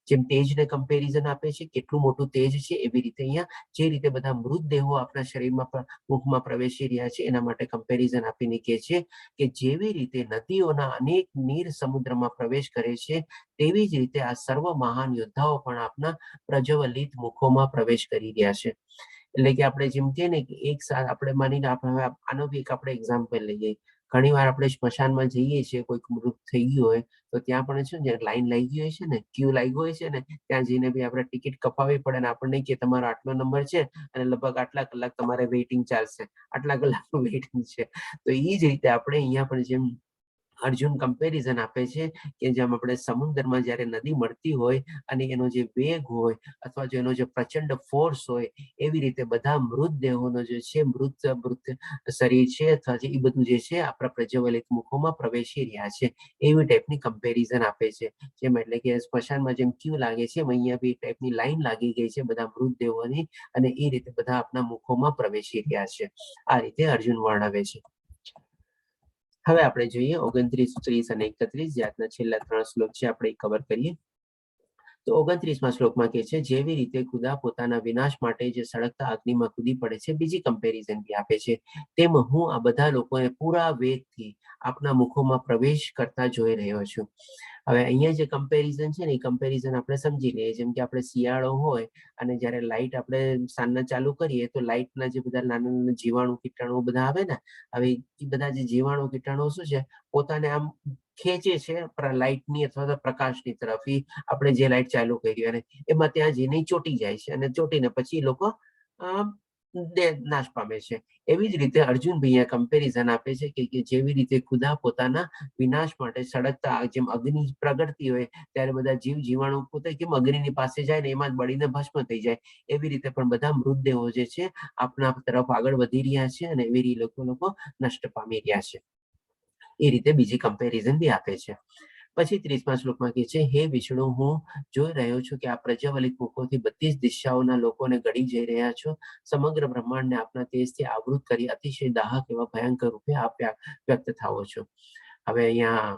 જેમ તેજને કમ્પેરિઝન આપે છે, કેટલું મોટું તેજ છે, એવી રીતે અહીંયા જે રીતે બધા મૃતદેહો આપણા શરીરમાં મુખમાં પ્રવેશી રહ્યા છે એના માટે કમ્પેરિઝન આપીને કહે છે કે જેવી રીતે નદીઓના અનેક નીર સમુદ્રમાં પ્રવેશ કરે છે તેવી જ રીતે આ સર્વ મહાન યોદ્ધાઓ પણ આપના પ્રજ્વલિત મુખોમાં પ્રવેશ કરી રહ્યા છે. એટલે કે આપણે જેમ કહીએ ને કે એક સાથ આપણે માનીને આપણે આનો બી એક આપણે એક્ઝામ્પલ લઈએ. ઘણી વાર આપણે સ્મશાનમાં જઈએ છીએ, કોઈક મૃત થઈ ગયું હોય તો ત્યાં પણ છે ને લાઈન લાગી હોય છે ને, ક્યુ લાગ્યો હોય છે ને, ત્યાં જઈને બી આપણે ટિકિટ કપાવવી પડે ને આપણને કે તમારો આટલો નંબર છે અને લગભગ આટલા કલાક તમારે વેઇટિંગ ચાલશે, આટલા કલાકનું વેઇટિંગ છે. તો એ જ રીતે આપણે અહીંયા પણ જેમ અર્જુન કમ્પેરિઝન આપે છે કે જેમ આપણે સમુદ્રમાં જ્યારે નદી મળતી હોય અને એનો જે વેગ હોય અથવા જો એનો જે પ્રચંડ ફોર્સ હોય એવી રીતે બધા મૃતદેહોનો જે છે મૃત શરીર છે અથવા જે એ બધું જે છે આપણા પ્રજ્વલિત મુખોમાં પ્રવેશી રહ્યા છે એવી ટાઈપની કમ્પેરિઝન આપે છે. જેમ એટલે કે સ્મશાનમાં જેમ ક્યુ લાગે છે એમ અહીંયા બી ટાઈપની લાઈન લાગી ગઈ છે બધા મૃતદેહોની અને એ રીતે બધા આપણા મુખોમાં પ્રવેશી રહ્યા છે. આ રીતે અર્જુન વર્ણવે છે. હવે આપણે જોઈએ 29, 30 અને 31 જે આજના છેલ્લા 3 શ્લોક છે આપણે કવર કરીએ. તો 29મા શ્લોકમાં કહે છે જેવી રીતે ખુદા પોતાના વિનાશ માટે જે સળગતા અગ્નિમાં કૂદી પડે છે, બીજી કમ્પેરિઝન બી આપે છે, તેમ હું આ બધા લોકોને પૂરા વેગથી આપના મુખોમાં પ્રવેશ કરતા જોઈ રહ્યો છું. હવે અહીંયા જે કમ્પેરિઝન છે ને એ કમ્પેરિઝન આપણે સમજી લઈએ. જેમ કે આપણે શિયાળો હોય અને જ્યારે લાઇટ આપણે સાંજના ચાલુ કરીએ તો લાઇટના જે બધા નાના નાના જીવાણુ કીટાણુ બધા આવે ને, હવે એ બધા જે જીવાણુ કીટાણુ શું છે પોતાને આમ ખેંચે છે લાઇટની અથવા તો પ્રકાશની તરફ. આપણે જે લાઇટ ચાલુ કરી અને એમાં ત્યાં જઈને ચોંટી જાય છે અને ચોંટીને પછી લોકો નાશ પામે છે. એવી જ રીતે અર્જુનભાઈ કમ્પેરિઝન આપે છે કે જેવી રીતે ખુદા પોતાના વિનાશ માટે સળગતા જેમ અગ્નિ પ્રગટતી હોય ત્યારે બધા જીવ જીવાણુ પોતે કેમ અગ્નિની પાસે જાય ને એમાં જ બળીને ભસ્મ થઈ જાય, એવી રીતે પણ બધા મૃતદેહો જે છે આપણા તરફ આગળ વધી રહ્યા છે અને એવી રીતે લોકો નષ્ટ પામી રહ્યા છે. એ રીતે બીજી કમ્પેરિઝન બી આપે છે. પછી 30મા શ્લોકમાં કહે છે, હે વિષ્ણુ, હું જોઈ રહ્યો છું કે આ પ્રજ્વલિત મુખોથી બધી જ દિશાઓના લોકોને ગળી જઈ રહ્યા છો. સમગ્ર બ્રહ્માંડને આપના તેજથી આવૃત કરી અતિશય દાહક એવા ભયંકર રૂપે આપ વ્યક્ત થાઓ છો. હવે અહીંયા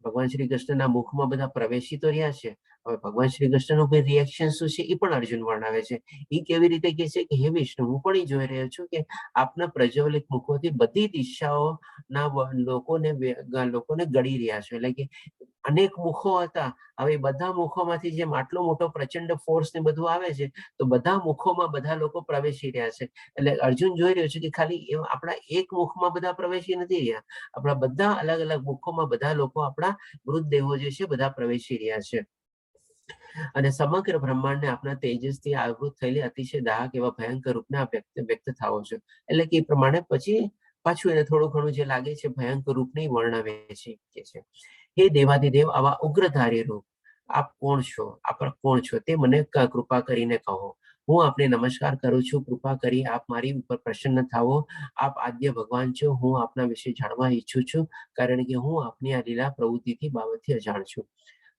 ભગવાન શ્રી કૃષ્ણના મુખમાં બધા પ્રવેશી તો રહ્યા છે. હવે ભગવાન શ્રી કૃષ્ણનું કોઈ રિએક્શન શું છે એ પણ અર્જુન વર્ણવે છે. એ કેવી રીતે કહે છે કે હે વિષ્ણુ, હું પણ એ જોઈ રહ્યો છું કે આપના પ્રજ્વલિત મુખોથી બધી દિશાઓના લોકોને ગળી રહ્યા છે. એટલે કે અનેક મુખો હતા, હવે બધા મુખોમાંથી જેમ આટલો મોટો પ્રચંડ ફોર્સ ને બધું આવે છે તો બધા મુખોમાં બધા લોકો પ્રવેશી રહ્યા છે. એટલે અર્જુન જોઈ રહ્યો છે કે ખાલી આપણા એક મુખમાં બધા પ્રવેશી નથી રહ્યા, આપણા બધા અલગ અલગ મુખોમાં બધા લોકો આપણા મૃતદેહો જે છે બધા પ્રવેશી રહ્યા છે. અને સમગ્ર બ્રહ્માંડને આપણા તેજસથી આવૃત થયેલી અતિશય દાહક એવા ભયંકર રૂપને આપ વ્યક્ત થાઓ છો. એટલે કે એ પ્રમાણે પછી પાછું એને થોડું ઘણું જે લાગે છે ભયંકર રૂપને વર્ણવે છે. હે દેવાધિદેવ, આવા ઉગ્રધારી રૂપ આપ કોણ છો? આપ કોણ છો તે મને કૃપા કરીને કહો. હું આપને નમસ્કાર કરું છું. કૃપા કરી આપ મારી ઉપર પ્રસન્ન થાવો. આપ આદ્ય ભગવાન છો. હું આપના વિશે જાણવા ઈચ્છું છું, કારણ કે હું આપની આ લીલા પ્રવૃત્તિથી બાબતથી અજાણ છું.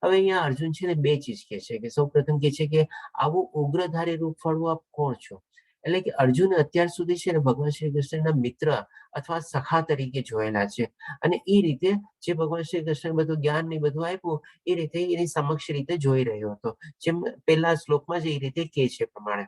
હવે અહીંયા અર્જુન છે ને બે ચીજ કહે છે કે સૌ પ્રથમ કહે છે કે આવું ઉગ્રધારી રૂપ વાળું આપ કોણ છો? એટલે કે અર્જુન અત્યાર સુધી છે ને ભગવાન શ્રી કૃષ્ણના મિત્ર અથવા સખા તરીકે જોયેલા છે. અને એ રીતે જે ભગવાન શ્રી કૃષ્ણ બધું જ્ઞાન ને બધું આપ્યું એ રીતે એની સમક્ષ રીતે જોઈ રહ્યો હતો, જેમ પહેલા શ્લોકમાં જ એ રીતે કહે છે પ્રમાણે.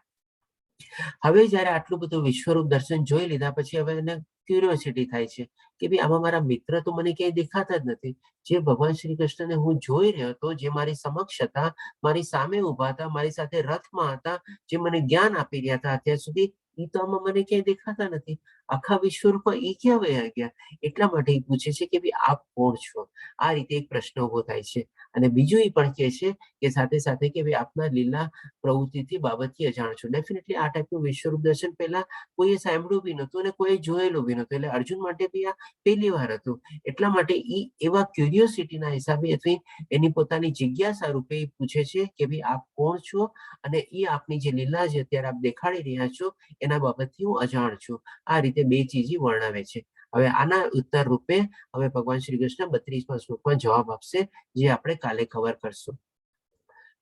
હવે જયારે આટલું બધું વિશ્વરૂપ દર્શન જોઈ લીધા પછી હવે એને ક્યુરિયોસિટી થાય છે કે ભાઈ આમાં મારા મિત્ર તો મને ક્યાંય દેખાતા જ નથી. જે ભગવાન શ્રી કૃષ્ણને હું જોઈ રહ્યો હતો, જે મારી સમક્ષ હતા, મારી સામે ઉભા હતા, મારી સાથે રથમાં હતા, જે મને જ્ઞાન આપી રહ્યા હતા અત્યાર સુધી, એ તો આમાં મને ક્યાંય દેખાતા નથી. આખા વિશ્વરૂપમાં એ ક્યાં વયા ગયા? એટલા માટે એ પૂછે છે કે ભાઈ આપ કોણ છો? આ રીતે એક પ્રશ્ન ઉભો થાય છે. અને બીજું એ પણ કહે છે કે સાથે સાથે કે ભાઈ આપના લીલા પ્રવૃત્તિથી બાબતથી અજાણ છો. ડેફિનેટલી આ ટાઈપનું વિશ્વરૂપ દર્શન પહેલા કોઈએ સાંભળ્યું બી નહોતું અને કોઈએ જોયેલું બી નહોતું. એટલે અર્જુન માટે બી આ પહેલી વાર હતું. એટલા માટે એ એવા ક્યુરિયોસિટીના હિસાબે અથવા એની પોતાની જિજ્ઞાસા રૂપે એ પૂછે છે કે ભાઈ આપ કોણ છો અને એ આપની જે લીલા છે અત્યારે આપ દેખાડી રહ્યા છો એના બાબતથી હું અજાણ છું. આ રીતે બે ચીજ વર્ણવે છે. હવે આના ઉત્તર રૂપે હવે ભગવાન શ્રી કૃષ્ણ 32મા શ્લોકમાં જવાબ આપશે, જે આપણે કાલે કવર કરશું.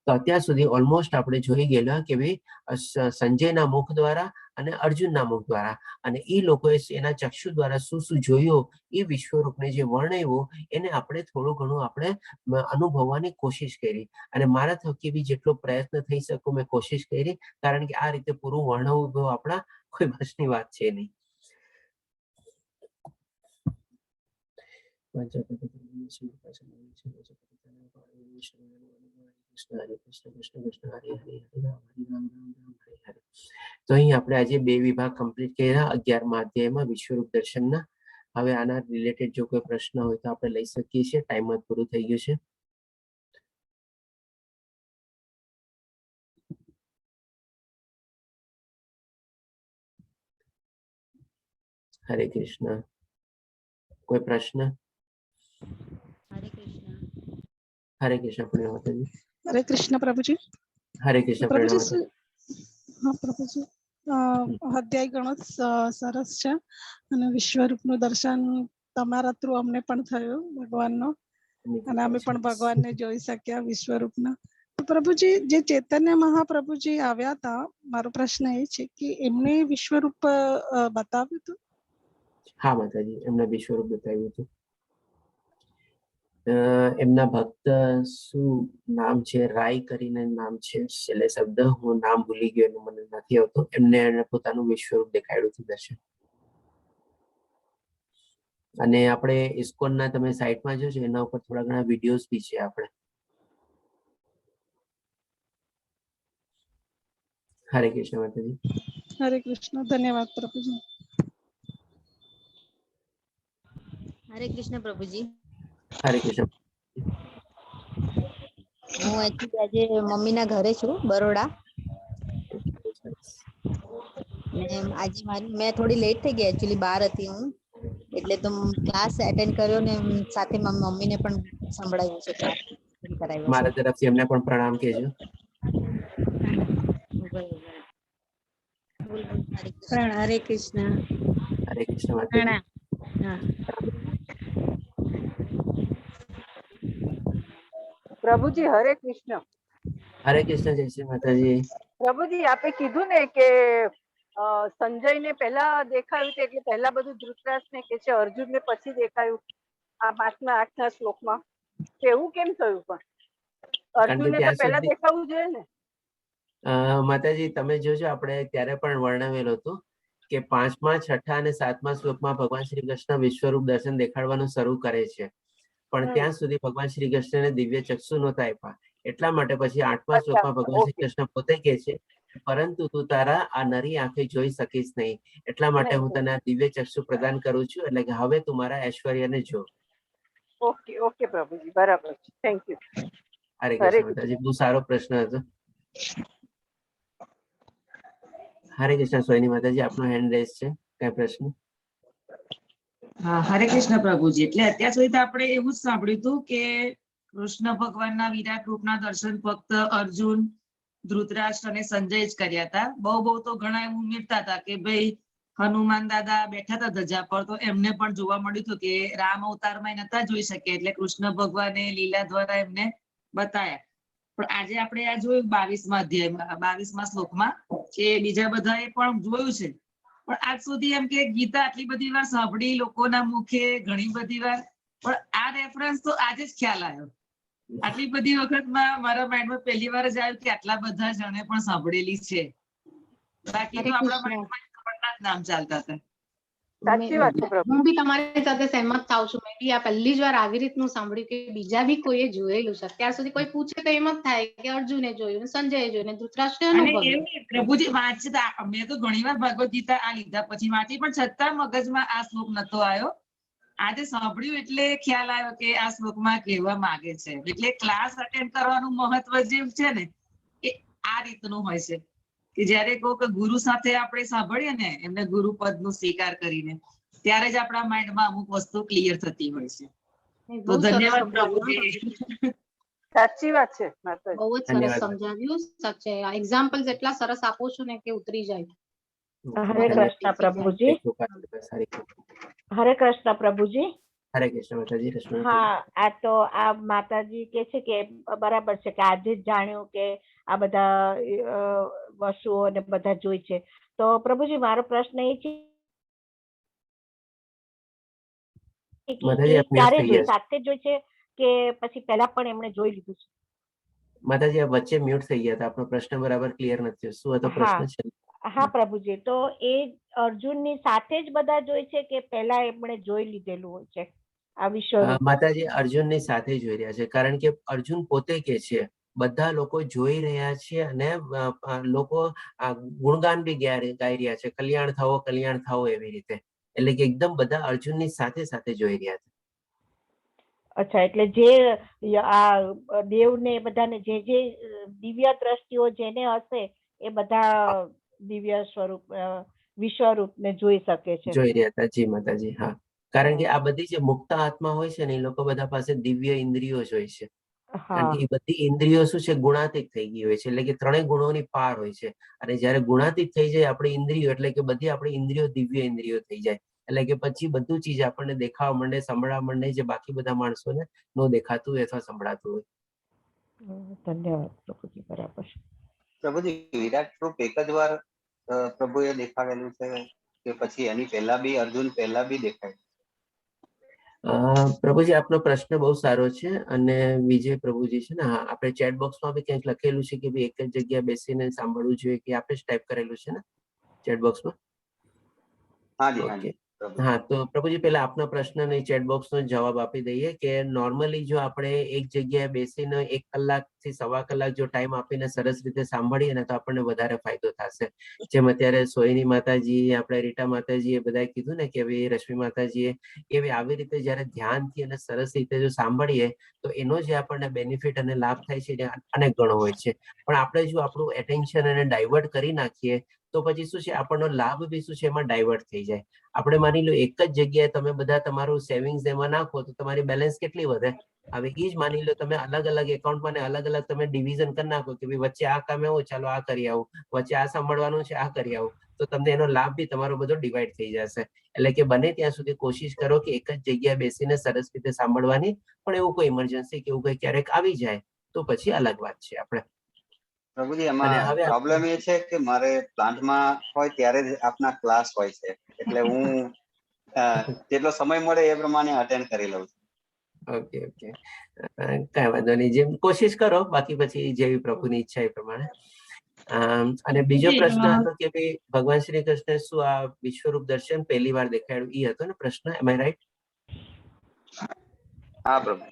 તો અત્યાર સુધી ઓલમોસ્ટ આપણે જોઈ ગયેલા કે ભાઈ સંજયના મુખ દ્વારા અને અર્જુનના મુખ દ્વારા અને એ લોકોએ એના ચક્ષુ દ્વારા શું શું જોયું, એ વિશ્વરૂપને જે વર્ણવ્યું એને આપણે થોડું ઘણું આપણે અનુભવવાની કોશિશ કરી. અને મારા થકી બી જેટલો પ્રયત્ન થઈ શકું મેં કોશિશ કરી, કારણ કે આ રીતે પૂરું વર્ણવવું આપણા કોઈ બસની વાત છે નહીં. તો અહીં આપણે આજે બે વિભાગ કમ્પ્લીટ કર્યા 11મા અધ્યાયમાં વિશ્વરૂપ દર્શનના. હવે આના રિલેટેડ જો કોઈ પ્રશ્ન હોય તો આપણે લઈ શકીએ છીએ. ટાઈમ પૂરું થઈ ગયું છે. હરે કૃષ્ણ. કોઈ પ્રશ્ન? હરે કૃષ્ણ. પ્રણામ માતાજી. हरे कृष्ण प्रभुजी. હરે કૃષ્ણ. પ્રભુજી પ્રણામ. હા પ્રભુજી, અધ્યાય ઘણો સરસ છે અને વિશ્વરૂપનું દર્શન તમારા થ્રુ અમને પણ થયું ભગવાનનો, અને અમે પણ ભગવાનને જોઈ શક્યા વિશ્વરૂપના. તો પ્રભુજી, જે ચૈતન્ય મહાપ્રભુજી આવ્યા હતા, મારો પ્રશ્ન એ છે કે એમને વિશ્વરૂપ બતાવ્યું હતું? હા માતાજી, એમને વિશ્વરૂપ બતાવ્યું હતું. એમના ભક્ત શું નામ છે, રાય કરીને નામ છે, છેલ્લે શબ્દ હું નામ ભૂલી ગયો એનું મને નથી આવતું. એમને પોતાનું વિશ્વરૂપ દેખાડ્યું હતું દર્શન. અને આપણે ઇસ્કોનના તમે સાઇટમાં જોજો, એના ઉપર થોડા ઘણા વિડીયોઝ બી છે આપણે હરે કૃષ્ણ માતાજી. हरे कृष्ण। धन्यवाद प्रभु जी। હરે કૃષ્ણ પ્રભુજી. હરે કૃષ્ણ. હું actually આજે મમ્મીના ઘરે છું બરોડા. ને આજે મેં થોડી લેટ થઈ ગઈ, એકચ્યુઅલી બહાર હતી હું, એટલે તો ક્લાસ એટેન્ડ કર્યો ને સાથે મમ્મીને પણ સંભળાવ્યું છે, ક્લાસ કરાવ્યો મારા છે. તરફથી એમને પણ પ્રણામ કહેજો. બોલ, બોલ, હરે કૃષ્ણ. હરે કૃષ્ણ. હરે કૃષ્ણ માતાજી. હા. પ્રભુજી હરે કૃષ્ણ. હરે કૃષ્ણ. જય શ્રી માતાજી. પ્રભુજી આપે કીધું ને કે સંજયને પહેલા દેખાયું છે, એટલે પહેલા બધું ધૃતરાષ્ટ્રને કે છે, અર્જુનને પછી દેખાયું આ 5મા 8ના શ્લોકમાં. એવું કેમ થયું? પણ કારણ કે અર્જુનને તો ત્યાં પહેલા સુધી દેખાવું જોઈએ ને. માતાજી તમે જોજો, આપણે ત્યારે પણ વર્ણવેલું હતું કે 5મા 6ઠા અને 7મા શ્લોકમાં ભગવાન શ્રી કૃષ્ણ વિશ્વરૂપ દર્શન દેખાડવાનું શરૂ કરે છે, પણ ત્યાં સુધી ભગવાન શ્રી કૃષ્ણને દિવ્ય ચક્ષુ નહોતા આપ્યા. એટલા માટે પછી 8મા શ્લોકમાં ભગવાન શ્રી કૃષ્ણ પોતે કહે છે, પરંતુ તું તારા આ નરી આંખે જોઈ શકીશ નહીં, એટલા માટે હું તને આ દિવ્ય ચક્ષુ પ્રદાન કરું છું, એટલે કે હવે તું મારા ઐશ્વર્યને જો. ઓકે ઓકે પ્રભુજી, બરાબર છે. Thank you. હરે કૃષ્ણ માતાજી. બહુ સારો પ્રશ્ન હતો. હરે કૃષ્ણ. સોહિની માતાજી, આપનો હેન્ડ રેઝ છે, કઈ પ્રશ્ન? હા, હરે કૃષ્ણ પ્રભુજી. એટલે અત્યાર સુધી તો આપણે એવું જ સાંભળ્યું હતું કે કૃષ્ણ ભગવાનના વિરાટ રૂપના દર્શન ફક્ત અર્જુન, ધૃતરાષ્ટ્ર અને સંજય જ કર્યા હતા. બહુ તો ઘણા એવું ઉમેરતા હતા કે ભાઈ હનુમાન દાદા બેઠા હતા ધજા પર, તો એમને પણ જોવા મળ્યું હતું કે રામ અવતારમાં નતા જોઈ શકે, એટલે કૃષ્ણ ભગવાને લીલા દ્વારા એમને બતાયા. પણ આજે આપણે આ જોયું 22મા અધ્યાયમાં, 22મા શ્લોકમાં કે બીજા બધાએ પણ જોયું છે, પણ આજ સુધી એમ કે ગીતા આટલી બધી વાર સાંભળી લોકોના મુખે, ઘણી બધી વાર, પણ આ રેફરન્સ તો આજે જ ખ્યાલ આવ્યો. આટલી બધી વખતમાં મારા માઇન્ડમાં પહેલી વાર જ આવ્યું કે આટલા બધા જણે પણ સાંભળેલી છે. બાકી તો આપણા માઇન્ડમાં કૃષ્ણના જ નામ ચાલતા હતા. સાચી વાત છે પ્રભુ. હું બી તમારી સાથે સહેમત થાઉં છું. મેં બી આ પહેલી જ વાર આવી રીતનું સાંભળ્યું કે બીજા બી કોઈએ જોયેલું છે. અત્યાર સુધી કોઈ પૂછે તો એમ જ થાય કે અર્જુને જોયું, સંજયે જોયું, ને ધૃતરાષ્ટ્રએ અને અનુભવ્યું. એવું પ્રભુજી વાંચતા, મેં તો ઘણી વાર ભગવદ ગીતા આ લીધા પછી વાંચી, પણ છતાં મગજમાં આ શ્લોક નતો આવ્યો. આજે સાંભળ્યું એટલે ખ્યાલ આવ્યો કે આ શ્લોકમાં કહેવા માંગે છે. એટલે ક્લાસ અટેન્ડ કરવાનું મહત્વ જે છે ને, એ આ રીતનું હોય છે કે જયારે કોઈક ગુરુ સાથે આપણે સાંભળીએ ને, એમને ગુરુ પદનો સ્વીકાર કરીને, ત્યારે જ આપણા માઇન્ડમાં અમુક વસ્તુ ક્લિયર થતી હોય છે. તો બહુ સરસ ધન્યવાદ સમજાવ્યું પ્રભુજી. સાચી વાત છે માતાજી. બહુ જ સરસ ધન્યવાદ. સમજાવ્યું. સાચે એક્ઝામ્પલ્સ એટલા સરસ આપો છો ને કે ઉતરી જાય. હરે કૃષ્ણ પ્રભુજી. હરે કૃષ્ણ પ્રભુજી. હરે કૃષ્ણ માતાજી. કૃષ્ણ. હા, આ તો આ માતાજી કે છે કે બરાબર છે કે આજે જ જાણ્યું કે આ બધા વસ્તુઓ ને બધા જોઈ છે. તો પ્રભુજી મારો પ્રશ્ન એ છે કે માતાજી, એ આપ મ્યુટ ક્યારે થઈ જોઈ, ગયા છો. સાથે જોઈ છે કે પછી પહેલા પણ એમણે જોઈ લીધું છે? માતાજી, આ વચ્ચે મ્યુટ થઈ ગયા હતા. આપનો પ્રશ્ન બરાબર ક્લિયર નથી થયો. શું હતો હા પ્રશ્ન? છે હા પ્રભુજી, તો એ અર્જુનની સાથે જ બધા જોઈ છે કે પહેલા એમણે જોઈ લીધેલું હોય છે આ વિશ્વરૂપ? માતાજી, અર્જુનની સાથે જોઈ રહ્યા છે, કારણ કે અર્જુન પોતે કે છે બધા લોકો જોઈ રહ્યા છે, અને લોકો ગુણગાન બી ગાઈ રહ્યા છે, કલ્યાણ થાઓ એવી રીતે. એટલે કે એકદમ બધા અર્જુનની સાથે સાથે જોઈ રહ્યા છે. અચ્છા, એટલે જે આ દેવને બધાને જે દિવ્ય દ્રષ્ટિઓ જેને હશે એ બધા દિવ્ય સ્વરૂપ વિશ્વરૂપ ને જોઈ શકે છે. જોઈ રહ્યા હતા. જી માતાજી. હા, કારણ કે આ બધી જે મુક્ત આત્મા હોય છે ને, એ લોકો બધા પાસે દિવ્ય ઇન્દ્રિયો જ હોય છે. કારણ કે એ બધી ઇન્દ્રિયો શું છે, ગુણાતીત થઈ ગઈ હોય છે, એટલે કે ત્રણેય ગુણોની પાર હોય છે. અને જયારે ગુણાતીત થઈ જાય આપણી ઇન્દ્રિયો, એટલે કે બધી આપણી ઇન્દ્રિયો દિવ્ય ઇન્દ્રિયો થઈ જાય, એટલે કે પછી બધું ચીજ આપણને દેખાવા માંડે, સંભળાવા માંડે, જે બાકી બધા માણસોને ન દેખાતું હોય અથવા સંભળાતું હોય. ધન્યવાદ પ્રભુજી. બરાબર. પ્રભુજી, વિરાટ રૂપ એક જ વાર પ્રભુએ દેખાડેલું છે કે પછી એની પહેલા બી, અર્જુન પહેલા બી દેખાય? પ્રભુજી, આપનો પ્રશ્ન બહુ સારો છે. અને વિજય પ્રભુજી છે ને, હા, આપણે ચેટ બોક્સમાં બી ક્યાંક લખેલું છે કે ભાઈ એક જ જગ્યાએ બેસીને સાંભળવું જોઈએ, કે આપણે જ ટાઈપ કરેલું છે ને ચેટ બોક્સમાં? હાજી હાજી. પ્રભુજી. હા, તો પ્રભુજી પહેલા આપના પ્રશ્નને ચેટ બોક્સનો જવાબ આપી દઈએ કે નોર્મલી જો આપણે એક જગ્યાએ બેસીને 1 કલાકથી સવા કલાક જો ટાઈમ આપીને સરસ રીતે સાંભળીએ ને તો આપણને વધારે ફાયદો થશે. જેમ અત્યારે સોહિની માતાજી, આપણે રીટા માતાજી એ બધાએ કીધું ને કે ભાઈ રશ્મિ માતાજીએ એવી આવી રીતે જ્યારે ધ્યાનથી અને સરસ રીતે જો સાંભળીએ તો એનો જે આપણને બેનિફિટ અને લાભ થાય છે એ અનેક ગણો હોય છે. પણ આપણે જો આપણું એટેન્શન એને ડાયવર્ટ કરી નાખીએ તો પછી શું છે, આપણનો લાભ બી શું છે એમાં ડાયવર્ટ થઈ જાય. આપણે માની લો એક જ જગ્યાએ તમે બધા તમારું સેવિંગ્સ એમાં નાખો તો તમારી બેલેન્સ કેટલી વધે. હવે એ જ માની લો તમે અલગ અલગ એકાઉન્ટમાં ને અલગ અલગ તમે ડિવિઝન કરી નાખો કે ભાઈ વચ્ચે આ કામ એવું, ચાલો આ કરી આવું, વચ્ચે આ સાંભળવાનું છે, આ કરી આવું, તો તમને એનો લાભ બી તમારો બધો ડિવાઈડ થઈ જશે. એટલે કે બને ત્યાં સુધી કોશિશ કરો કે એક જ જગ્યાએ બેસીને સરસ રીતે સાંભળવાની. પણ એવું કોઈ ઇમરજન્સી કે એવું કોઈ ક્યારેક આવી જાય તો પછી અલગ વાત છે આપણે. પ્રભુજી અને એમાં હવે પ્રોબ્લેમ એ છે કે મારે પ્લાન્ટમાં હોય ત્યારે જ આપના ક્લાસ હોય છે, એટલે હું જેટલો સમય મળે એ પ્રમાણે અટેન્ડ કરી લઉં છું. ઓકે ઓકે, કઈ વાંધો નહીં, જેમ કોશિશ કરો, બાકી પછી જેવી પ્રભુની ઈચ્છા એ પ્રમાણે. અને બીજો પ્રશ્ન હતો કે ભાઈ ભગવાન શ્રી કૃષ્ણ શું આ વિશ્વરૂપ દર્શન પહેલી વાર દેખાડ્યું, એ હતો ને પ્રશ્ન, એમ આઈ રાઈટ? હા પ્રભુ.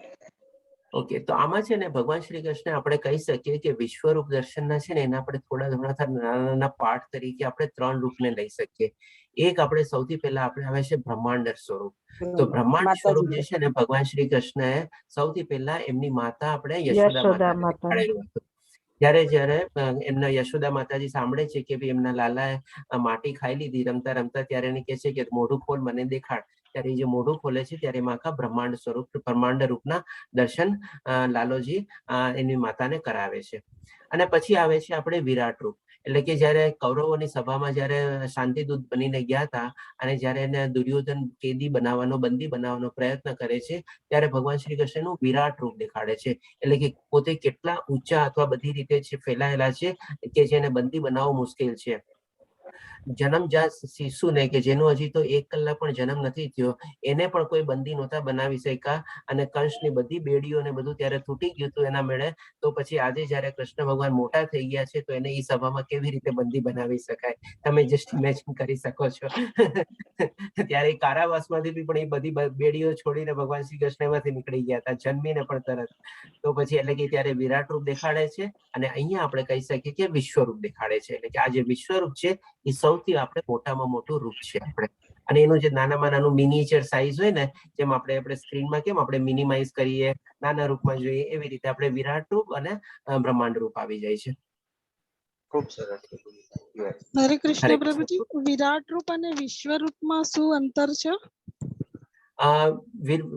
ઓકે, તો આમાં છે ને ભગવાન શ્રી કૃષ્ણ આપણે કહી શકીએ કે વિશ્વરૂપ દર્શનના છે ને એના આપણે થોડા નાના નાના પાઠ તરીકે આપણે 3 રૂપને લઈ શકીએ. એક આપણે સૌથી પહેલા આપણે આવે છે બ્રહ્માંડ સ્વરૂપ. તો બ્રહ્માંડ સ્વરૂપ જે છે ને ભગવાન શ્રી કૃષ્ણએ સૌથી પહેલા એમની માતા આપણે યશોદા માતાને દેખાડેલું હતું. જ્યારે એમના યશોદા માતાજી સાંભળે છે કે ભાઈ એમના લાલાએ માટી ખાઈ લીધી રમતા રમતા, ત્યારે એને કહે છે કે મોઢું ખોલ, મને દેખાડ. ત્યારે જે મોઢું ખોલે છે ત્યારે એમાં આખા બ્રહ્માંડ સ્વરૂપ, બ્રહ્માંડ રૂપના દર્શન લાલોજી એની માતાને કરાવે છે. અને પછી આવે છે આપણે વિરાટ રૂપ. એટલે કે જયારે કૌરવોની સભામાં જયારે શાંતિદૂત બનીને ગયા હતા અને જયારે એને દુર્યોધન કેદી બનાવવાનો, બંદી બનાવવાનો પ્રયત્ન કરે છે, ત્યારે ભગવાન શ્રી કૃષ્ણનું વિરાટ રૂપ દેખાડે છે. એટલે કે પોતે કેટલા ઊંચા અથવા બધી રીતે ફેલાયેલા છે કે જેને બંદી બનાવવો મુશ્કેલ છે. જન્મજાત શિશુને કે જેનો હજી તો 1 કલાક પણ જન્મ નથી થયો, એને પણ કોઈ બંદી નહોતા બનાવી શક્યા. અને કંસની બધી બેડીઓ ને બધું ત્યારે તૂટી ગયું હતું એના મેળે. તો પછી આજે જયારે કૃષ્ણ ભગવાન મોટા થઈ ગયા છે તો એને એ સભામાં કેવી રીતે બંદી બનાવી શકાય, તમે જસ્ટ ઇમેજિન કરી શકો છો. ત્યારે કારાવાસમાંથી બી પણ એ બધી બેડીઓ છોડીને ભગવાન શ્રી કૃષ્ણ એમાંથી નીકળી ગયા હતા, જન્મીને પણ તરત. તો પછી એટલે કે ત્યારે વિરાટ રૂપ દેખાડે છે. અને અહીંયા આપણે કહી શકીએ કે વિશ્વરૂપ દેખાડે છે. એટલે કે આ જે વિશ્વરૂપ છે એ સૌથી આપણે મોટામાં મોટું રૂપ છે આપણે. અને એનું જે નાનામાં નાનું મિનિએચર સાઈઝ હોય ને, જેમ આપણે સ્ક્રીનમાં કેમ આપણે મિનિમાઇઝ કરીએ, નાના રૂપમાં જોઈએ, એવી રીતે આપણે વિરાટ રૂપ અને બ્રહ્માંડ રૂપ આવી જાય છે. ખૂબ સરસ. હરે કૃષ્ણ પ્રભુજી, વિરાટ રૂપ અને વિશ્વ રૂપમાં શું અંતર છે?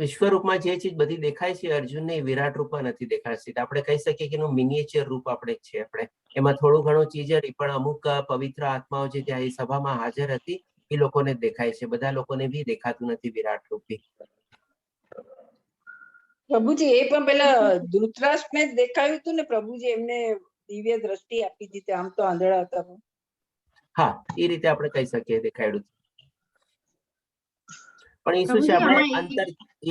વિશ્વરૂપમાં જે ચીજ બધી દેખાય છે અર્જુનને, એ વિરાટ રૂપમાં નથી દેખાડતી. આપણે કહી શકીએ કે એનું મિનિએચર રૂપ આપણે છે. આપણે એમાં થોડું ઘણું ચીજ હતી, પણ અમુક પવિત્ર આત્માઓ જે ત્યાં એ સભામાં હાજર હતી એ લોકોને દેખાય છે. બધા લોકોને બી દેખાતું નથી વિરાટ રૂપ બી. પ્રભુજી એ પણ પેલા ધૃતરાષ્ટ્રને જ દેખાયું હતું ને પ્રભુજી, એમને દિવ્ય દ્રષ્ટિ આપી દીધી, આમ તો આંધળા હતા. હા, એ રીતે આપણે કહી શકીએ દેખાડ્યું. પણ એ શું છે,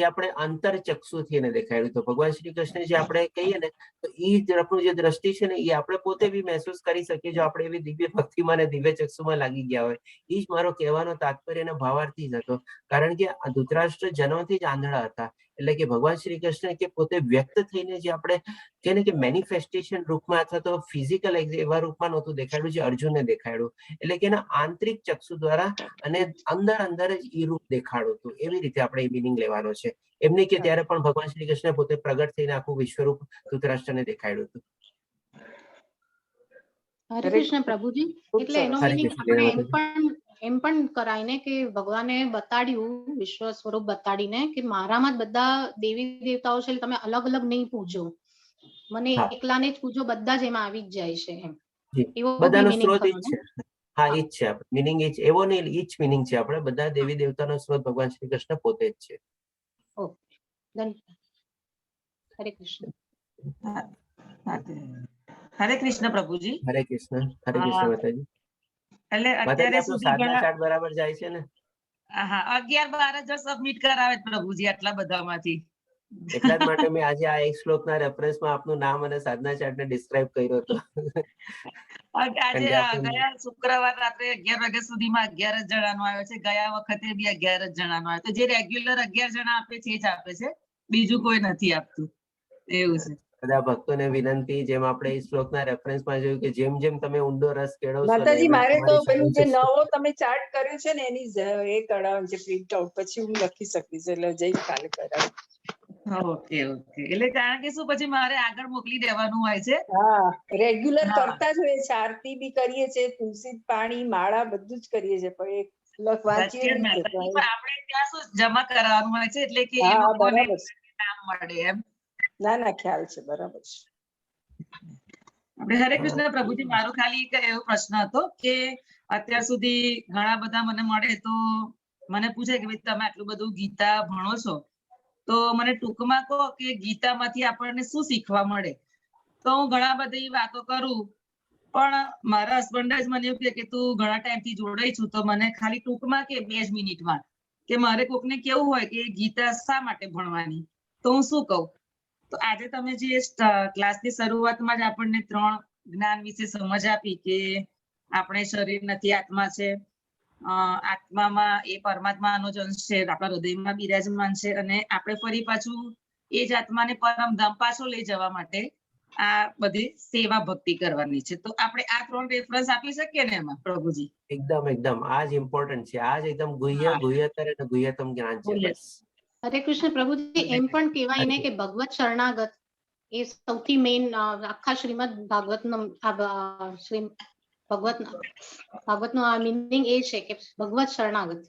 આપણે અંતર ચક્ષુથી એને દેખાડ્યું. તો ભગવાન શ્રી કૃષ્ણ જે આપણે કહીએ ને, તો એ તરફનું જે દ્રષ્ટિ છે ને એ આપણે પોતે બી મહેસૂસ કરી શકીએ જો આપણે એવી દિવ્ય ભક્તિમાં ને દિવ્ય ચક્ષુમાં લાગી ગયા હોય. એ જ મારો કહેવાનો તાત્પર્ય અને ભાવાર્થી જ હતો. કારણ કે ધૃતરાષ્ટ્ર જન્મથી જ આંધળા હતા. એટલે કે ભગવાન શ્રી કૃષ્ણ કે પોતે વ્યક્ત થઈને જે આપણે કહે ને કે મેનિફેસ્ટેશન રૂપમાં અથવા તો ફિઝિકલ એવા રૂપમાં નહોતું દેખાડ્યું જે અર્જુનને દેખાડ્યું. એટલે કે એના આંતરિક ચક્ષુ દ્વારા અને અંદર જ એ રૂપ દેખાડું હતું. એવી રીતે આપણે એ મિનિંગ લેવાનો છે. એમને કે ત્યારે પણ ભગવાન શ્રી કૃષ્ણ પોતે પ્રગટ થઈને આખું વિશ્વરૂપ ધૃતરાષ્ટ્રને દેખાડ્યું હતું. હરે કૃષ્ણ પ્રભુજી, એટલે એનો મીનિંગ આપણે એમ પણ કરાય ને કે ભગવાને બતાડ્યું, વિશ્વ સ્વરૂપ બતાડીને કે મારામાં જ બધા દેવી દેવતાઓ છે, તમે અલગ અલગ નહીં પૂજો, મને એકલાને જ પૂજો, બધા જ એમાં આવી જ જાય છે એમ. બધાનો સ્ત્રોત એ જ છે. હા, એ જ છે મિનિંગ. એ જ એવો નહીં, એ જ મિનિંગ છે. આપણે બધા દેવી દેવતાનો સ્ત્રોત ભગવાન શ્રી કૃષ્ણ પોતે જ છે. હરે કૃષ્ણ. હરે કૃષ્ણ પ્રભુજી. હરે કૃષ્ણ. હરે કૃષ્ણ માતાજી. એટલે અત્યારે સુધી સાધના ચાર્ટ બરાબર જાય છે ને? હા, 11-12 જો સબમિટ કરાવે પ્રભુજી આટલા બધામાંથી. એટલા જ માટે મેં આજે આ એક શ્લોકના રેફરન્સમાં આપનું નામ અને સાધના ચાર્ટને ડિસ્ક્રાઇબ કર્યો હતો. આજે And ગયા શુક્રવાર રાત્રે 11 વાગ્યા સુધીમાં 11 જ જણાનો આવ્યો છે. ગયા વખતે બી 11 જ જણાનો આવ્યો. તો જે રેગ્યુલર 11 જણા આપે છે એ જ આપે છે, બીજું કોઈ નથી આપતું. એવું છે. બધા ભક્તોને વિનંતી, જેમ આપણે એ શ્લોકના રેફરન્સમાં જોયું કે જેમ જેમ તમે ઊંડો રસ કેળવશો ને માતાજી એમ મારે તો તમારી પેલું જે સમજ નવો તમે ચાર્ટ કર્યો છે ને એની એ કઢાવવાનું છે પ્રિન્ટ આઉટ, પછી હું લખી શકીશ, એટલે જઈ કાલે કરાવું. Okay okay. એટલે કારણ કે શું પછી મારે આગળ મોકલી દેવાનું હોય છે. હા, રેગ્યુલર હા. કરતા જ હોય છે. આરતી બી કરીએ છીએ, તુલસી પાણી માળા બધું જ કરીએ છીએ, પણ એક વાંચીએ સાચી વાત નહીં છે. માતાજી, પણ આપણે ત્યાં શું જમા કરાવવાનું હોય છે, એટલે કે એ હા લોકોને બરાબર છે. કામ મળે એમ. ના ના ખ્યાલ છે, બરાબર છે. આપણે હરે કૃષ્ણ પ્રભુજી, મારો ખાલી એક એવો પ્રશ્ન હતો કે અત્યાર સુધી ઘણા બધા મને મળે તો મને પૂછે કે ભાઈ તમે આટલું બધું ગીતા ભણો છો, તો મને ટૂંકમાં કહો કે ગીતામાંથી આપણને શું શીખવા મળે. તો હું ઘણા બધી વાતો કરું, પણ મારા હસબન્ડ જ મને એવું કહે કે તું ઘણા ટાઈમથી જોડાઈ છું, તો મને ખાલી ટૂંકમાં કે 2 જ મિનિટમાં કે મારે કોકને કેવું હોય કે ગીતા શા માટે ભણવાની, તો હું શું કહું. તો આજે તમે જે ક્લાસની શરૂઆતમાં જ આપણને 3 જ્ઞાન વિશે સમજ આપી કે આપણે શરીર નથી, આત્મા છે, આત્મામાં એ પરમાત્માનો જ અંશ છે, આપણા હૃદયમાં બિરાજમાન છે, અને આપણે ફરી પાછું એ જ આત્માને પરમધામ પાછો લઈ જવા માટે આ બધી સેવા ભક્તિ કરવાની છે. તો આપણે આ 3 રેફરન્સ આપી શકીએ ને એમાં પ્રભુજી? એકદમ આ જ ઇમ્પોર્ટન્ટ છે. આ જ એકદમ ગુહ્યતર અને ગુહ્યતમ જ્ઞાન છે. બસ હરે કૃષ્ણ પ્રભુજી, એમ પણ કહેવાય ને કે ભગવત શરણાગત એ સૌથી મેઇન આખા શ્રીમદ ભાગવતનો ભાગવતનો આ મીનિંગ એ છે કે ભગવત શરણાગત.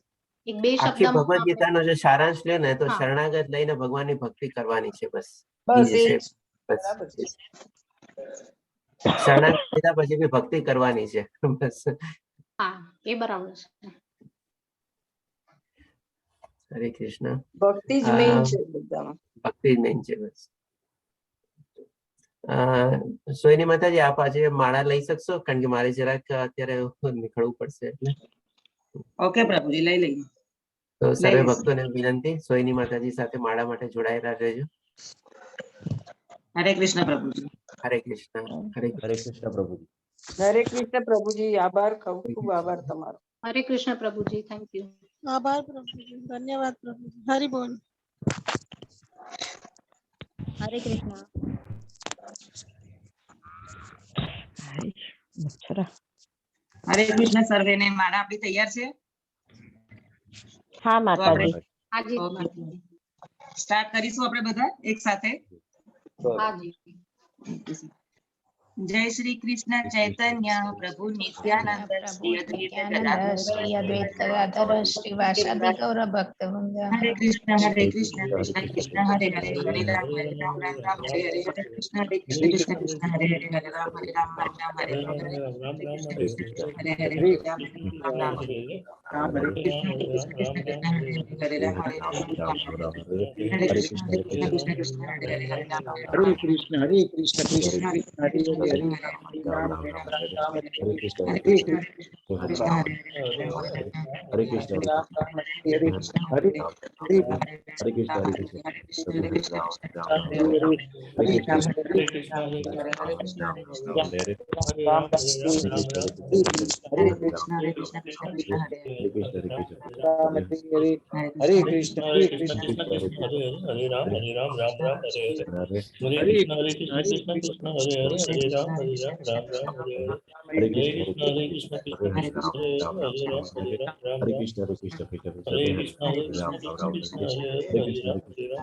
એક 2 આખી શબ્દમાં ભગવદ ગીતાનો જે સારાંશ લે ને તો હા. શરણાગત લઈને ભગવાનની ભક્તિ કરવાની છે. બસ બસ ઈ એ જ છે. જ. બસ બરાબર છે. શરણાગત લીધા પછી બી ભક્તિ કરવાની છે. બસ હા, એ બરાબર છે. હરે કૃષ્ણ. ભક્તિ જ મેઇન છે બધામાં. ભક્તિ જ મેઇન છે. બસ સોયની માતાજી, આપ આજે માળા લઈ શકશો? કારણ કે મારે જરાક અત્યારે નીકળવું પડશે. એટલે ઓકે પ્રભુજી, લઈ લઈએ. તો સર્વે ભક્તોને વિનંતી, સોયની માતાજી સાથે માળા માટે જોડાયેલા રહેજો. હરે કૃષ્ણ પ્રભુજી. હરે કૃષ્ણ. હરે કૃષ્ણ પ્રભુજી. હરે કૃષ્ણ પ્રભુજી, આભાર, ખૂબ આભાર તમારો. હરે કૃષ્ણ પ્રભુજી, થેન્ક યુ. आभार प्रभु जी, धन्यवाद प्रभु जी, हरि बोल। હરે કૃષ્ણ. હરે કૃષ્ણ સર્વેને. માળા આપણી તૈયાર છે? હા માતાજી. હાજી ઓકે, સ્ટાર્ટ કરીશું આપણે બધા એક સાથે. હાજી. જય શ્રી કૃષ્ણ ચૈતન્ય પ્રભુ નિત્યાનંદ શ્રી અદ્વૈત ગદાધર શ્રી અદ્વૈત ગદાધર શ્રી વાસાદિ ગૌર ભક્ત વૃંદ. હરે કૃષ્ણ કૃષ્ણ કૃષ્ણ હરે હરે, હરે રામ રામ હરે હરે, હરે કૃષ્ણ કૃષ્ણ કૃષ્ણ હરે હરે, હરે રામ રામ હરે હરે, હરે કૃષ્ણ હરે હરે, હરે રામ રામ રામ હરે કૃષ્ણ કૃષ્ણ કૃષ્ણ હરે હરે, હરે રામ રામ હરે કૃષ્ણ કૃષ્ણ કૃષ્ણ હરે હરે, હરે રામ રામ હરે કૃષ્ણ કૃષ્ણ કૃષ્ણ હરે હરે હરે, હરે, રામ રામ રામ રામ હરે હરે, હરે હરે કૃષ્ણ કૃષ્ણ હરે કૃષ્ણ રામ, હરે હરે, હરે કૃષ્ણ રામ રામ હરે હરે હરે, રામ, હરે હરે હરે રામ, હરે કૃષ્ણ હરે કૃષ્ણ કૃષ્ણ પ્રભુ હરે હરે કૃષ્ણ રામ, કૃષ્ણ રામ કૃષ્ણ રામ હરે હરે રામ, હરે, હરે રામ કૃષ્ણ હરે હરે, હરે કૃષ્ણ રામ હરે રામ હરે હરે, રામ રામ હરે કૃષ્ણ હરે કૃષ્ણ હરે કૃષ્ણ કૃષ્ણ કૃષ્ણ હરે હરે, હરે કૃષ્ણ હરે કૃષ્ણ રામ હરે હરે હરે, હરે હરે કૃષ્ણ કૃષ્ણ કૃષ્ણ કૃષ્ણ હરે કૃષ્ણ હરે રામ હરે હરે રામ, રામ રામ હરે હરે, હરે હરે કૃષ્ણ કૃષ્ણ હરે હરે, હરે રામ કૃષ્ણ હરે રામ, કૃષ્ણ રામ રામ કૃષ્ણ હરે હરે, હરે હરે કૃષ્ણ કૃષ્ણ હરે કૃષ્ણ કૃષ્ણ હરે હરે કૃષ્ણ રામ, હરે રામ હરે, રામ હરે રામ રામ હરે હરે રામ, રામ હરે રામ, કૃષ્ણ કૃષ્ણ કૃષ્ણ હરે હરે કૃષ્ણ હરે, કૃષ્ણ રામ રામ રામ કૃષ્ણ હરે હરે હરે, હરે હરે કૃષ્ણ રામ હરે હરે રામ, કૃષ્ણ રામ રામ હરે હરે રામ હરે, રામ રામ જય હરે કૃષ્ણ હરે હરે કૃષ્ણ હરે કૃષ્ણ કૃષ્ણ હરે રામ, હરે રામ રામ રામ હરે હરે રામ, હરે કૃષ્ણ હરે હરે કૃષ્ણ હરે કૃષ્ણ કૃષ્ણ કૃષ્ણ હરે હરે, હરે રામ હરે હરે રામ, કૃષ્ણ હરે કૃષ્ણ કૃષ્ણ કૃષ્ણ કૃષ્ણ હરે હરે હરે કૃષ્ણ હરે રામ કૃષ્ણ હરે કૃષ્ણ હરે કૃષ્ણ કૃષ્ણ હરે હરે હરે, કૃષ્ણ હરે રામ કૃષ્ણ હરે કૃષ્ણ રામ, હરે રામ રામ રામ, હરે રામ રામ રામ હરે હરે હરે હરે કૃષ્ણ કૃષ્ણ હરે હરે કૃષ્ણ કૃષ્ણ કૃષ્ણ હરે કૃષ્ણ કૃષ્ણ રામ હરે રામ કૃષ્ણ રામ હરે હરે હરે હરે, હરે કૃષ્ણ હરે રામ કૃષ્ણ રામ રામ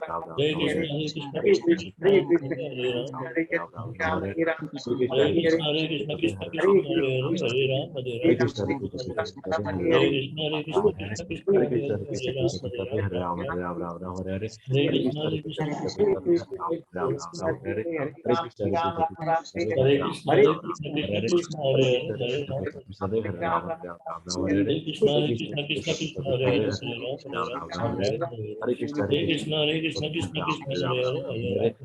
કૃષ્ણ હરે હરે હરે, રામ હરે રામ કૃષ્ણ રામ કૃષ્ણ હરે હરે કૃષ્ણ હરે હરે કૃષ્ણ હરે, હરે હરે કૃષ્ણ રામ, કૃષ્ણ હરે હરે રામ રામ રામ રામ, રામ રામ હરે હરે હરે કૃષ્ણ હરે હરે કૃષ્ણ કૃષ્ણ કૃષ્ણ કૃષ્ણ કૃષ્ણ કૃષ્ણ કૃષ્ણ હરે હરે હરે, હરે હરે રામ, હરે રામ રામ, રામ રામ હરે હરે હરે રામ, હરે કૃષ્ણ હરે હરે કૃષ્ણ કૃષ્ણ હરે કૃષ્ણ કૃષ્ણ રામ કૃષ્ણ હરે હરે રામ હરે, રામ હરે હરે રામ,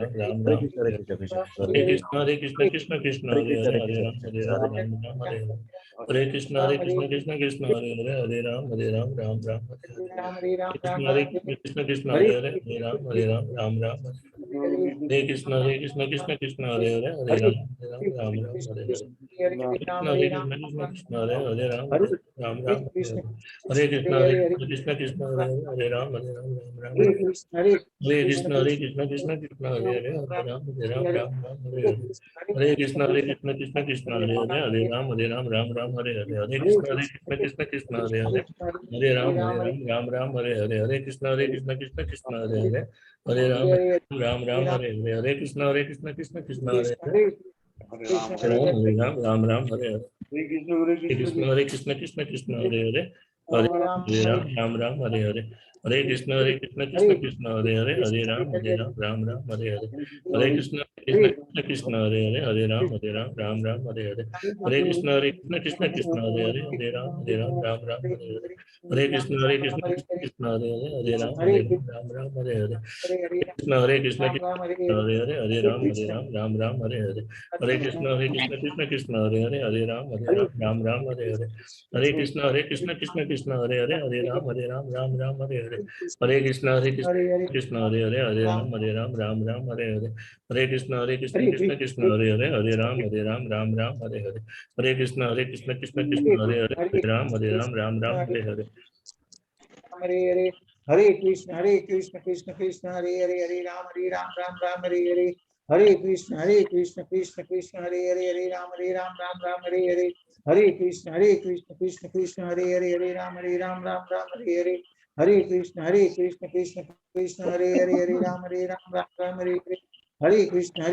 राम राम राम हरे कृष्ण कृष्ण कृष्ण हरे हरे हरे राम राम राम हरे हरे हरे कृष्ण कृष्ण कृष्ण हरे हरे राम राम राम हरे हरे हरे कृष्ण कृष्ण हरे हरे राम राम राम हरे Krishna Krishna Krishna Hare Hare Ram Ram Ram Hare Hare Hare Krishna Krishna Krishna Hare Hare Ram Ram Ram Hare Krishna Hare Krishna Krishna Hare Hare Ram Ram Ram Hare Krishna Krishna Krishna Krishna Hare Hare Ram Ram Ram Hare Hare Hare Krishna Krishna Krishna Krishna Hare Hare Ram Ram Ram Hare Hare Hare Krishna Krishna Krishna Krishna Hare Hare Ram Ram Hare Hare Hare Krishna Krishna Krishna Krishna Hare Hare Hare Ram Ram Hare Hare Hare Krishna Krishna Krishna Hare Hare Ram Ram Hare Hare Hare Krishna Krishna Krishna Hare Hare Hare Ram Ram Hare Hare Hare Krishna Krishna Krishna Hare Hare Hare Ram Ram Hare Hare Hare Krishna Krishna Krishna Hare Hare Hare Ram Ram Hare Hare Hare Krishna Krishna Krishna Krishna Hare Hare Hare Ram Ram Hare Hare Hare Krishna Krishna Krishna Hare Hare Hare Ram Ram Hare Hare Krishna Krishna Krishna Hare Hare Hare Ram Ram Hare Hare Hare Krishna Krishna Krishna Hare Hare Hare Ram Ram Hare Hare Hare Krishna Krishna Krishna Hare Hare Hare Ram Ram Hare Hare Hare Krishna Krishna Hare Hare Hare Ram Ram Hare Hare Hare Krishna Krishna Krishna Hare Hare Hare Ram Ram Hare Hare Hare Krishna Krishna Krishna Hare Hare Hare Ram Ram Hare Hare Hare Krishna Krishna Krishna Hare Hare Hare Ram Ram Hare Hare Hare Krishna Krishna Krishna Hare Hare Hare Ram Ram Hare Hare Hare Krishna Krishna Krishna Hare Hare Hare Ram Ram Hare Hare Hare Krishna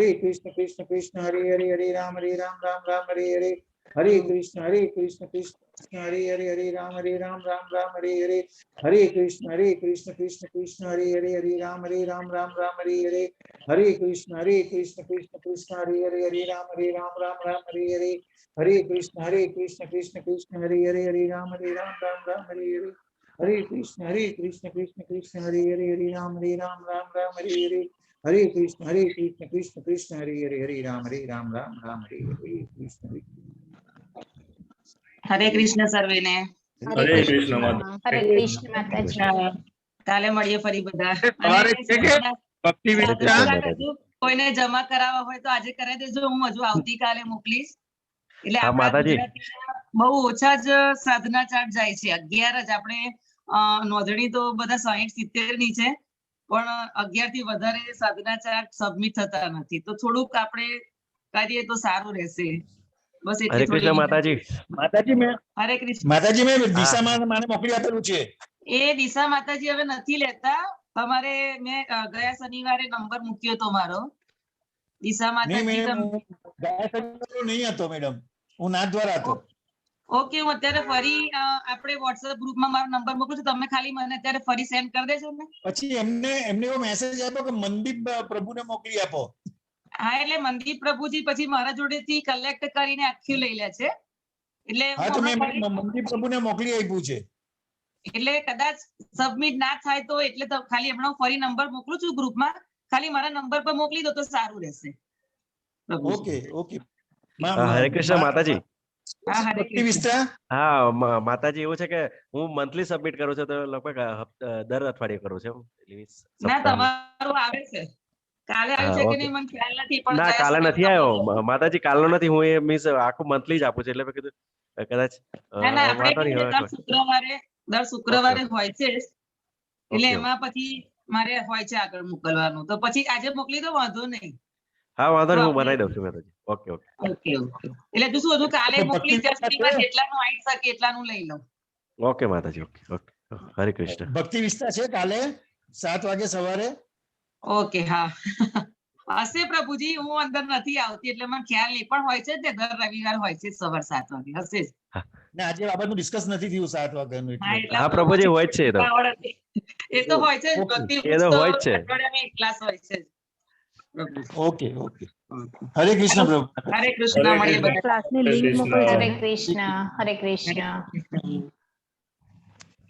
Krishna Krishna Hare Hare Hare Ram Ram Hare Hare Hare Krishna Krishna Krishna Hare Hare Hare Ram Ram Hare Hare Hare Krishna Krishna Krishna Hare Hare Hare Ram Ram Hare Hare Hare Krishna Krishna Hare Hare Hare Ram Ram Hare Hare Hare Krishna Krishna Krishna Hare Hare Hare Ram Ram Hare Hare Hare Krishna Krishna Hare Hare Hare Ram Ram Hare Hare Hare Krishna Krishna Hare Hare Hare Ram Ram Hare Hare Hare Krishna Krishna Hare Hare Hare Ram Ram Hare Hare Krishna હરે કૃષ્ણ સર્વેને. હરે કૃષ્ણ માતા હરે કૃષ્ણ માતાજી. કાલે મળીએ ફરી બધા. કોઈને જમા કરાવવા હોય તો આજે કરાવી દેજો, હું હજુ આવતીકાલે મોકલીશ. એટલે બહુ ઓછા જ સાધના ચાર્ટ જાય છે, 11 જ. આપણે નોંધણી તો બધા 60-70 ની છે, પણ 11 થી વધારે સાધના ચાર્ટ સબમિટ થતા નથી. તો થોડુંક આપણે કરીએ તો સારું રહેશે. બસ હરે કૃષ્ણ માતાજી. હરે કૃષ્ણ માતાજી મેં દિશા માને મોકલી આપેલું છે. એ દિશા માતાજી હવે નથી લેતા. તમારે મેં ગયા શનિવારે નંબર મૂક્યો તો મારો. દિશા માતાજી નહીં હતો મેડમ, હું નાથ દ્વારા હતો. ઓકે, હું અત્યારે ફરી આપણે WhatsApp ગ્રુપમાં મારો નંબર મોકલું છું, તમે ખાલી મને અત્યારે ફરી સેન્ડ કરી દેજો ને. પછી એમને એવો મેસેજ આપ્યો કે મનદીપ પ્રભુને મોકલી આપો. હા, એટલે મનદીપ પ્રભુજી પછી મારા જોડેથી કલેક્ટ કરીને આખું લઈ લે છે. એટલે હા, તો મેં મનદીપ પ્રભુને મોકલી આપ્યું છે. એટલે કદાચ સબમિટ ના થાય તો એટલે ખાલી હમણાં ફરી નંબર મોકલું છું ગ્રુપમાં, ખાલી મારા નંબર પર મોકલી દો તો સારું રહેશે. Okay okay. હરે કૃષ્ણ માતાજી. હા માતાજી, એવું છે કે હું મંથલી સબમિટ કરું છું, તો લગભગ દર અઠવાડિયે કરું છું. ના, તમારું આવે છે. કાલે આવ્યું છે કે નહીં મને ખ્યાલ નથી, પણ ના, કાલે નથી આવ્યો માતાજી, કાલનો નથી. હું એ મીન્સ આખું મંથલી જ આપું છું, એટલે મેં કીધું કદાચ દર શુક્રવારે હોય છે, એટલે એમાં પછી મારે હોય છે આગળ મોકલવાનું. તો પછી આજે મોકલી દો, વાંધો નહીં. હા, વાંધો નહીં, હું બનાવી દઉં છું માતાજી. Okay okay okay okay. એટલે તું શું હજુ કાલે મોકલી ત્યાં સુધીમાં જેટલાનું આવી શકે એટલાનું લઈ લઉં. ઓકે માતાજી. Okay okay. હરે કૃષ્ણ. ભક્તિ વિસ્તાર છે કાલે 7 વાગે સવારે. ઓકે, હા હશે પ્રભુજી, હું અંદર નથી આવતી એટલે મને ખ્યાલ નહીં, પણ હોય છે ને દર રવિવાર હોય છે સવાર 7 વાગે. હશે ને આજે બાબતનું ડિસ્કસ નથી થયું 7 વાગ્યાનું. હા પ્રભુજી, હોય જ છે. એ તો હોય છે, ભક્તિ અઠવાડિયામાં એક ક્લાસ હોય છે. Okay okay. હરે કૃષ્ણ પ્રભુ. હરે કૃષ્ણ. મળીએ બધા. હરે કૃષ્ણ. હરે કૃષ્ણ.